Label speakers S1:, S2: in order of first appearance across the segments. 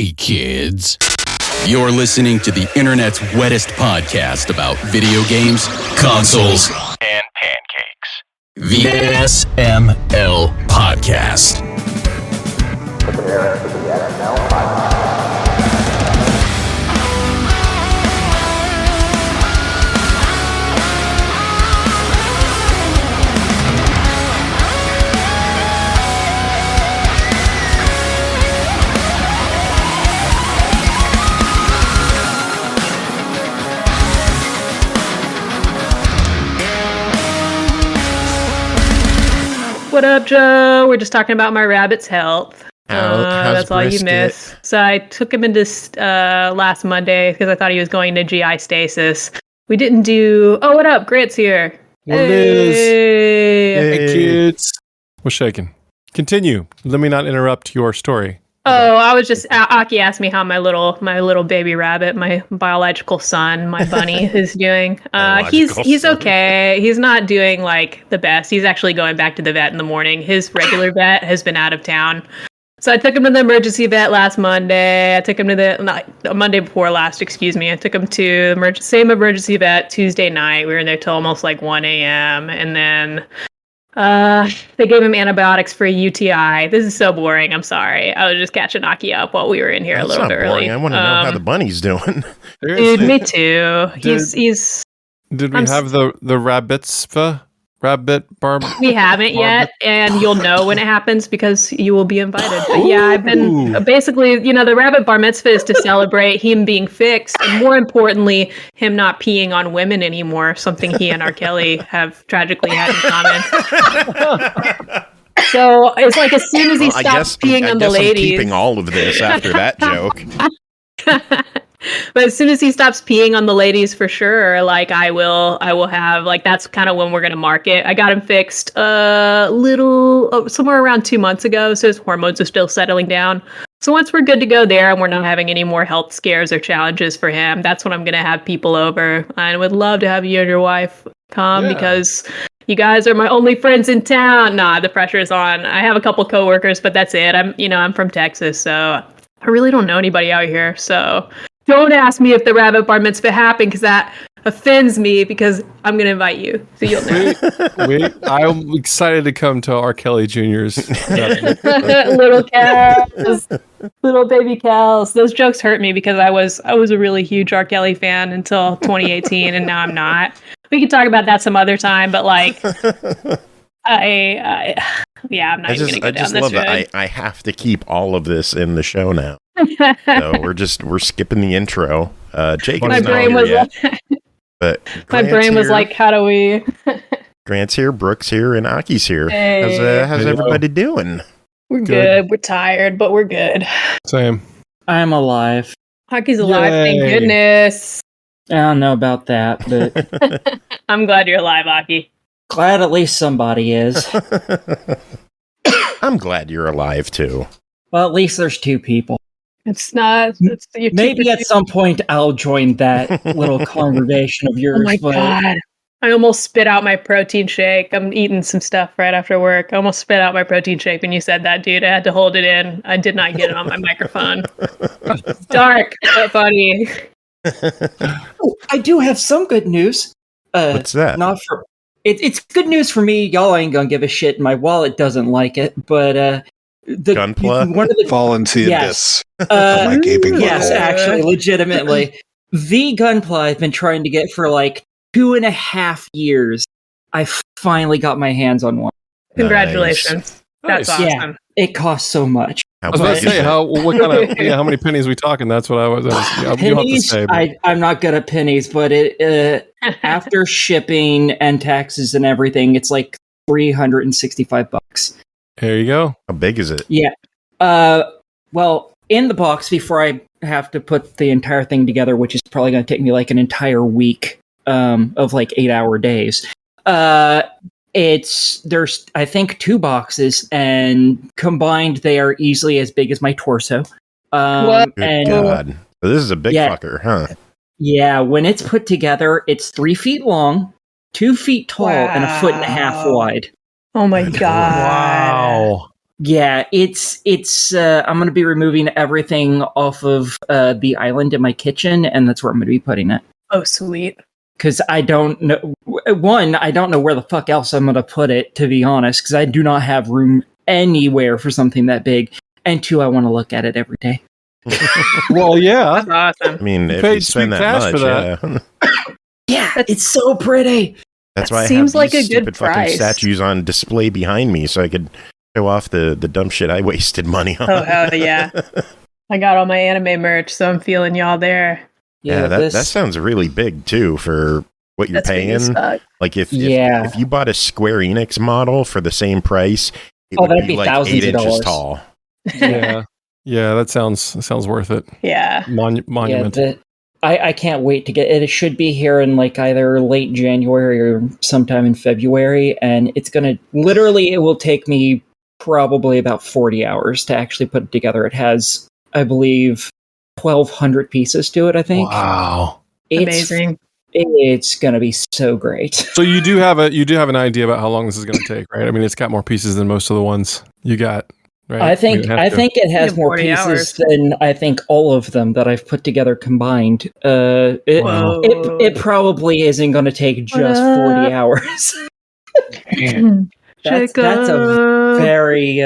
S1: Hey, kids. You're listening to the internet's wettest podcast about video games, consoles, and pancakes. The SML Podcast. Prepare for the SML Podcast.
S2: What up, Joe? We're just talking about my rabbit's health.
S3: That's
S2: all you miss. So I took him into last Monday because I thought he was going to GI stasis. We didn't do... Oh, what up? Grant's here.
S4: What it is? Hey, kids. What's shaking? Continue. Let me not interrupt your story.
S2: Oh, I was just... Aki asked me how my little baby rabbit, my biological son, my bunny, is doing. He's okay. He's not doing, like, the best. He's actually going back to the vet in the morning. His regular vet has been out of town. So I took him to the emergency vet last Monday. I took him to the Monday before last, excuse me. I took him to the same emergency vet Tuesday night. We were in there till almost, like, 1 a.m. And then... they gave him antibiotics for a UTI. This is so boring. I'm sorry. I was just catching Aki up while we were in here a little bit early.
S3: I want to know how the bunny's doing.
S2: Dude, me too. He's.
S4: Did we have the rabbit barb?
S2: We haven't yet, and you'll know when it happens because you will be invited. But yeah, I've been basically, the rabbit bar mitzvah is to celebrate him being fixed, and more importantly, him not peeing on women anymore. Something he and R. Kelly have tragically had in common. So it's like as soon as he stops peeing on the ladies,
S3: I'm keeping all of this after that joke.
S2: But as soon as he stops peeing on the ladies, for sure, like I will have, like, that's kind of when we're going to mark it. I got him fixed somewhere around 2 months ago. So his hormones are still settling down. So once we're good to go there and we're not having any more health scares or challenges for him, that's when I'm going to have people over. I would love to have you and your wife come because you guys are my only friends in town. Nah, the pressure is on. I have a couple coworkers, but that's it. I'm from Texas, so I really don't know anybody out here. So don't ask me if the rabbit bar mitzvah happened because that offends me because I'm going to invite you. So you'll know.
S4: Wait, I'm excited to come to R. Kelly Jr.'s.
S2: Little cows. Little baby cows. Those jokes hurt me because I was a really huge R. Kelly fan until 2018 and now I'm not. We can talk about that some other time, but like I'm not even going to go down this road.
S3: I just love that I have to keep all of this in the show now. So we're skipping the intro. Jake is not here yet. But
S2: my brain was like, how do we?
S3: Grant's here, Brooke's here, and Aki's here.
S2: Hey.
S3: How's everybody doing?
S2: We're good. We're tired, but we're good.
S4: Same.
S5: I'm alive.
S2: Aki's alive, thank goodness.
S5: I don't know about that, but
S2: I'm glad you're alive, Aki.
S5: Glad at least somebody is.
S3: I'm glad you're alive too.
S5: Well, at least there's two people.
S2: It's not.
S5: Maybe at some point I'll join that little congregation of yours.
S2: Oh my God. I almost spit out my protein shake. I'm eating some stuff right after work. I almost spit out my protein shake when you said that, dude. I had to hold it in. I did not get it on my microphone. It's dark, but funny.
S5: I do have some good news.
S3: What's that?
S5: It's good news for me. Y'all ain't gonna give a shit. My wallet doesn't like it, but the
S6: Gunpla? Fall into the abyss.
S5: My gaping yes, actually, legitimately. The Gunpla I've been trying to get for like 2.5 years. I finally got my hands on one.
S2: Congratulations. That's awesome.
S5: Yeah, it costs so much.
S4: I was about to say, how many pennies we talking? That's what I was
S5: pennies, have to say, I'm not good at pennies, but it after shipping and taxes and everything, it's like $365.
S4: There you go.
S3: How big is it?
S5: Yeah. Well, in the box, before I have to put the entire thing together, which is probably going to take me like an entire week of like 8-hour days. There's I think 2 boxes, and combined they are easily as big as my torso.
S3: Good God. So this is a big fucker, huh?
S5: Yeah, when it's put together, it's 3 feet long, 2 feet tall, and 1.5 feet wide.
S2: Oh my God.
S4: Wow.
S5: Yeah, it's. I'm going to be removing everything off of the island in my kitchen, and that's where I'm going to be putting it.
S2: Oh, sweet.
S5: Because I don't know. One, I don't know where the fuck else I'm going to put it, to be honest, because I do not have room anywhere for something that big. And two, I want to look at it every day.
S4: Well, yeah.
S2: That's awesome.
S3: I mean,
S4: You
S3: if
S4: paid
S3: you spend
S4: sweet
S3: that
S4: cash
S3: much,
S4: for that.
S3: yeah.
S5: Yeah, it's so pretty.
S3: That's
S2: That
S3: why I
S2: seems
S3: have
S2: like
S3: these
S2: a good
S3: stupid fucking
S2: price.
S3: statues on display behind me so I could show off the dumb shit I wasted money on.
S2: Oh, hell yeah. I got all my anime merch, so I'm feeling y'all there.
S3: Yeah, that sounds really big, too, for what you're
S2: That's
S3: paying. Like, if you bought a Square Enix model for the same price, it would be like
S5: thousands
S3: 8
S5: of
S3: inches
S5: dollars.
S3: tall.
S4: Yeah. Yeah, that sounds worth it.
S2: Yeah.
S4: Monument.
S5: Yeah, I can't wait to get it. It should be here in like either late January or sometime in February, and it's gonna it will take me probably about 40 hours to actually put it together. It has, I believe, 1,200 pieces to it, I think.
S4: Wow.
S2: Amazing.
S5: It's gonna be so great.
S4: So you do have an idea about how long this is going to take, right? I mean, it's got more pieces than most of the ones you got, right?
S5: I think it has more
S2: 40
S5: pieces
S2: hours.
S5: than I think all of them that I've put together combined.
S4: Wow.
S5: It probably isn't going to take just 40 hours. That's a very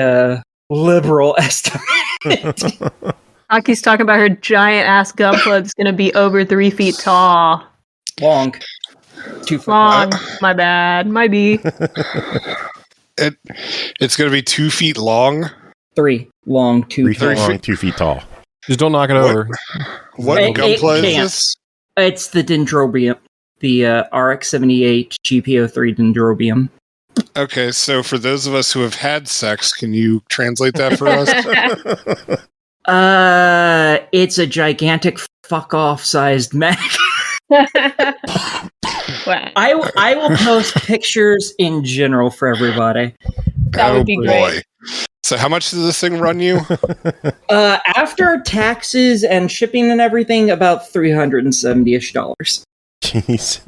S5: liberal estimate.
S2: Aki's talking about her giant ass gunpla that's going to be over 3 feet tall.
S5: Long. 2 foot
S2: Long. My bad. My B.
S6: It's going to be 2 feet long.
S5: 3 long, 2
S3: 3 feet
S5: tall.
S3: long, 2 feet tall.
S4: Just don't knock it over.
S6: What gunpla is this?
S5: It's the Dendrobium, the RX-78 GPO3 Dendrobium.
S6: Okay, so for those of us who have had sex, can you translate that for us?
S5: It's a gigantic fuck-off sized mech.
S2: Wow.
S5: I will post pictures in general for everybody.
S2: That would be great.
S6: So how much does this thing run you?
S5: After taxes and shipping and everything, about $370-ish.
S3: Jeez.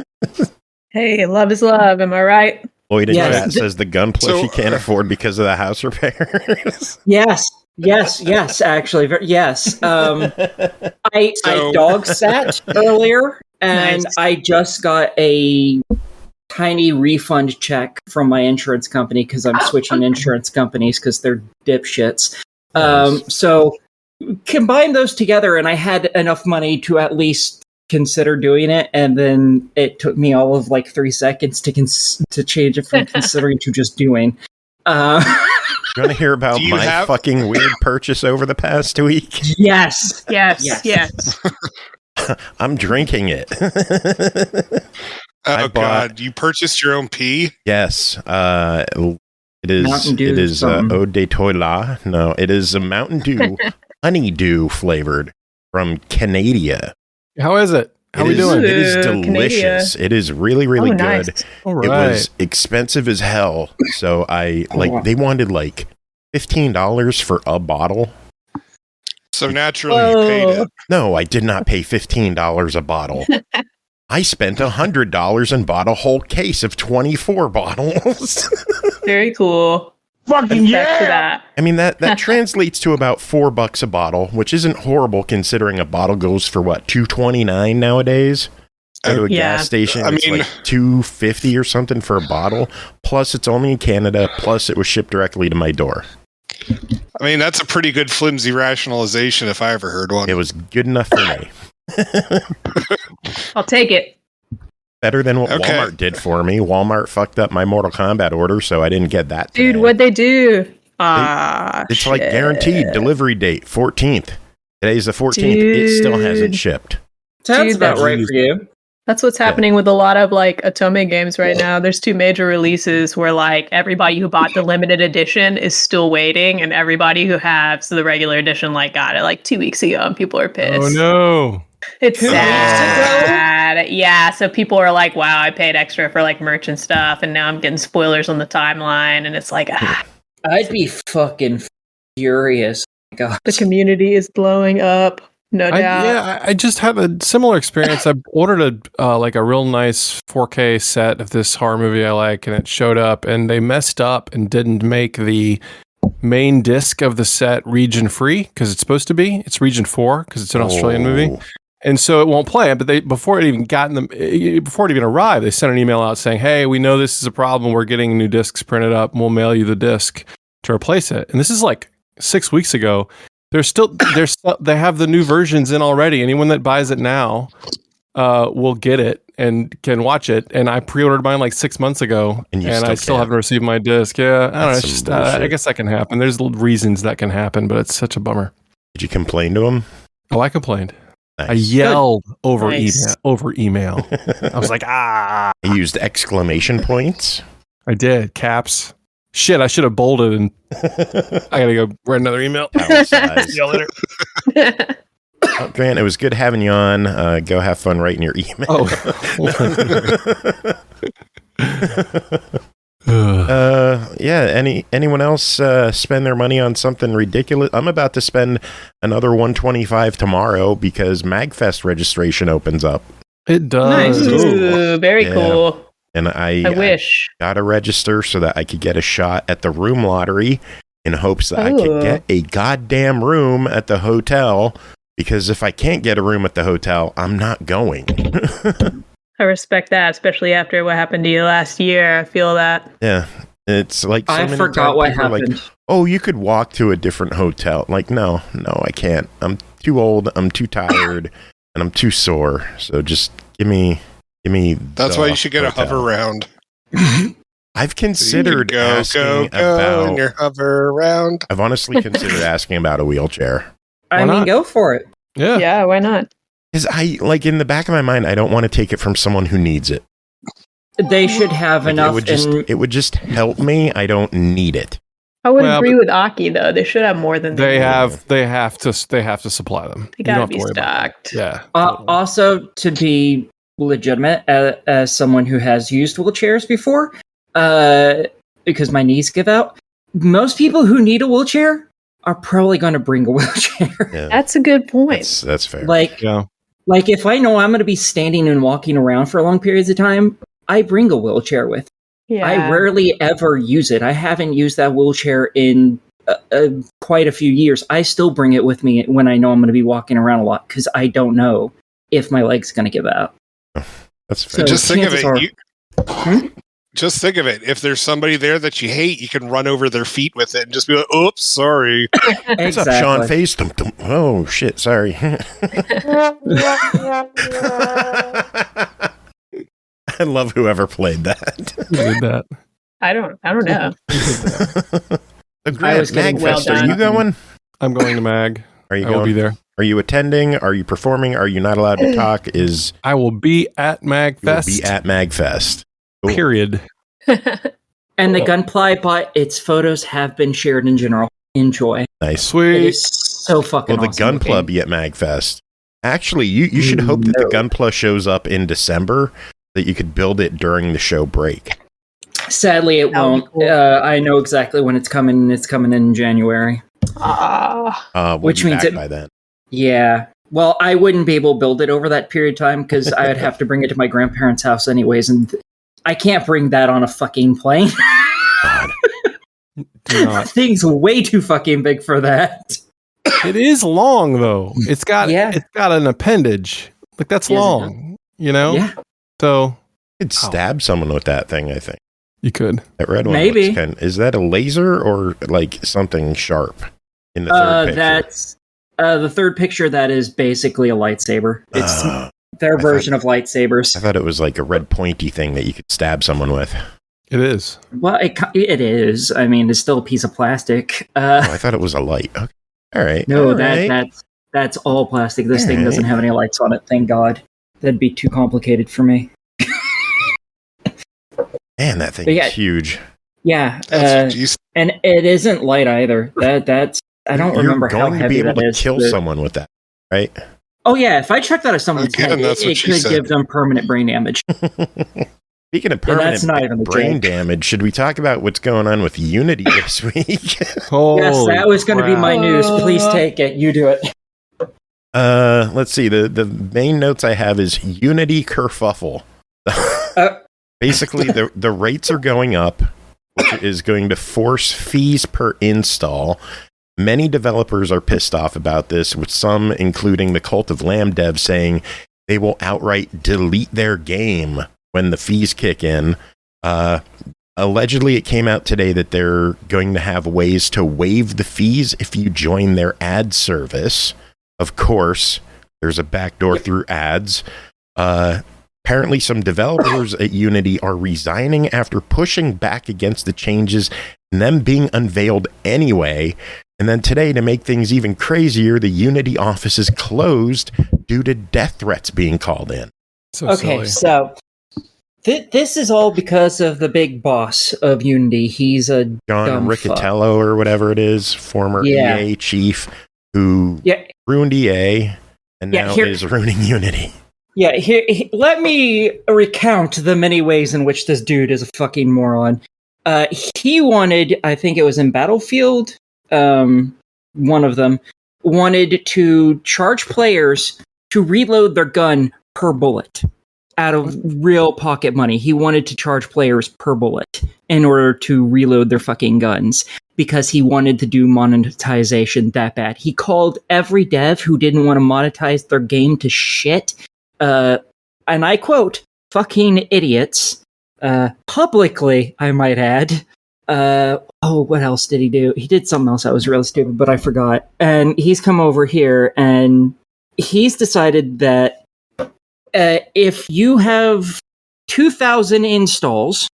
S2: Hey, love is love. Am I right?
S3: Lloyd in
S5: Yes.
S3: chat says the gunpla she can't afford because of the house repairs.
S5: Yes, actually, yes. I dog sat earlier, and
S2: Nice.
S5: I just got a tiny refund check from my insurance company because I'm switching insurance companies because they're dipshits. So combine those together, and I had enough money to at least consider doing it, and then it took me all of like 3 seconds to change it from considering to just doing.
S3: You want to hear about my fucking weird purchase over the past week?
S5: Yes.
S3: I'm drinking it.
S6: God, you purchased your own pee?
S3: Yes. It
S5: Mountain
S3: is Eau de Toilette. No, it is a Mountain Dew honeydew flavored from Canada.
S4: How is it? How are we doing?
S3: It is delicious. It is really, really good.
S2: Nice.
S4: All right.
S3: It was expensive as hell. So they wanted like $15 for a bottle.
S6: So naturally you paid it.
S3: No, I did not pay $15 a bottle. I spent $100 and bought a whole case of 24 bottles.
S2: Very cool.
S5: Fucking
S2: Respect to that.
S3: I mean, that translates to about $4 a bottle, which isn't horrible considering a bottle goes for what, $2.29 nowadays? Go to a gas station, it's like $2.50 or something for a bottle. Plus, it's only in Canada. Plus, it was shipped directly to my door.
S6: I mean, that's a pretty good flimsy rationalization if I ever heard one.
S3: It was good enough for me.
S2: I'll take it.
S3: Better than what Walmart did for me. Walmart fucked up my Mortal Kombat order, so I didn't get that today.
S2: Dude, what'd they do?
S3: It's like guaranteed delivery date, 14th. Today's the 14th. It still hasn't shipped.
S5: Sounds about right for you.
S2: That's what's happening with a lot of like Otome games right now. There's 2 major releases where like everybody who bought the limited edition is still waiting, and everybody who has the regular edition like got it like 2 weeks ago, and people are pissed.
S4: Oh no.
S2: It's sad. Yeah, so people are like, wow, I paid extra for like merch and stuff, and now I'm getting spoilers on the timeline, and it's like,
S5: I'd be fucking furious. Oh my God.
S2: The community is blowing up. No doubt.
S4: I just had a similar experience. I ordered a real nice 4K set of this horror movie I like, and it showed up, and they messed up and didn't make the main disc of the set region free because it's supposed to be. It's region 4 because it's an Australian movie. And so it won't play it, but before it even arrived, they sent an email out saying, "Hey, we know this is a problem. We're getting new discs printed up, and we'll mail you the disc to replace it." And this is like 6 weeks ago. They have the new versions in already. Anyone that buys it now will get it and can watch it. And I pre-ordered mine like 6 months ago, and I still haven't received my disc. Yeah, I don't know. It's just I guess that can happen. There's reasons that can happen, but it's such a bummer.
S3: Did you complain to him?
S4: Oh, I complained.
S3: Nice.
S4: I yelled over email. I was like, ah.
S3: I used exclamation points.
S4: I did. Caps. Shit, I should have bolded and I gotta go write another email. See you later.
S3: Well, Grant, it was good having you on. Go have fun writing your email. Anyone else spend their money on something ridiculous? I'm about to spend another $125 tomorrow because MagFest registration opens up.
S4: It does.
S2: Nice. Ooh, very cool.
S3: And I
S2: wish
S3: I got to register so that I could get a shot at the room lottery in hopes that I could get a goddamn room at the hotel, because if I can't get a room at the hotel, I'm not going.
S2: I respect that, especially after what happened to you last year. I feel that.
S3: Yeah. It's like
S5: I forgot what happened.
S3: Like, oh, you could walk to a different hotel. Like, no, I can't. I'm too old, I'm too tired, and I'm too sore. So just give me
S6: That's why you should get a hover round.
S3: I've considered
S6: asking about in your hover round.
S3: I've honestly considered asking about a wheelchair.
S5: I mean, go for it.
S2: Yeah, why not?
S3: Because in the back of my mind, I don't want to take it from someone who needs it.
S5: They should have enough.
S3: It would just help me. I don't need it.
S2: I would agree with Aki though. They should have more than
S4: they have. They have to supply them.
S2: They gotta be stocked.
S4: Yeah.
S5: Also, to be legitimate, as someone who has used wheelchairs before, because my knees give out, most people who need a wheelchair are probably going to bring a wheelchair.
S3: Yeah.
S2: That's a good point.
S3: That's fair.
S5: Like if I know I'm going to be standing and walking around for long periods of time, I bring a wheelchair with. Yeah. I rarely ever use it. I haven't used that wheelchair in quite a few years. I still bring it with me when I know I'm going to be walking around a lot because I don't know if my leg's going to give out.
S3: That's fair.
S6: So just think of it. Just think of it. If there's somebody there that you hate, you can run over their feet with it and just be like, "Oops, sorry."
S3: Exactly. What's up, Sean Face? Oh shit, sorry. I love whoever played that.
S4: Who did that?
S2: I don't know.
S3: MagFest, are you going?
S4: I'm going to Mag.
S3: Are you
S4: I will be there.
S3: Are you attending? Are you performing? Are you not allowed to talk?
S4: I will be at MagFest.
S3: You will be at MagFest. Ooh.
S4: Period.
S5: And the Gunpla, but its photos have been shared in general. Enjoy.
S3: Nice.
S4: Sweet.
S5: It is so fucking awesome.
S3: Will the Gunpla be at MagFest? Actually, you should hope that the Gunpla shows up in December, that you could build it during the show break.
S5: Sadly, it won't. Cool. I know exactly when it's coming. It's coming in January.
S3: Which means by then.
S5: Yeah. Well, I wouldn't be able to build it over that period of time because I would have to bring it to my grandparents' house anyways, and I can't bring that on a fucking plane. Thing's way too fucking big for that.
S4: It is long though. It's got an appendage. Like that's long. You know?
S5: Yeah.
S4: So
S3: you could stab someone with that thing, I think.
S4: You could.
S3: That red one.
S5: Maybe.
S3: Is that a laser or like something sharp in the third picture?
S5: That's the third picture. That is basically a lightsaber. It's their version of lightsabers.
S3: I thought it was like a red pointy thing that you could stab someone with.
S4: It is.
S5: Well, it is. I mean, it's still a piece of plastic.
S3: I thought it was a light. Okay. All right.
S5: No, that's all plastic. This thing doesn't have any lights on it. Thank God. That'd be too complicated for me.
S3: Man, that thing is huge.
S5: Yeah, and it isn't light either. That's I don't remember how heavy that is.
S3: You're going to be able to kill someone with that, right?
S5: Oh yeah, if I chuck that at someone's head, it could give them permanent brain damage.
S3: Speaking of permanent brain damage, should we talk about what's going on with Unity this week?
S5: Yes, that was going to be my news. Please take it. You do it.
S3: Let's see. The main notes I have is Unity Kerfuffle. Basically, the rates are going up, which is going to force fees per install. Many developers are pissed off about this, with some, including the Cult of Lamb dev, saying they will outright delete their game when the fees kick in. Allegedly, it came out today that they're going to have ways to waive the fees if you join their ad service. Of course, there's a backdoor through ads. Apparently, some developers at Unity are resigning after pushing back against the changes and them being unveiled anyway. And then today, to make things even crazier, the Unity office is closed due to death threats being called in.
S5: Okay, so this is all because of the big boss of Unity. He's a
S3: John Riccatello or whatever it is, former EA chief who ruined EA and now is ruining Unity.
S5: Yeah, let me recount the many ways in which this dude is a fucking moron. He wanted, I think it was in Battlefield, one of them, wanted to charge players to reload their gun per bullet out of real pocket money. He wanted to charge players per bullet in order to reload their fucking guns because he wanted to do monetization that bad. He called every dev who didn't want to monetize their game to shit. And I quote, fucking idiots, publicly, I might add. What else did he do? He did something else that was really stupid, but I forgot. And he's come over here and he's decided that if you have 2,000 installs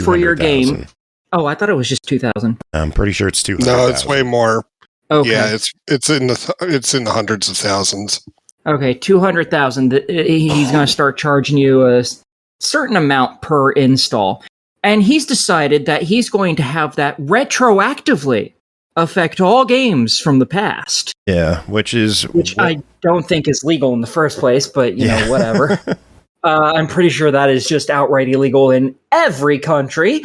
S5: for your game... Oh, I thought it was just 2,000.
S3: I'm pretty sure it's 200,000.
S6: No, it's way more.
S5: Okay.
S6: Yeah, it's in the hundreds of thousands.
S5: Okay, 200,000. He's going to start charging you a certain amount per install. And he's decided that he's going to have that retroactively affect all games from the past.
S3: Yeah, which
S5: I don't think is legal in the first place, but, you know, whatever. I'm pretty sure that is just outright illegal in every country.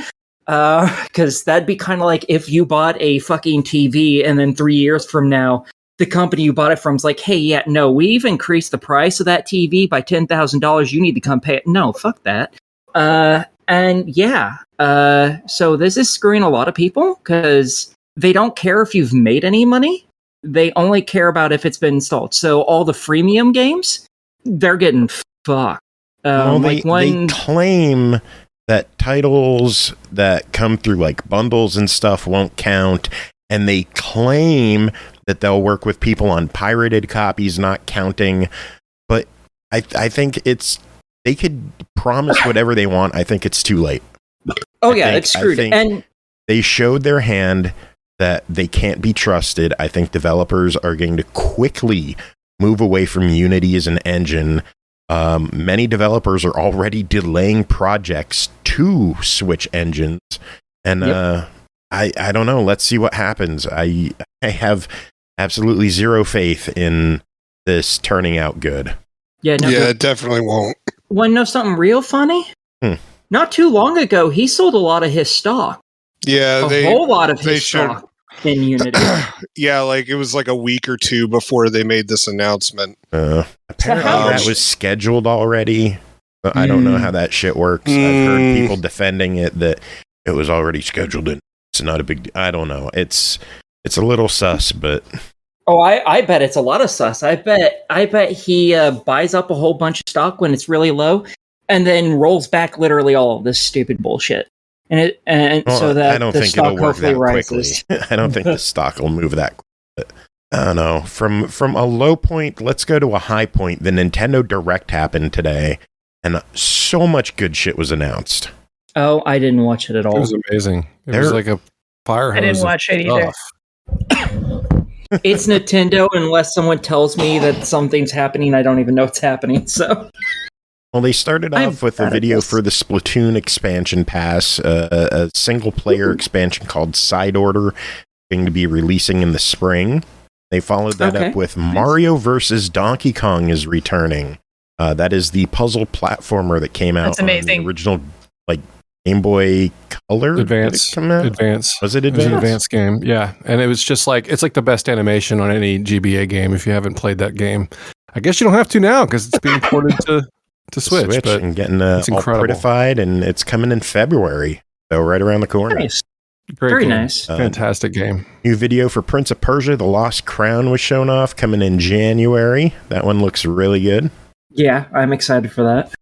S5: Because that'd be kind of like if you bought a fucking TV and then 3 years from now, the company you bought it from is like, hey, we've increased the price of that TV by $10,000. You need to come pay it. No, fuck that. So this is screwing a lot of people because they don't care if you've made any money. They only care about if it's been installed. So all the freemium games, they're getting fucked.
S3: They claim that titles that come through like bundles and stuff won't count, and they claim that they'll work with people on pirated copies not counting, but I think they could promise whatever they want. I think it's too late.
S5: It's screwed. And
S3: they showed their hand that they can't be trusted. I think developers are going to quickly move away from Unity as an engine. Many developers are already delaying projects to switch engines, and I don't know. Let's see what happens. I have absolutely zero faith in this turning out good.
S6: It definitely won't.
S5: Want to know something real funny? Not too long ago, he sold a lot of his stock.
S6: Yeah,
S5: a whole lot of his stock in Unity.
S6: Yeah, like it was like a week or two before they made this announcement.
S3: Apparently that was scheduled already. I don't know how that shit works. I've heard people defending it that it was already scheduled and it's not a big deal. I don't know. It's a little sus, but
S5: I bet it's a lot of sus. I bet he buys up a whole bunch of stock when it's really low and then rolls back literally all of this stupid bullshit. So that
S3: I don't
S5: the
S3: think
S5: stock
S3: it'll work
S5: hopefully
S3: that
S5: rises.
S3: quickly. I don't think the stock will move that quick. I don't know. From a low point, let's go to a high point. The Nintendo Direct happened today, and so much good shit was announced.
S5: Oh, I didn't watch it at all.
S4: It was amazing. It was like a fire hose.
S2: I didn't watch it either.
S5: It's Nintendo. Unless someone tells me that something's happening, I don't even know what's happening. So.
S3: Well, they started off with a video for the Splatoon expansion pass, a single-player expansion called Side Order, going to be releasing in the spring. They followed that up with Mario vs. Donkey Kong is returning. That is the puzzle platformer that came out on the original Game Boy Color.
S4: Advance.
S3: Was it Advance?
S4: It was an Advance game, yeah. And it was just it's like the best animation on any GBA game if you haven't played that game. I guess you don't have to now because it's being ported to Switch, but
S3: and getting all prettified, and it's coming in February. So right around the corner.
S5: Nice.
S4: Very
S5: nice.
S4: Fantastic game.
S3: New video for Prince of Persia: The Lost Crown was shown off, coming in January. That one looks really good.
S5: Yeah, I'm excited for that.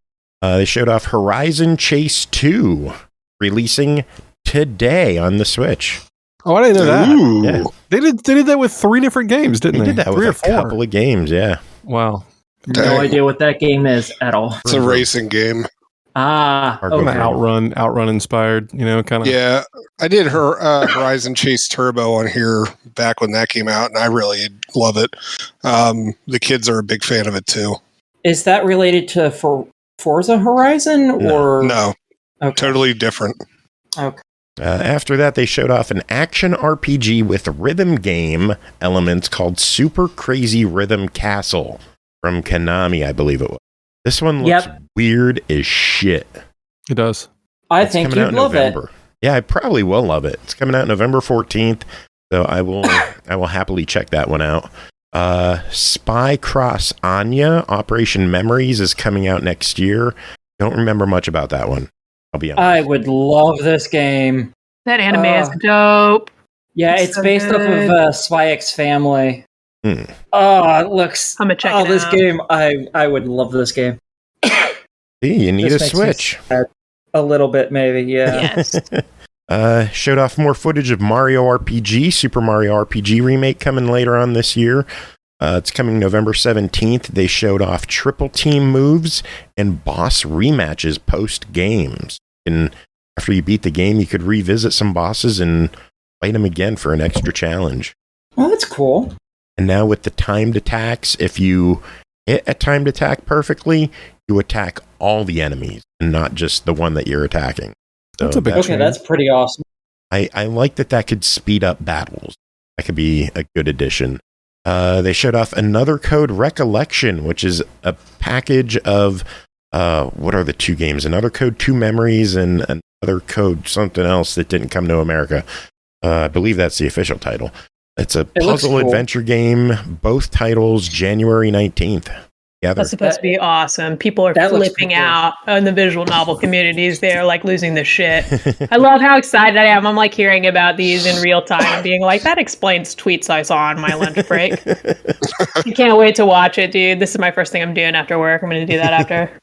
S3: They showed off Horizon Chase 2, releasing today on the Switch.
S4: Oh, I didn't know that.
S3: Yeah.
S4: They did that with 3 different games, didn't they?
S3: They did that with a couple of games, yeah.
S4: Wow.
S5: No idea what that game is at all.
S6: It's a racing game.
S5: Okay.
S4: Outrun inspired, kind of.
S6: Yeah, I did Horizon Chase Turbo on here back when that came out, and I really love it. The kids are a big fan of it too.
S5: Is that related to Forza Horizon or
S6: no?
S5: Okay.
S6: Totally different.
S5: Okay.
S3: After that, they showed off an action RPG with rhythm game elements called Super Crazy Rhythm Castle from Konami, I believe it was. This one looks weird as shit.
S4: It does.
S5: I think you'd love it.
S3: Yeah, I probably will love it. It's coming out November 14th, so I will happily check that one out. Spy Cross Anya Operation Memories is coming out next year. Don't remember much about that one. I'll be honest.
S5: I would love this game.
S2: That anime is dope.
S5: Yeah, it's so based off of Spy X Family. Oh, it looks.
S2: I'm gonna check it out.
S5: This game, I would love this game.
S3: See, you need a Switch.
S5: A little bit, maybe. Yeah.
S2: Yes.
S3: Showed off more footage of Mario RPG, Super Mario RPG remake coming later on this year. It's coming November 17th. They showed off triple team moves and boss rematches post games. And after you beat the game, you could revisit some bosses and fight them again for an extra challenge.
S5: Oh, that's cool.
S3: And now with the timed attacks, if you hit a timed attack perfectly, you attack all the enemies and not just the one that you're attacking. So
S4: that's a big change.
S5: That's pretty awesome.
S3: I like that could speed up battles. That could be a good addition. They showed off another code, Recollection, which is a package of, what are the 2 games? Another Code 2 Memories and another Code something else that didn't come to America. I believe that's the official title. It's a puzzle adventure game. Both titles January 19th.
S2: That's supposed to be awesome. People are flipping out in the visual novel communities. They're like losing their shit. I love how excited I am. I'm like hearing about these in real time and being like, that explains tweets I saw on my lunch break. I can't wait to watch it, dude. This is my first thing I'm doing after work. I'm going to do that after.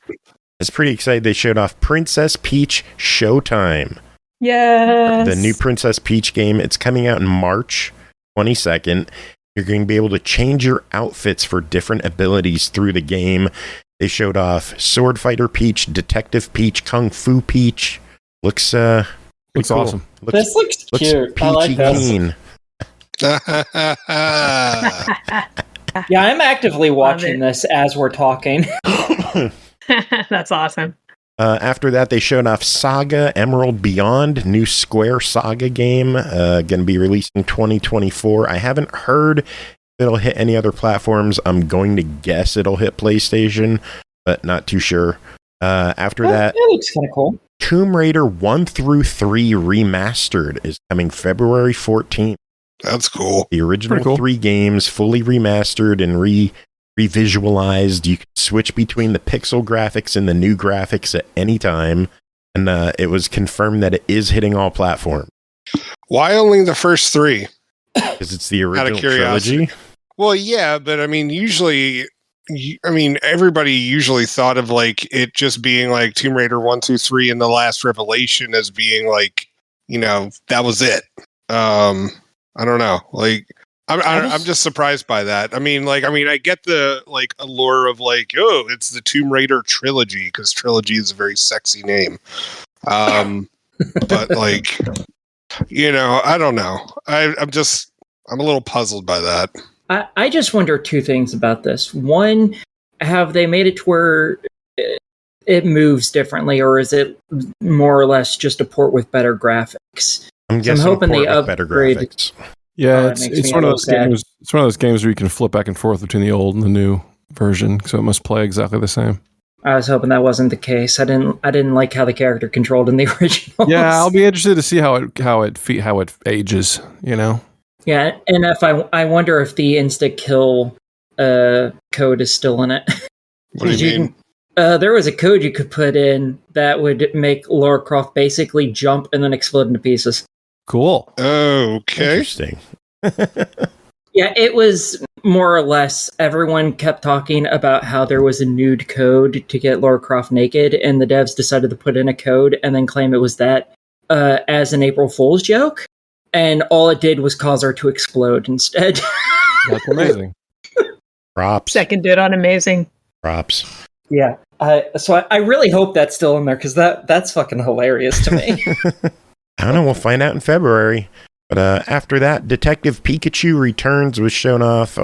S3: It's pretty exciting. They showed off Princess Peach Showtime.
S2: Yes.
S3: The new Princess Peach game. It's coming out in March 22nd. You're going to be able to change your outfits for different abilities through the game. They showed off Sword Fighter Peach, Detective Peach, Kung Fu Peach. Looks cool.
S4: Awesome.
S5: This looks cute. I like this. Yeah, I'm actively watching this as we're talking.
S2: That's awesome.
S3: After that, they showed off Saga Emerald Beyond, new Square Saga game, going to be released in 2024. I haven't heard if it'll hit any other platforms. I'm going to guess it'll hit PlayStation, but not too sure. After that,
S5: it looks kind of cool.
S3: Tomb Raider 1 through 3 Remastered is coming February 14th.
S6: That's cool.
S3: The original 3 games fully remastered and revisualized. You can switch between the pixel graphics and the new graphics at any time, and it was confirmed that it is hitting all platforms.
S6: Why only the first 3?
S3: Because it's the original trilogy.
S6: Well, yeah, but I mean, everybody usually thought of like it just being like Tomb Raider 1, 2, 3 and The Last Revelation as being like, that was it. I don't know, like. I'm just surprised by that. I mean, I get the allure of it's the Tomb Raider trilogy because trilogy is a very sexy name. But I don't know. I'm a little puzzled by that.
S5: I just wonder 2 things about this. One, have they made it to where it moves differently, or is it more or less just a port with better graphics?
S3: I'm hoping they upgrade better graphics.
S4: Yeah, it's one of those games. It's one of those games where you can flip back and forth between the old and the new version, so it must play exactly the same.
S5: I was hoping that wasn't the case. I didn't like how the character controlled in the original.
S4: Yeah, I'll be interested to see how it ages.
S5: Yeah, and if I wonder if the insta kill code is still in it.
S6: What do you mean?
S5: There was a code you could put in that would make Lara Croft basically jump and then explode into pieces.
S4: Cool.
S6: Okay.
S3: Interesting.
S5: Yeah, it was more or less everyone kept talking about how there was a nude code to get Lara Croft naked, and the devs decided to put in a code and then claim it was that as an April Fool's joke, and all it did was cause her to explode instead.
S4: That's amazing.
S3: Props.
S2: Seconded on amazing.
S3: Props.
S5: Yeah. So I really hope that's still in there, because that's fucking hilarious to me.
S3: I don't know. We'll find out in February. But after that, Detective Pikachu Returns was shown off,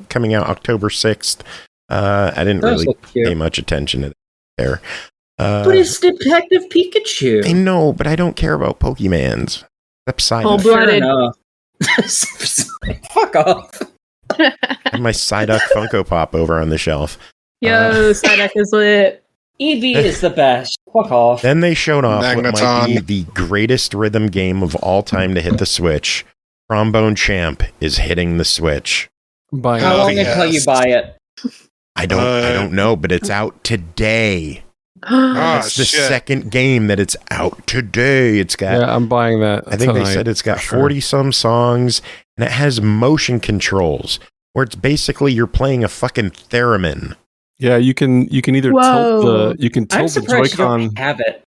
S3: coming out October 6th. I didn't really pay much attention to that there.
S5: But it's Detective Pikachu.
S3: I know, but I don't care about Pokemans. Except Psyduck.
S2: Full-blooded.
S5: Fuck off.
S3: I have my Psyduck Funko Pop over on the shelf.
S2: Yo, Psyduck is lit.
S5: Eevee is the best. Fuck off.
S3: Then they showed off what might
S6: Magneton.
S3: be the greatest rhythm game of all time to hit the Switch. Trombone Champ is hitting the Switch.
S4: Buying
S5: How
S4: it.
S5: long until you buy it?
S3: I don't know, but it's out today. That's the second game that it's out today. It's got.
S4: Yeah, I'm buying that.
S3: I think they said it's got 40-some songs, and it has motion controls, where it's basically you're playing a fucking theremin.
S4: Yeah, you can either tilt the Joy-Con.
S5: You don't have it.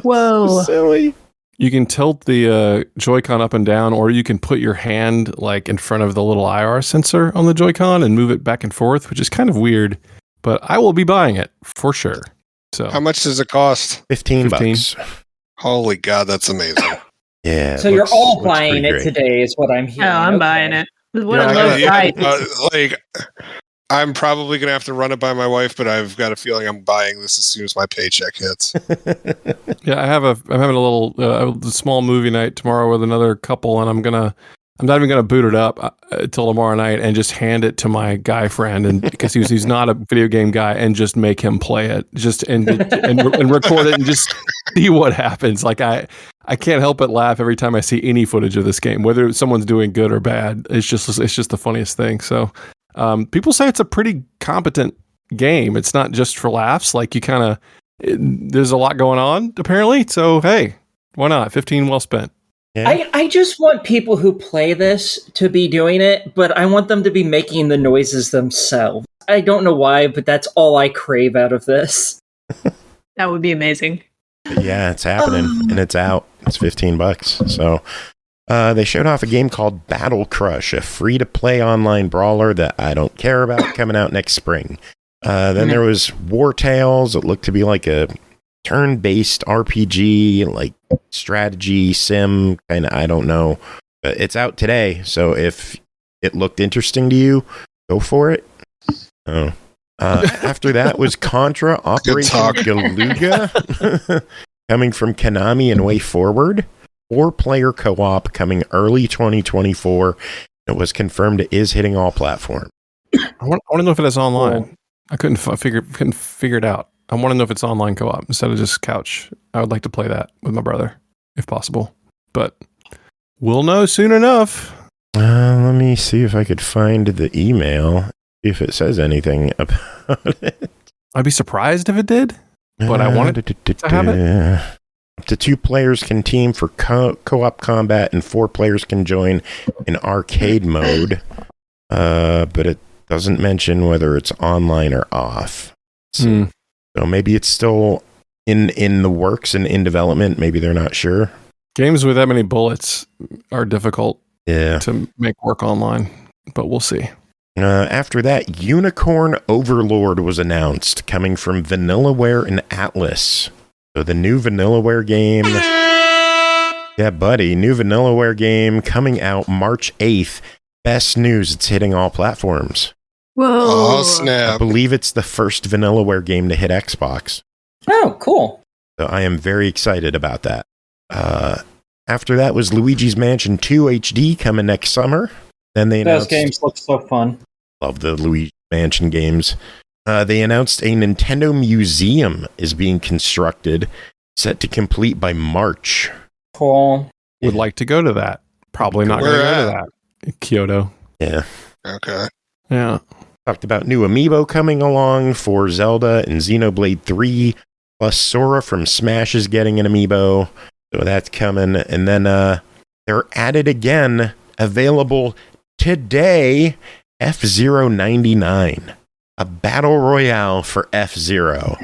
S2: Whoa.
S3: Silly.
S4: You can tilt the Joy-Con up and down, or you can put your hand like in front of the little IR sensor on the Joy-Con and move it back and forth, which is kind of weird. But I will be buying it for sure. So
S6: How much does it cost?
S3: $15.
S6: Holy God, that's amazing.
S3: Yeah.
S5: So you're all buying it
S3: great.
S5: today, is what I'm hearing.
S2: Oh, I'm
S5: Okay.
S2: buying it. What
S4: Yeah,
S2: a low price.
S6: I'm probably gonna have to run it by my wife, but I've got a feeling I'm buying this as soon as my paycheck hits.
S4: yeah, I'm having a little small movie night tomorrow with another couple, and I'm not even gonna boot it up till tomorrow night and just hand it to my guy friend, and because he's not a video game guy, and just make him play it, and record it and just see what happens. Like I can't help but laugh every time I see any footage of this game, whether someone's doing good or bad. It's just the funniest thing. So people say it's a pretty competent game. It's not just for laughs. Like there's a lot going on apparently. So hey, why not? 15 well spent.
S3: Yeah.
S5: I just want people who play this to be doing it, but I want them to be making the noises themselves. I don't know why, but that's all I crave out of this.
S2: That would be amazing.
S3: But yeah, it's happening, and it's out. It's $15. So they showed off a game called Battle Crush, a free-to-play online brawler that I don't care about, coming out next spring. Then there was War Tales. It looked to be like a turn-based RPG, like strategy sim kind of. I don't know, but it's out today. So if it looked interesting to you, go for it. Oh. After that was Contra Operation Galuga, coming from Konami and Way Forward. 4-player co-op coming early 2024. It was confirmed it is hitting all platforms.
S4: I want to know if it is online. I couldn't figure it out. I want to know if it's online co-op instead of just couch. I would like to play that with my brother, if possible. But we'll know soon enough.
S3: Let me see if I could find the email, if it says anything about it.
S4: I'd be surprised if it did, but I wanted to have it.
S3: Up to 2 players can team for co-op combat, and 4 players can join in arcade mode. But it doesn't mention whether it's online or off. So maybe it's still in the works and in development. Maybe they're not sure.
S4: Games with that many bullets are difficult to make work online, but we'll see.
S3: After that, Unicorn Overlord was announced, coming from Vanillaware and Atlas. So the new Vanillaware game. Yeah, buddy. New Vanillaware game coming out March 8th. Best news, it's hitting all platforms.
S2: Whoa.
S6: Oh,
S3: I
S6: snap.
S3: believe it's the first Vanillaware game to hit Xbox.
S5: Oh, cool.
S3: So I am very excited about that. After that was Luigi's Mansion 2 HD coming next summer. Then they announced...
S5: Those games look so fun.
S3: Love the Luigi Mansion games. They announced a Nintendo Museum is being constructed, set to complete by March.
S5: Cool.
S4: Would like to go to that. Probably not going to go to that. Kyoto.
S3: Yeah.
S6: Okay.
S4: Yeah.
S3: Talked about new amiibo coming along for Zelda and Xenoblade 3, plus Sora from Smash is getting an amiibo, so that's coming. And then they're at it again, available today, F-Zero 99, a battle royale for F-Zero.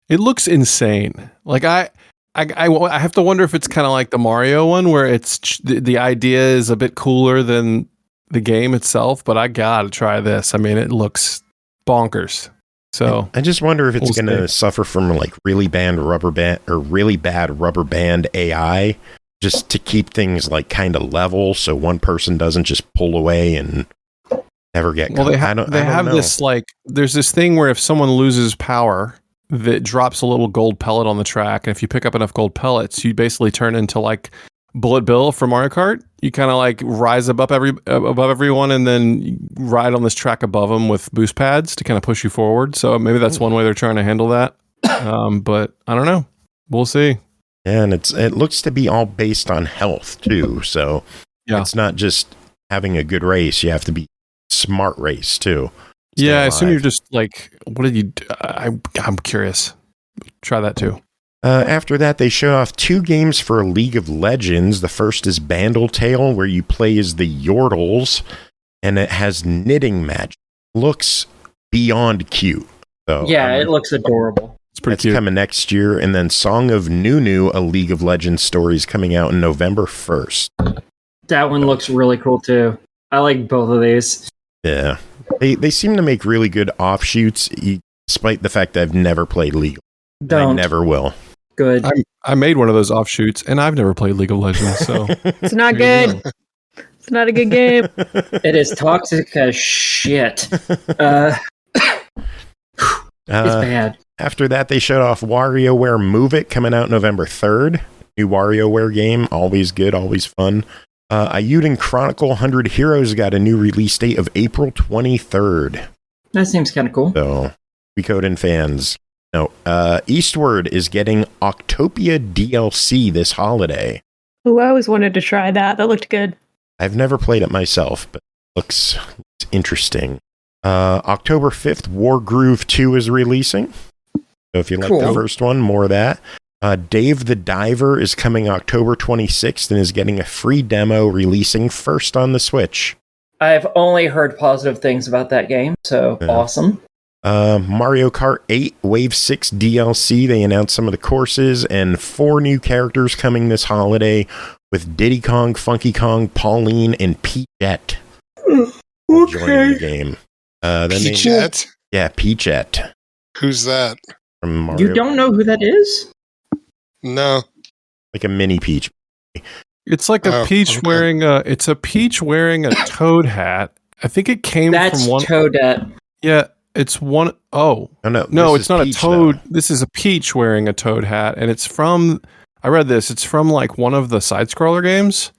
S4: It looks insane. Like I have to wonder if it's kind of like the Mario one, where it's the idea is a bit cooler than the game itself, but I gotta try this. I mean, it looks bonkers. So
S3: I just wonder if it's going to suffer from like really bad rubber band AI, just to keep things like kind of level, so one person doesn't just pull away and never get.
S4: Well, they have this like there's this thing where if someone loses power, that drops a little gold pellet on the track, and if you pick up enough gold pellets, you basically turn into like Bullet Bill from Mario Kart. You kind of like rise above everyone, and then you ride on this track above them with boost pads to kind of push you forward. So maybe that's one way they're trying to handle that. But I don't know. We'll see.
S3: And it looks to be all based on health too. So it's not just having a good race. You have to be smart race too.
S4: Yeah, I assume you're just like, what did you do? I'm curious. Try that too.
S3: After that, they show off 2 games for League of Legends. The first is Bandle Tale, where you play as the Yordles, and it has knitting magic. Looks beyond cute. So
S5: it looks adorable.
S4: It's pretty cute.
S3: Coming next year. And then Song of Nunu, a League of Legends story, is coming out in November 1st.
S5: That one looks really cool too. I like both of these.
S3: Yeah. They seem to make really good offshoots, despite the fact that I've never played League. I never will.
S5: Good.
S4: I made one of those offshoots, and I've never played League of Legends, so
S2: it's not good. It's not a good game.
S5: It is toxic as shit. It's bad.
S3: After that, they showed off WarioWare Move It coming out November 3rd. New WarioWare game, always good, always fun. Ayuden Chronicle 100 Heroes got a new release date of April 23rd.
S5: That seems kind of cool.
S3: So, Recodin fans. No, Eastward is getting Octopia DLC this holiday.
S2: Ooh, I always wanted to try that. That looked good.
S3: I've never played it myself, but it looks interesting. October 5th, Wargroove 2 is releasing. So if you like the first one, more of that. Dave the Diver is coming October 26th and is getting a free demo releasing first on the Switch.
S5: I've only heard positive things about that game, so awesome.
S3: Mario Kart 8 Wave 6 DLC. They announced some of the courses and 4 new characters coming this holiday with Diddy Kong, Funky Kong, Pauline, and Peachette. Joining the game.
S6: Peachette?
S3: Yeah, Peachette.
S6: Who's that?
S3: From Mario.
S5: You don't know who that is?
S6: No.
S3: Like a mini Peach.
S4: It's like a peach wearing it's a peach wearing a toad hat. I think it came from one.
S5: That's Toadette.
S4: Yeah, it's one. Oh, no, it's not a toad. Though. This is a peach wearing a toad hat, and it's from. I read this. It's from like one of the side scroller games.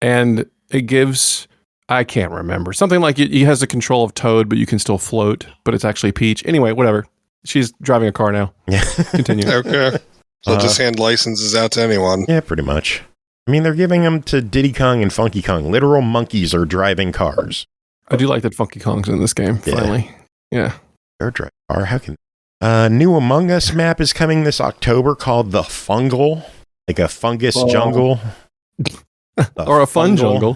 S4: And it gives. I can't remember something like it has the control of Toad, but you can still float. But it's actually Peach. Anyway, whatever. She's driving a car now. Yeah. Continue.
S6: Okay. They'll just hand licenses out to anyone.
S3: Yeah, pretty much. I mean, they're giving them to Diddy Kong and Funky Kong. Literal monkeys are driving cars.
S4: I do like that Funky Kong's in this game, finally. Yeah.
S3: They're driving a car. How can... new Among Us map is coming this October called The Fungal. Like a fungus jungle.
S4: Or a fun jungle.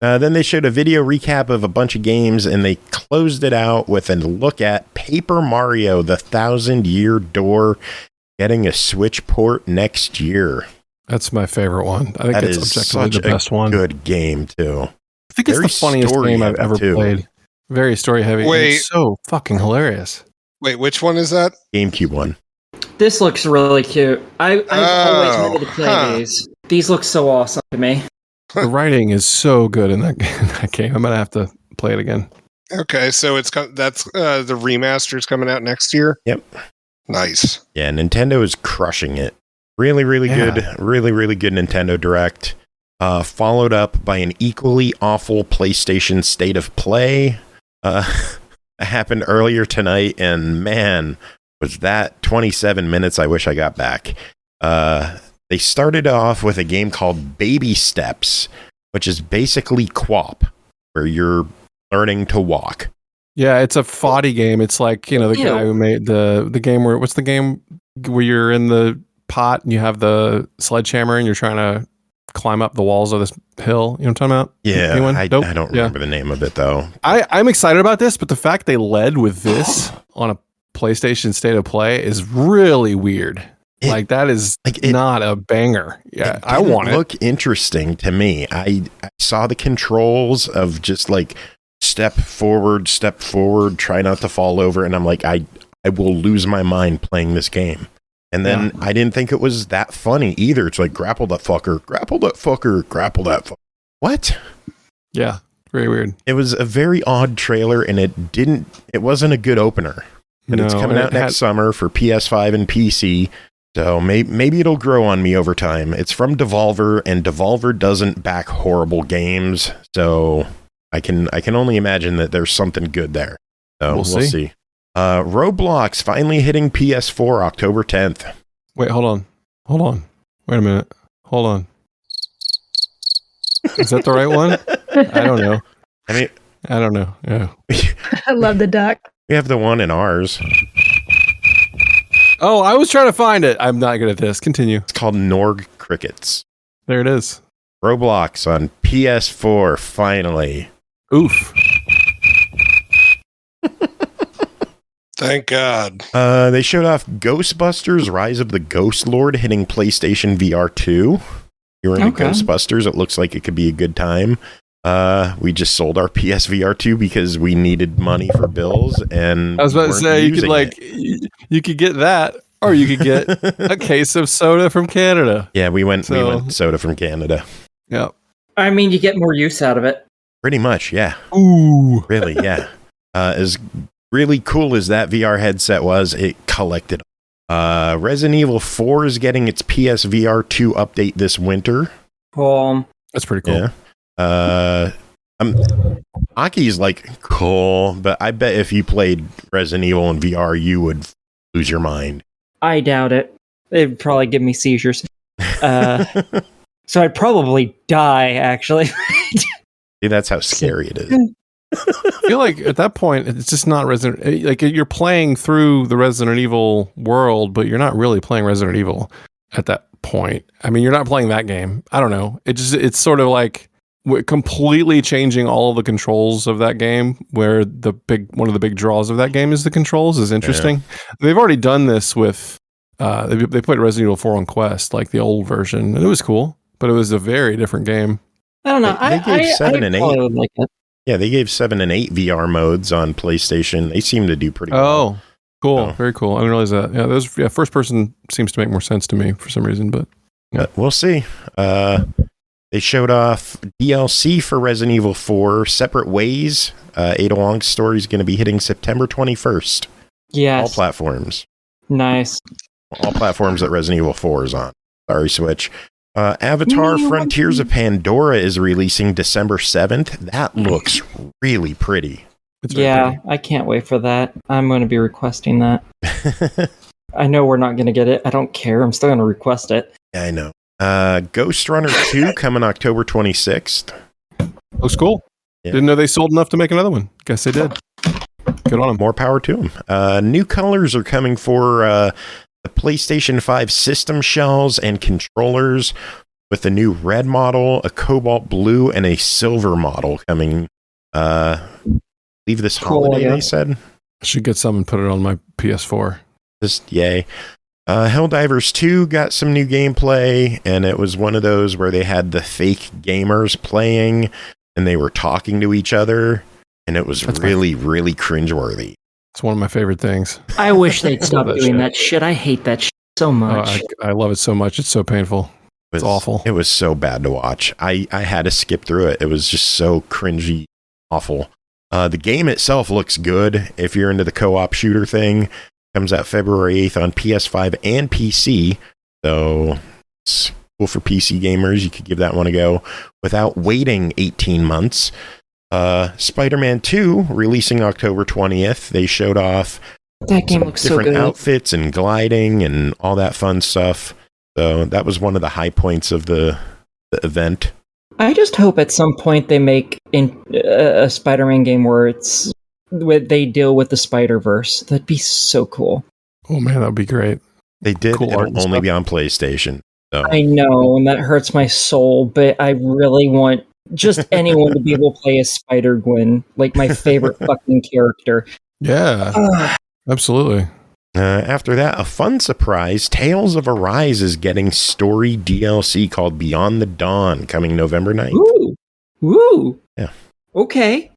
S3: Then they showed a video recap of a bunch of games, and they closed it out with a look at Paper Mario, the 1,000-Year Door, getting a Switch port next year.
S4: That's my favorite one. I think it's objectively the best one.
S3: Good game, too.
S4: I think it's the funniest game I've ever played. Very story heavy.
S6: Wait.
S4: It's so fucking hilarious.
S6: Wait, which one is that?
S3: GameCube one.
S5: This looks really cute. I've always wanted to play these. These look so awesome to me.
S4: The writing is so good in that game. I'm gonna have to play it again.
S6: Okay, so that's the remaster's coming out next year.
S3: Yep.
S6: Nice.
S3: Yeah, Nintendo is crushing it. Really, really good. Really, really good Nintendo Direct. Followed up by an equally awful PlayStation State of Play. Happened earlier tonight, and man, was that 27 minutes I wish I got back. They started off with a game called Baby Steps, which is basically QWOP. where you're learning to walk.
S4: Yeah, it's a foddy game. It's like, the guy who made the game where, what's the game where you're in the pot and you have the sledgehammer and you're trying to climb up the walls of this hill? You know what I'm talking about?
S3: Yeah, I don't remember the name of it, though.
S4: I'm excited about this, but the fact they led with this on a PlayStation State of Play is really weird. That is not a banger. Yeah, I want it.
S3: Look interesting to me. I saw the controls of just like step forward, try not to fall over, and I'm like, I will lose my mind playing this game. And then I didn't think it was that funny either. It's like, grapple that fucker, grapple that fucker, grapple that fucker. What?
S4: Yeah, very weird.
S3: It was a very odd trailer, and it wasn't a good opener. But it's coming out next summer for PS5 and PC. So maybe it'll grow on me over time. It's from Devolver, and Devolver doesn't back horrible games. So I can only imagine that there's something good there. So we'll see. Roblox finally hitting PS4 October 10th.
S4: Wait, hold on. Wait a minute. Hold on. Is that the right one? I don't know. I don't know. Yeah.
S2: I love the duck.
S3: We have the one in ours.
S4: Oh, I was trying to find it. I'm not good at this. Continue.
S3: It's called Norg Crickets.
S4: There it is.
S3: Roblox on PS4 finally.
S4: Oof.
S6: Thank God.
S3: They showed off Ghostbusters Rise of the Ghost Lord hitting PlayStation VR 2. You're into Ghostbusters. It looks like it could be a good time. We just sold our PSVR 2 because we needed money for bills, and
S4: I was about to say you could get that, or you could get a case of soda from Canada.
S3: Yeah, we went soda from Canada.
S4: Yeah.
S5: I mean, you get more use out of it.
S3: Pretty much, yeah.
S4: Ooh.
S3: Really, yeah. As really cool as that VR headset was, it collected. Resident Evil 4 is getting its PSVR 2 update this winter.
S4: That's pretty cool.
S3: Yeah. Aki's like, cool, but I bet if you played Resident Evil in VR, you would lose your mind.
S5: I doubt it. It'd probably give me seizures. So I'd probably die, actually.
S3: See, that's how scary it is.
S4: I feel like at that point, it's just not Resident. Like, you're playing through the Resident Evil world, but you're not really playing Resident Evil at that point. I mean, you're not playing that game. I don't know. It's sort of like completely changing all of the controls of that game, where one of the big draws of that game is the controls is interesting. Yeah. They've already done this with they put Resident Evil 4 on Quest, like the old version, and it was cool, but it was a very different game.
S5: I don't know.
S3: They gave 7 and 8. Like it. Yeah, they gave 7 and 8 VR modes on PlayStation. They seem to do pretty well.
S4: Oh, cool. Very cool. I didn't realize that. Yeah, first person seems to make more sense to me for some reason, but
S3: we'll see. They showed off DLC for Resident Evil 4, Separate Ways. Ada Wong's story is going to be hitting September 21st.
S5: Yes.
S3: All platforms.
S5: Nice.
S3: All platforms that Resident Evil 4 is on. Sorry, Switch. Avatar Frontiers of Pandora is releasing December 7th. That looks really pretty.
S5: Pretty. I can't wait for that. I'm going to be requesting that. I know we're not going to get it. I don't care. I'm still going to request it.
S3: Yeah, I know. Ghost Runner 2 coming October 26th.
S4: Looks cool. Yeah. Didn't know they sold enough to make another one. Guess they did. Good on them.
S3: More power to them. New colors are coming for the PlayStation 5 system shells and controllers, with a new red model, a cobalt blue, and a silver model coming. Leave this holiday, they said.
S4: I should get some and put it on my PS4.
S3: Just yay. Helldivers 2 got some new gameplay, and it was one of those where they had the fake gamers playing, and they were talking to each other, and it was really cringeworthy.
S4: It's one of my favorite things.
S5: I wish they'd stop doing that shit. I hate that shit so much.
S4: I love it so much. It's so painful. It's awful.
S3: It was so bad to watch. I had to skip through it. It was just so cringy, awful. The game itself looks good. If you're into the co-op shooter thing, comes out February 8th on PS5 and PC. So it's cool for PC gamers. You could give that one a go without waiting 18 months. Spider-Man 2 releasing October 20th. They showed off
S5: that game looks so good.
S3: Different outfits and gliding and all that fun stuff. So that was one of the high points of the event.
S5: I just hope at some point they make a Spider-Man game where they deal with the Spider-Verse. That'd be so cool.
S4: Oh man, that'd be great.
S3: They did.
S4: Cool
S3: It'll only be on PlayStation. So.
S5: I know, and that hurts my soul, but I really want just anyone to be able to play as Spider-Gwen, like my favorite fucking character.
S4: Yeah, absolutely.
S3: After that, a fun surprise, Tales of Arise is getting story DLC called Beyond the Dawn, coming November 9th.
S5: Ooh.
S3: Yeah.
S5: Okay,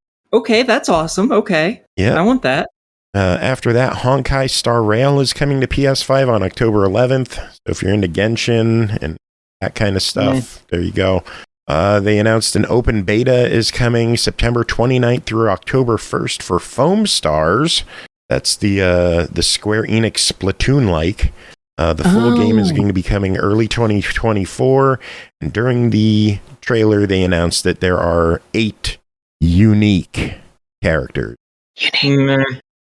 S5: that's awesome. Okay.
S3: Yeah.
S5: I want that.
S3: After that, Honkai Star Rail is coming to PS5 on October 11th. So if you're into Genshin and that kind of stuff, there you go. They announced an open beta is coming September 29th through October 1st for Foam Stars. That's the Square Enix Splatoon-like. The full game is going to be coming early 2024. And during the trailer, they announced that there are 8 unique characters.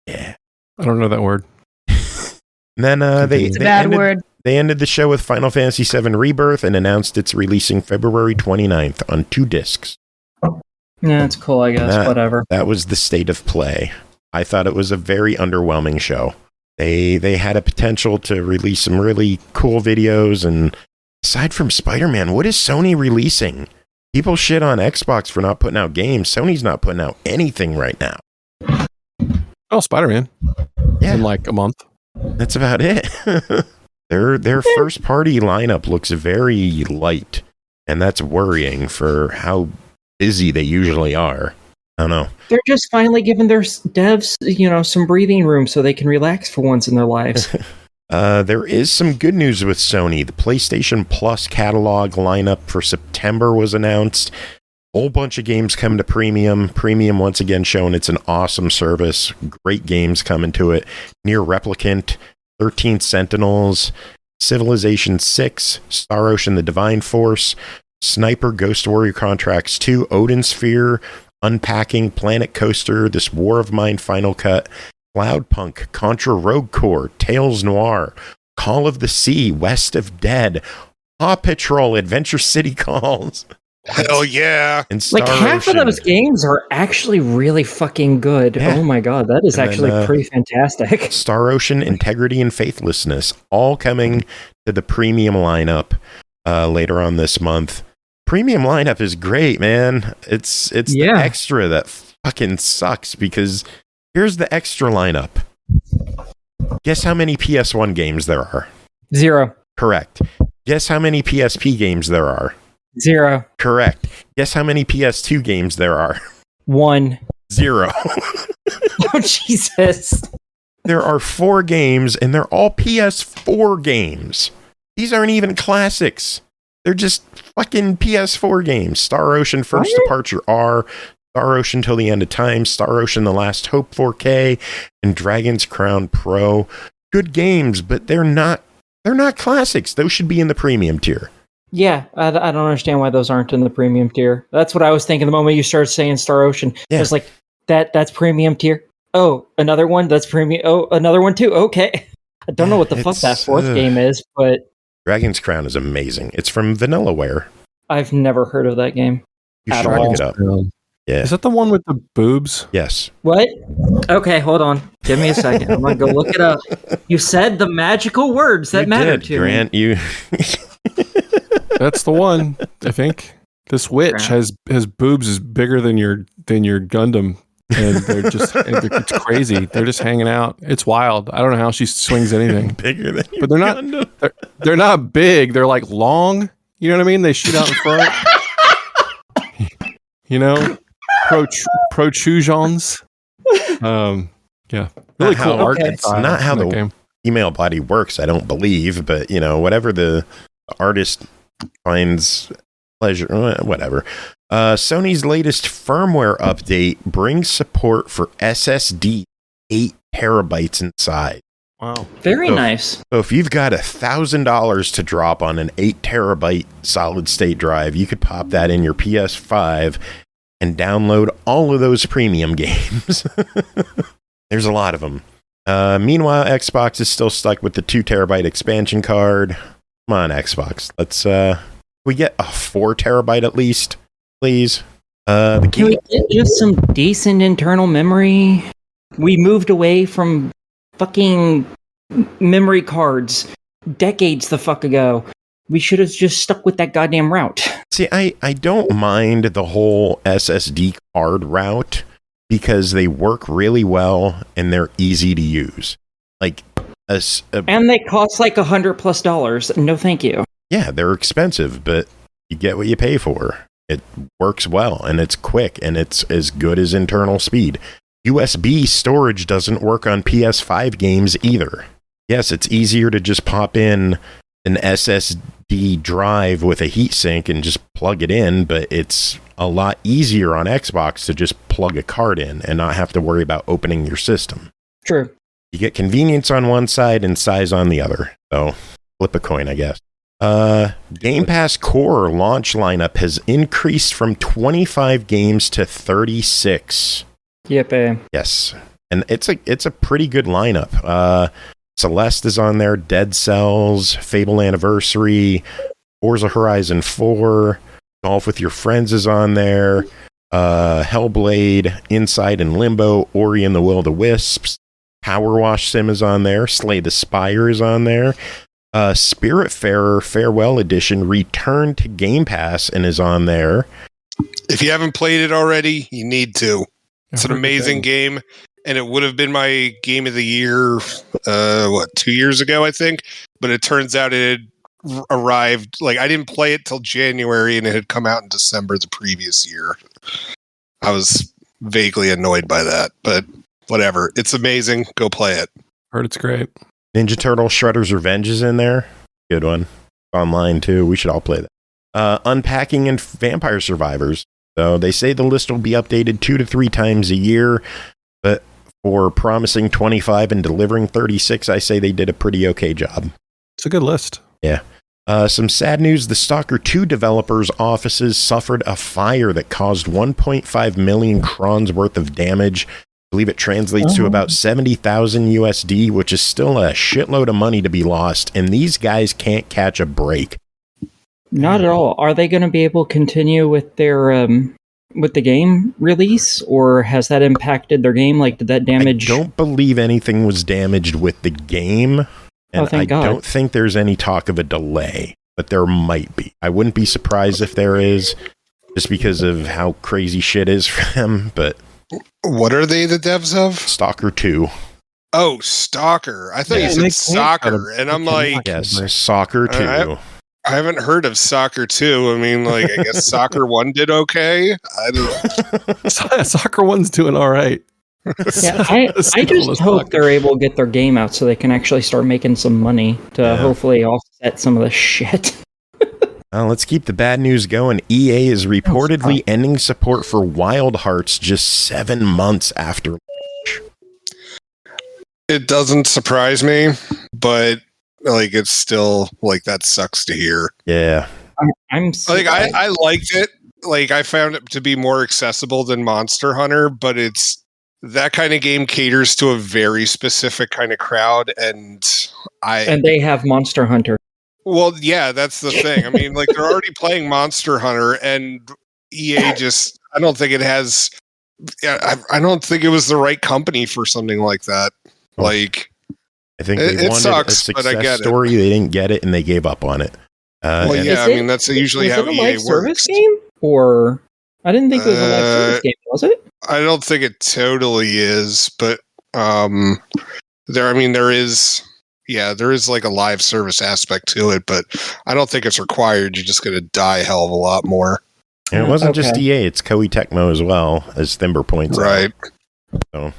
S3: Yeah.
S4: I don't know that word.
S3: And then
S2: it's a bad word.
S3: They ended the show with Final Fantasy VII Rebirth and announced it's releasing February 29th on 2 discs.
S5: Yeah, it's cool, I guess. Whatever.
S3: That was the state of play. I thought it was a very underwhelming show. They had a potential to release some really cool videos, and aside from Spider-Man, what is Sony releasing? People shit on Xbox for not putting out games. Sony's not putting out anything right now.
S4: Oh, Spider-Man.
S3: Yeah.
S4: In like a month.
S3: That's about it. Their first party lineup looks very light, and that's worrying for how busy they usually are. I don't know.
S5: They're just finally giving their devs, some breathing room so they can relax for once in their lives.
S3: There is some good news with Sony. The PlayStation Plus catalog lineup for September was announced. Whole bunch of games come to Premium. Premium once again showing it's an awesome service. Great games coming to it. Near Replicant, 13 Sentinels, Civilization 6, Star Ocean: The Divine Force, Sniper Ghost Warrior Contracts 2, Odin Sphere, Unpacking, Planet Coaster, This War of Mine Final Cut, Cloudpunk, Contra Rogue Corps, Tales Noir, Call of the Sea, West of Dead, Paw Patrol, Adventure City Calls.
S6: Hell yeah.
S3: And Star
S5: half
S3: Ocean.
S5: of those games are actually really fucking good. Yeah. Oh my god, that is actually pretty fantastic.
S3: Star Ocean, Integrity and Faithlessness, all coming to the premium lineup later on this month. Premium lineup is great, man. It's the extra that fucking sucks, because here's the extra lineup. Guess how many PS1 games there are?
S5: 0.
S3: Correct. Guess how many PSP games there are?
S5: 0.
S3: Correct. Guess how many PS2 games there are?
S5: 1.
S3: 0.
S5: Oh, Jesus.
S3: There are 4 games, and they're all PS4 games. These aren't even classics. They're just fucking PS4 games. Star Ocean First Departure R, Star Ocean Till the End of Time, Star Ocean The Last Hope 4K, and Dragon's Crown Pro. Good games, but they're not classics. Those should be in the premium tier.
S5: Yeah, I don't understand why those aren't in the premium tier. That's what I was thinking the moment you started saying Star Ocean. Yeah. I was like, that's premium tier. Oh, another one? That's premium. Oh, another one too? Okay. I don't know what the fuck that 4th game is, but...
S3: Dragon's Crown is amazing. It's from Vanillaware.
S5: I've never heard of that game.
S3: You should look it up. Yeah.
S4: Is that the one with the boobs?
S3: Yes.
S5: What? Okay, hold on. Give me a second. I'm going to go look it up. You said the magical words that matter to
S3: Grant,
S5: me.
S3: you...
S4: That's the one, I think. This witch has boobs as bigger than your Gundam, and they're just it's crazy. They're just hanging out. It's wild. I don't know how she swings anything
S3: bigger than
S4: but they're
S3: Gundam.
S4: Not. They're not big. They're like long. You know what I mean? They shoot out in front. Protrusions. Yeah, really cool art.
S3: It's not how the
S4: game.
S3: Female body works, I don't believe, but whatever the artist finds pleasure, whatever. Sony's latest firmware update brings support for SSD 8 terabytes inside.
S4: Wow.
S5: Very nice.
S3: So if you've got $1,000 to drop on an 8 terabyte solid state drive, you could pop that in your PS5 and download all of those premium games. There's a lot of them. Meanwhile, Xbox is still stuck with the 2 terabyte expansion card. Come on, Xbox. Let's we get a 4 terabyte at least. please.
S5: Can we get just some decent internal memory? We moved away from fucking memory cards decades the fuck ago. We should have just stuck with that goddamn route.
S3: See, I don't mind the whole SSD card route because they work really well and they're easy to use. Like,
S5: and they cost like $100+. No, thank you.
S3: Yeah, they're expensive, but you get what you pay for. It works well and it's quick and it's as good as internal speed. USB storage doesn't work on PS5 games either. Yes, it's easier to just pop in an SSD drive with a heatsink and just plug it in, but it's a lot easier on Xbox to just plug a card in and not have to worry about opening your system.
S5: True.
S3: You get convenience on one side and size on the other. So flip a coin, I guess. Game Pass Core launch lineup has increased from 25 games to 36.
S5: Yep.
S3: Yes. And it's a pretty good lineup. Celeste is on there, Dead Cells, Fable Anniversary, Forza Horizon 4, Golf with Your Friends is on there, Hellblade, Inside and Limbo, Ori and the Will of the Wisps, Power Wash Sim is on there, Slay the Spire is on there, Spiritfarer Farewell Edition returned to Game Pass and is on there.
S6: If you haven't played it already, you need to. It's an amazing game, and it would have been my game of the year, 2 years ago, I think. But it turns out it had arrived, like, I didn't play it till January, and it had come out in December the previous year. I was vaguely annoyed by that, but whatever. It's amazing. Go play it.
S4: Heard it's great.
S3: Ninja Turtle Shredder's Revenge is in there. Good one. Online, too. We should all play that. Unpacking and Vampire Survivors. So they say the list will be updated 2 to 3 times a year, but for promising 25 and delivering 36, I say they did a pretty okay job.
S4: It's a good list.
S3: Yeah. Some sad news. The Stalker 2 developers' offices suffered a fire that caused 1.5 million crons worth of damage. I believe it translates to about 70,000 USD, which is still a shitload of money to be lost, and these guys can't catch a break.
S5: Not at all. Are they going to be able to continue with their with the game release, or has that impacted their game? Like, did that damage?
S3: I don't believe anything was damaged with the game, and
S5: thank God.
S3: Don't think there's any talk of a delay, but there might be. I wouldn't be surprised if there is, just because of how crazy shit is for them. But
S6: what are they the devs of?
S3: Stalker 2.
S6: Oh, Stalker. I thought you said soccer, and I'm like,
S3: yes, Soccer 2.
S6: I haven't heard of Soccer 2. I mean, like, I guess Soccer 1 did okay.
S4: Soccer 1's doing all right.
S5: Yeah, I just hope they're able to get their game out so they can actually start making some money to hopefully offset some of the shit.
S3: Let's keep the bad news going. EA is reportedly ending support for Wild Hearts just 7 months after launch.
S6: It doesn't surprise me, but like, it's still like, that sucks to hear.
S3: Yeah.
S5: I'm
S6: like, I liked it. Like, I found it to be more accessible than Monster Hunter, but it's that kind of game caters to a very specific kind of crowd, and
S5: they have Monster Hunter.
S6: Well, yeah, that's the thing. I mean, like, they're already playing Monster Hunter, and EA just, I don't think it has, I don't think it was the right company for something like that. Like,
S3: I think they wanted
S6: sucks,
S3: a success
S6: but I get
S3: story. They didn't get it, and they gave up on it.
S6: Well, yeah, I mean, that's usually how EA works.
S5: Service game? Or I didn't think it was a live service game, was it?
S6: I don't think it totally is, but there is like a live service aspect to it, but I don't think it's required. You're just going to die a hell of a lot more.
S3: And it wasn't just EA; it's Koei Tecmo as well, as Thimber points out.
S6: Right.
S3: So.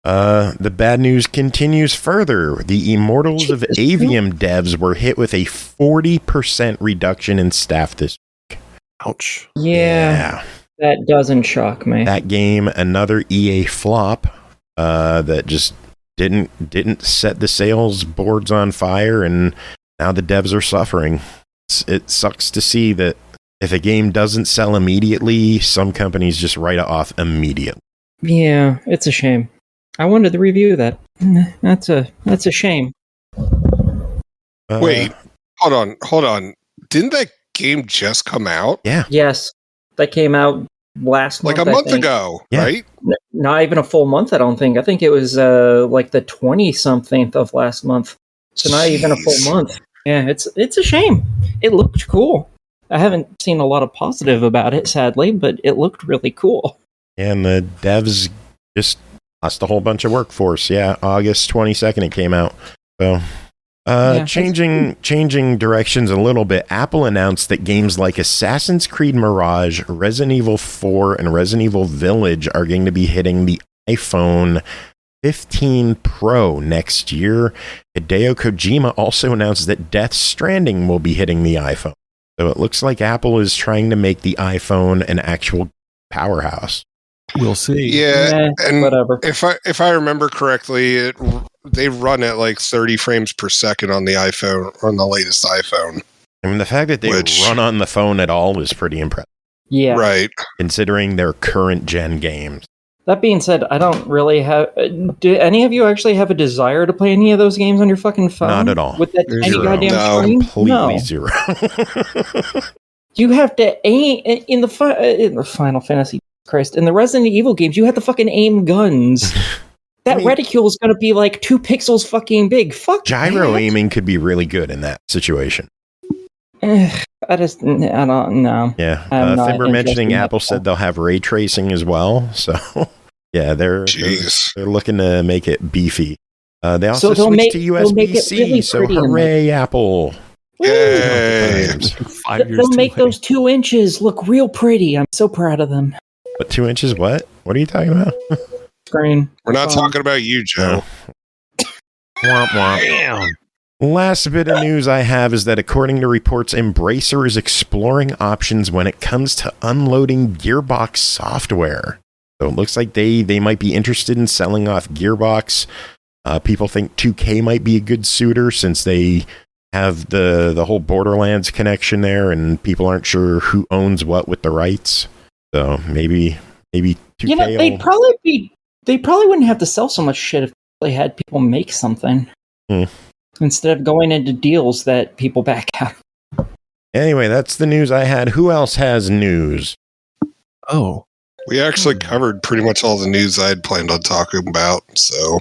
S3: The bad news continues further. The Immortals of Avium devs were hit with a 40% reduction in staff this week.
S4: Ouch.
S5: Yeah. That doesn't shock me.
S3: That game, another EA flop, that just didn't set the sales boards on fire, and now the devs are suffering. It sucks to see that if a game doesn't sell immediately, some companies just write it off immediately.
S5: Yeah, it's a shame. I wanted to review that. That's a shame.
S6: Wait, hold on. Didn't that game just come out?
S3: Yeah.
S5: Yes. that came out last month.
S6: Like a month ago, right?
S5: Not even a full month, I don't think. I think it was like the 20-something of last month. So not even a full month. Yeah, it's a shame. It looked cool. I haven't seen a lot of positive about it, sadly, but it looked really cool.
S3: And the devs just lost a whole bunch of workforce. Yeah, August 22nd it came out. So, changing directions a little bit, Apple announced that games like Assassin's Creed Mirage, Resident Evil 4, and Resident Evil Village are going to be hitting the iPhone 15 Pro next year. Hideo Kojima also announced that Death Stranding will be hitting the iPhone. So it looks like Apple is trying to make the iPhone an actual powerhouse.
S4: We'll see.
S6: Yeah, and
S5: whatever.
S6: If I remember correctly, they run at like 30 frames per second on the iPhone, on the latest iPhone.
S3: I mean, the fact that they run on the phone at all is pretty impressive.
S5: Yeah.
S6: Right.
S3: Considering their current gen games.
S5: That being said, I don't really have... do any of you actually have a desire to play any of those games on your fucking phone?
S3: Not at all.
S5: With that tiny goddamn screen?
S3: Completely zero.
S5: You have to aim... In the Final Fantasy... Christ, in the Resident Evil games, you have to fucking aim guns. That reticule is going to be like 2 pixels fucking big. Fuck
S3: Gyro aiming could be really good in that situation.
S5: I don't know.
S3: Yeah. Thimber mentioning Apple said they'll have ray tracing as well. So, yeah, they're looking to make it beefy. They also switched to USB-C, really so hooray, Apple.
S6: Yay!
S5: They'll make those 2 inches look real pretty. I'm so proud of them.
S3: What, 2 inches? What? What are you talking about?
S5: Screen.
S6: We're not talking about you, Joe.
S3: Womp womp. Damn. Last bit of news I have is that according to reports, Embracer is exploring options when it comes to unloading Gearbox software. So it looks like they might be interested in selling off Gearbox. People think 2K might be a good suitor since they have the whole Borderlands connection there, and people aren't sure who owns what with the rights. So maybe 2K.
S5: You know, they probably wouldn't have to sell so much shit if they had people make something instead of going into deals that people back out.
S3: Anyway, that's the news I had. Who else has news?
S4: Oh,
S6: we actually covered pretty much all the news I had planned on talking about. So,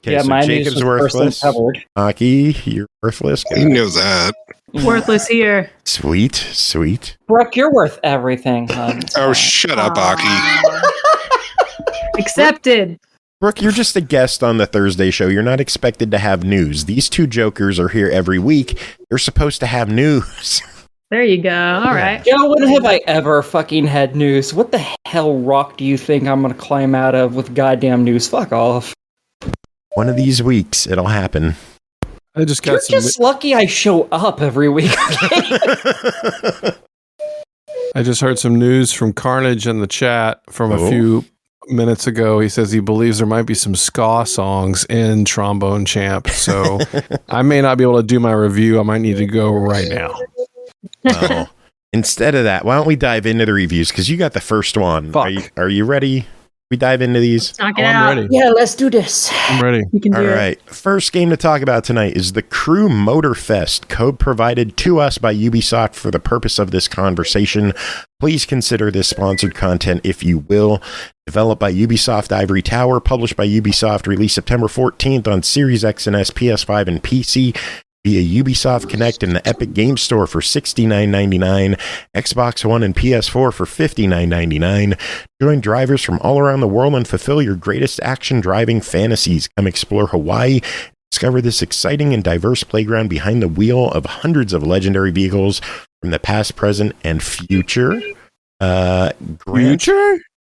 S5: yeah, so my
S3: Jacob's
S5: news was
S3: worthless.
S5: Covered.
S3: Aki, you're worthless.
S6: He knows that.
S2: Worthless here.
S3: Sweet.
S5: Brooke, you're worth everything, hon.
S6: Oh, shut up, Aki.
S2: Accepted.
S3: Brooke, you're just a guest on the Thursday show. You're not expected to have news. These 2 jokers are here every week. They're supposed to have news.
S2: There you go. All right.
S5: Joe, when have I ever fucking had news? What the hell rock do you think I'm going to climb out of with goddamn news? Fuck off.
S3: One of these weeks, it'll happen.
S4: I just got
S5: You're just lucky I show up every week.
S4: I just heard some news from Carnage in the chat from a few minutes ago. He says he believes there might be some ska songs in Trombone Champ. So I may not be able to do my review. I might need to go right now.
S3: Well, instead of that, why don't we dive into the reviews? Because you got the first one. Are you ready? We dive into these?
S2: Knock it out.
S4: Ready.
S5: Yeah, let's do this.
S4: I'm ready.
S2: You can do it.
S3: All right. First game to talk about tonight is the Crew Motorfest, code provided to us by Ubisoft for the purpose of this conversation. Please consider this sponsored content if you will. Developed by Ubisoft Ivory Tower, published by Ubisoft, released September 14th on Series X and S, PS5, and PC. Via Ubisoft Connect in the Epic Game Store for $69.99, Xbox One and PS4 for $59.99. Join drivers from all around the world and fulfill your greatest action driving fantasies. Come explore Hawaii. Discover this exciting and diverse playground behind the wheel of hundreds of legendary vehicles from the past, present, and future. Grant,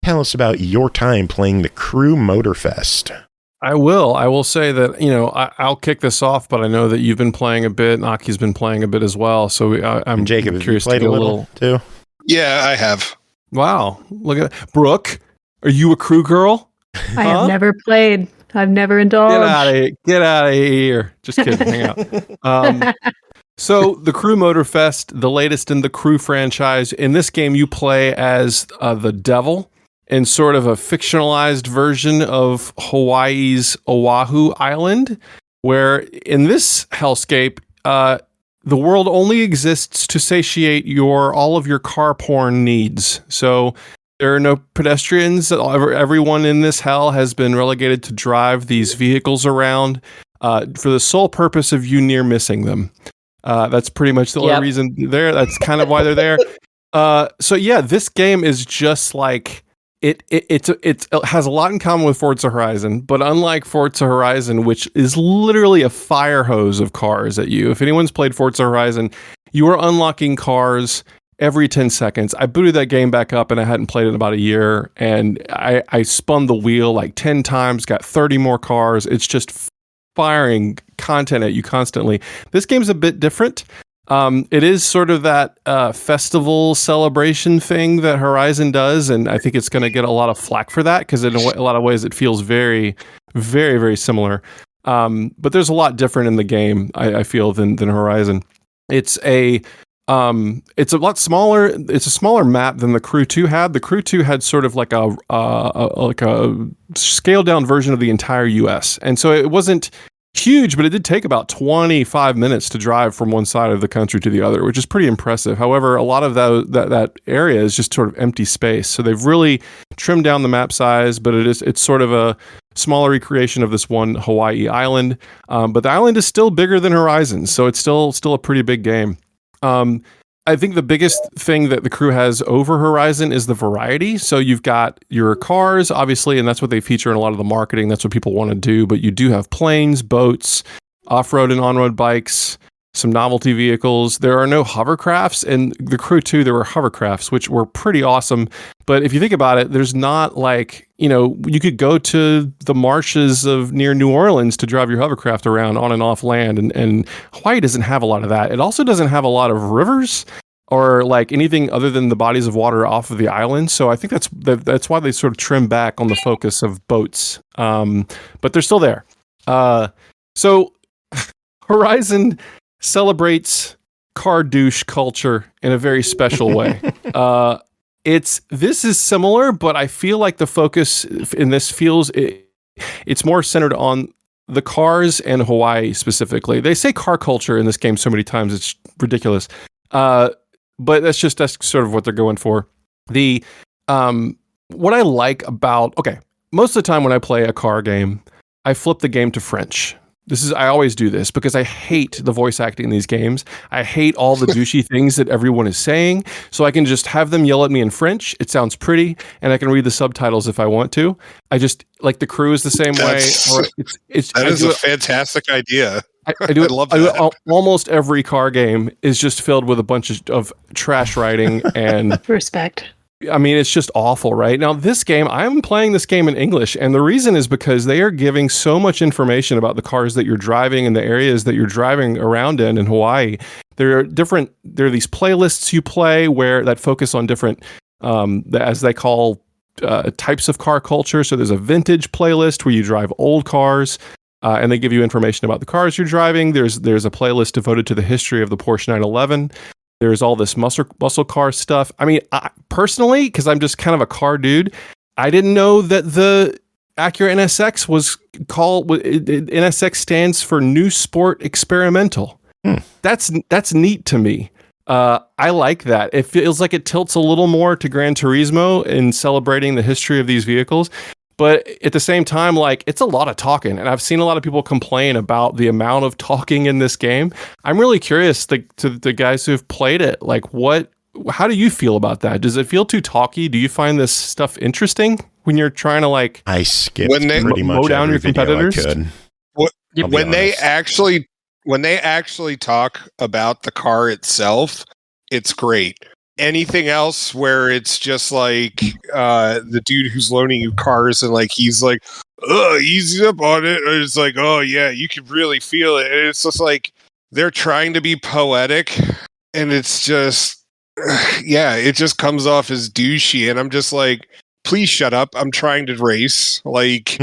S3: tell us about your time playing the Crew Motorfest.
S4: I will say that, I'll kick this off, but I know that you've been playing a bit, and Aki's been playing a bit as well. So I'm
S3: Jacob,
S4: curious
S3: have you played
S4: to get
S3: a little too.
S6: Yeah, I have.
S4: Wow. Look at Brooke. Are you a crew girl?
S2: I have never played. I've never indulged.
S4: Get out of here. Just kidding. Hang out. So the Crew Motorfest, the latest in the Crew franchise. In this game, you play as the Devil in sort of a fictionalized version of Hawaii's Oahu Island, where in this hellscape, the world only exists to satiate all of your car porn needs. So there are no pedestrians. Everyone in this hell has been relegated to drive these vehicles around for the sole purpose of you near missing them. That's pretty much the only reason they're there. That's kind of why they're there. So yeah, this game is just like it has a lot in common with Forza Horizon, but unlike Forza Horizon, which is literally a fire hose of cars at you. If anyone's played Forza Horizon, you are unlocking cars every 10 seconds. I booted that game back up and I hadn't played it in about a year, and I spun the wheel like 10 times, got 30 more cars. It's just firing content at you constantly. This game's a bit different. It is sort of that festival celebration thing that Horizon does, and I think it's going to get a lot of flack for that because in a lot of ways it feels very, very, very similar. But there's a lot different in the game, I feel, than Horizon. It's a lot smaller. It's a smaller map than the Crew 2 had. The Crew 2 had sort of like a scaled down version of the entire US, and so it wasn't huge, but it did take about 25 minutes to drive from one side of the country to the other, which is pretty impressive. However, a lot of that area is just sort of empty space. So they've really trimmed down the map size, but it's sort of a smaller recreation of this one Hawaii island. But the island is still bigger than Horizon, so it's still a pretty big game. I think the biggest thing that the Crew has over Horizon is the variety. So you've got your cars, obviously, and that's what they feature in a lot of the marketing. That's what people want to do. But you do have planes, boats, off-road and on-road bikes, some novelty vehicles. There are no hovercrafts. In the Crew 2, there were hovercrafts, which were pretty awesome. But if you think about it, there's not like, you could go to the marshes of near New Orleans to drive your hovercraft around on and off land. And Hawaii doesn't have a lot of that. It also doesn't have a lot of rivers or like anything other than the bodies of water off of the island. So I think that's why they sort of trim back on the focus of boats. But they're still there. So Horizon celebrates car douche culture in a very special way. This is similar, but I feel like the focus in this it's more centered on the cars and Hawaii specifically. They say car culture in this game so many times, it's ridiculous. But that's sort of what they're going for. What I like about, most of the time when I play a car game, I flip the game to French. I always do this because I hate the voice acting in these games. I hate all the douchey things that everyone is saying. So I can just have them yell at me in French. It sounds pretty, and I can read the subtitles if I want to. I just like the Crew is the same way.
S6: That is a fantastic idea.
S4: I do it. I do it. Almost every car game is just filled with a bunch of trash writing and
S2: respect.
S4: I mean, it's just awful, right? Now, this game, I'm playing this game in English, and the reason is because they are giving so much information about the cars that you're driving and the areas that you're driving around in Hawaii. There are these playlists you play that focus on different, as they call, types of car culture. So there's a vintage playlist where you drive old cars, and they give you information about the cars you're driving. There's a playlist devoted to the history of the Porsche 911. There's all this muscle car stuff. I mean, personally, because I'm just kind of a car dude, I didn't know that the Acura NSX was called. NSX stands for New Sport Experimental. That's neat to me. I like that. It feels like it tilts a little more to Gran Turismo in celebrating the history of these vehicles. But at the same time, like, it's a lot of talking, and I've seen a lot of people complain about the amount of talking in this game. I'm really curious to the guys who have played it. Like, how do you feel about that? Does it feel too talky? Do you find this stuff interesting when you're trying to I
S3: skipped pretty much mow down your competitors?
S6: When they actually talk about the car itself, it's great. Anything else where it's just like the dude who's loaning you cars and like he's like, oh, easy up on it. And it's like, oh yeah, you can really feel it. And it's just like they're trying to be poetic, and it's just it just comes off as douchey. And I'm just like, please shut up. I'm trying to race. Like,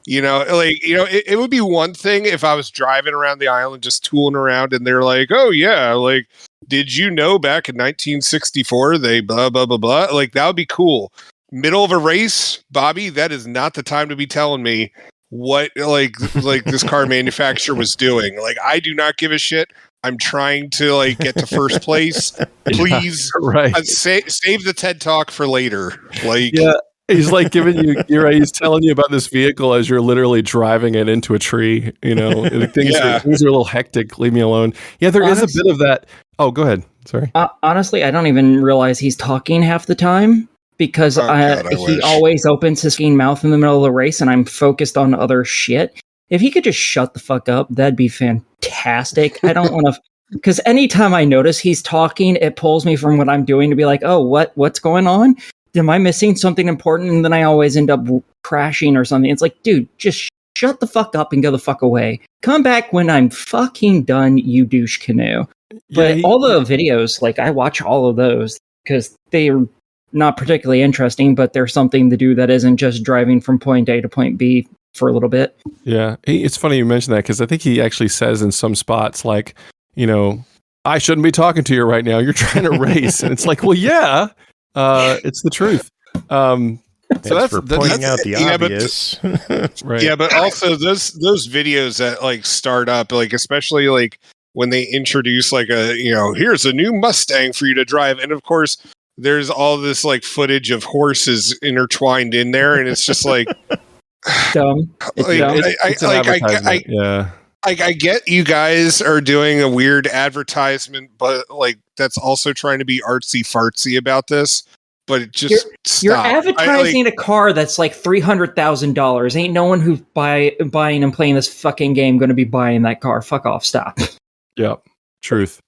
S6: it would be one thing if I was driving around the island just tooling around and they're like, oh yeah, like, did you know back in 1964 they blah blah blah blah? Like, that would be cool. Middle of a race, Bobby, that is not the time to be telling me what like this car manufacturer was doing. Like, I do not give a shit I'm trying to like get to first place. Please,
S4: right.
S6: Save the TED Talk for later. Like,
S4: yeah, he's like giving you. You're right. He's telling you about this vehicle as you're literally driving it into a tree. You know, things are a little hectic. Leave me alone. Yeah, there is a bit of that. Oh, go ahead. Sorry.
S5: Honestly, I don't even realize he's talking half the time because he always opens his fucking mouth in the middle of the race, and I'm focused on other shit. If he could just shut the fuck up, that'd be fantastic. I don't want to, because anytime I notice he's talking, it pulls me from what I'm doing to be like, oh, what's going on? Am I missing something important? And then I always end up crashing or something. It's like, dude, just shut the fuck up and go the fuck away. Come back when I'm fucking done, you douche canoe. But all the videos, like I watch all of those because they're not particularly interesting, but there's something to do that isn't just driving from point A to point B for a little bit.
S4: Yeah, it's funny you mentioned that because I think he actually says in some spots like, you know, I shouldn't be talking to you right now. You're trying to race, and it's like, well, yeah, it's the truth. So
S3: that's pointing out the obvious.
S4: Right.
S6: Yeah, but also those videos that like start up, like especially like when they introduce like here's a new Mustang for you to drive, and of course there's all this like footage of horses intertwined in there, and it's just like.
S5: Dumb.
S4: It's an advertisement.
S6: I get you guys are doing a weird advertisement, but like that's also trying to be artsy fartsy about this. But it just
S5: you're advertising a car that's like $300,000. Ain't no one who's buying and playing this fucking game going to be buying that car. Fuck off. Stop.
S4: Yep. Truth.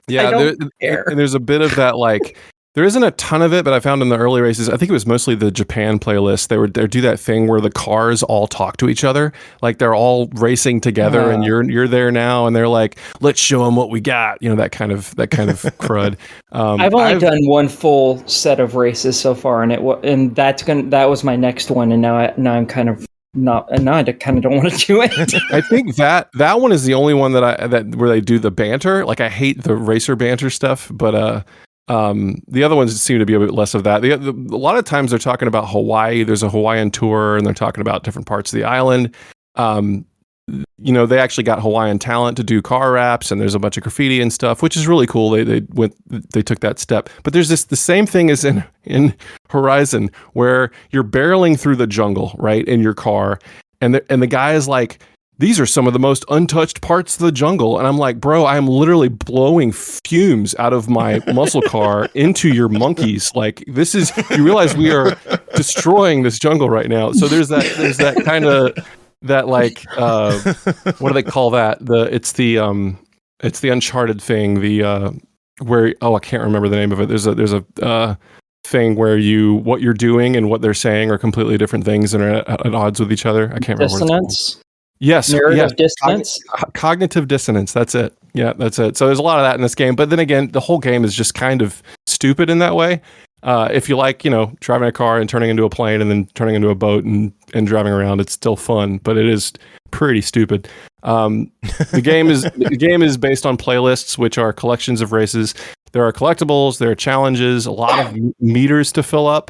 S4: Yeah.
S5: I don't care.
S4: And there's a bit of that like. There isn't a ton of it, but I found in the early races, I think it was mostly the Japan playlist. They do that thing where the cars all talk to each other, like they're all racing together, and you're there now, and they're like, "Let's show them what we got," you know, that kind of crud.
S5: I've only done one full set of races so far, and that was my next one, and now I'm kind of not, and now I kind of don't want to do it.
S4: I think that one is the only one that where they do the banter. Like I hate the racer banter stuff, but the other ones seem to be a bit less of that. A lot of times they're talking about Hawaii. There's a Hawaiian tour, and they're talking about different parts of the island. You know, they actually got Hawaiian talent to do car wraps, and there's a bunch of graffiti and stuff, which is really cool. They took that step. But there's the same thing as in Horizon, where you're barreling through the jungle, right, in your car, and the guy is like, these are some of the most untouched parts of the jungle. And I'm like, bro, I'm literally blowing fumes out of my muscle car into your monkeys. Like you realize we are destroying this jungle right now. So there's that kind of, that like, what do they call that? It's the Uncharted thing. Where, I can't remember the name of it. There's a thing where what you're doing and what they're saying are completely different things and are at odds with each other. I can't remember.
S5: Dissonance.
S4: Yes.
S5: Narrative dissonance.
S4: Cognitive dissonance. That's it. Yeah, that's it. So there's a lot of that in this game. But then again, the whole game is just kind of stupid in that way. If you like, driving a car and turning into a plane and then turning into a boat and driving around, it's still fun, but it is pretty stupid. The game is based on playlists, which are collections of races. There are collectibles, there are challenges, a lot of meters to fill up,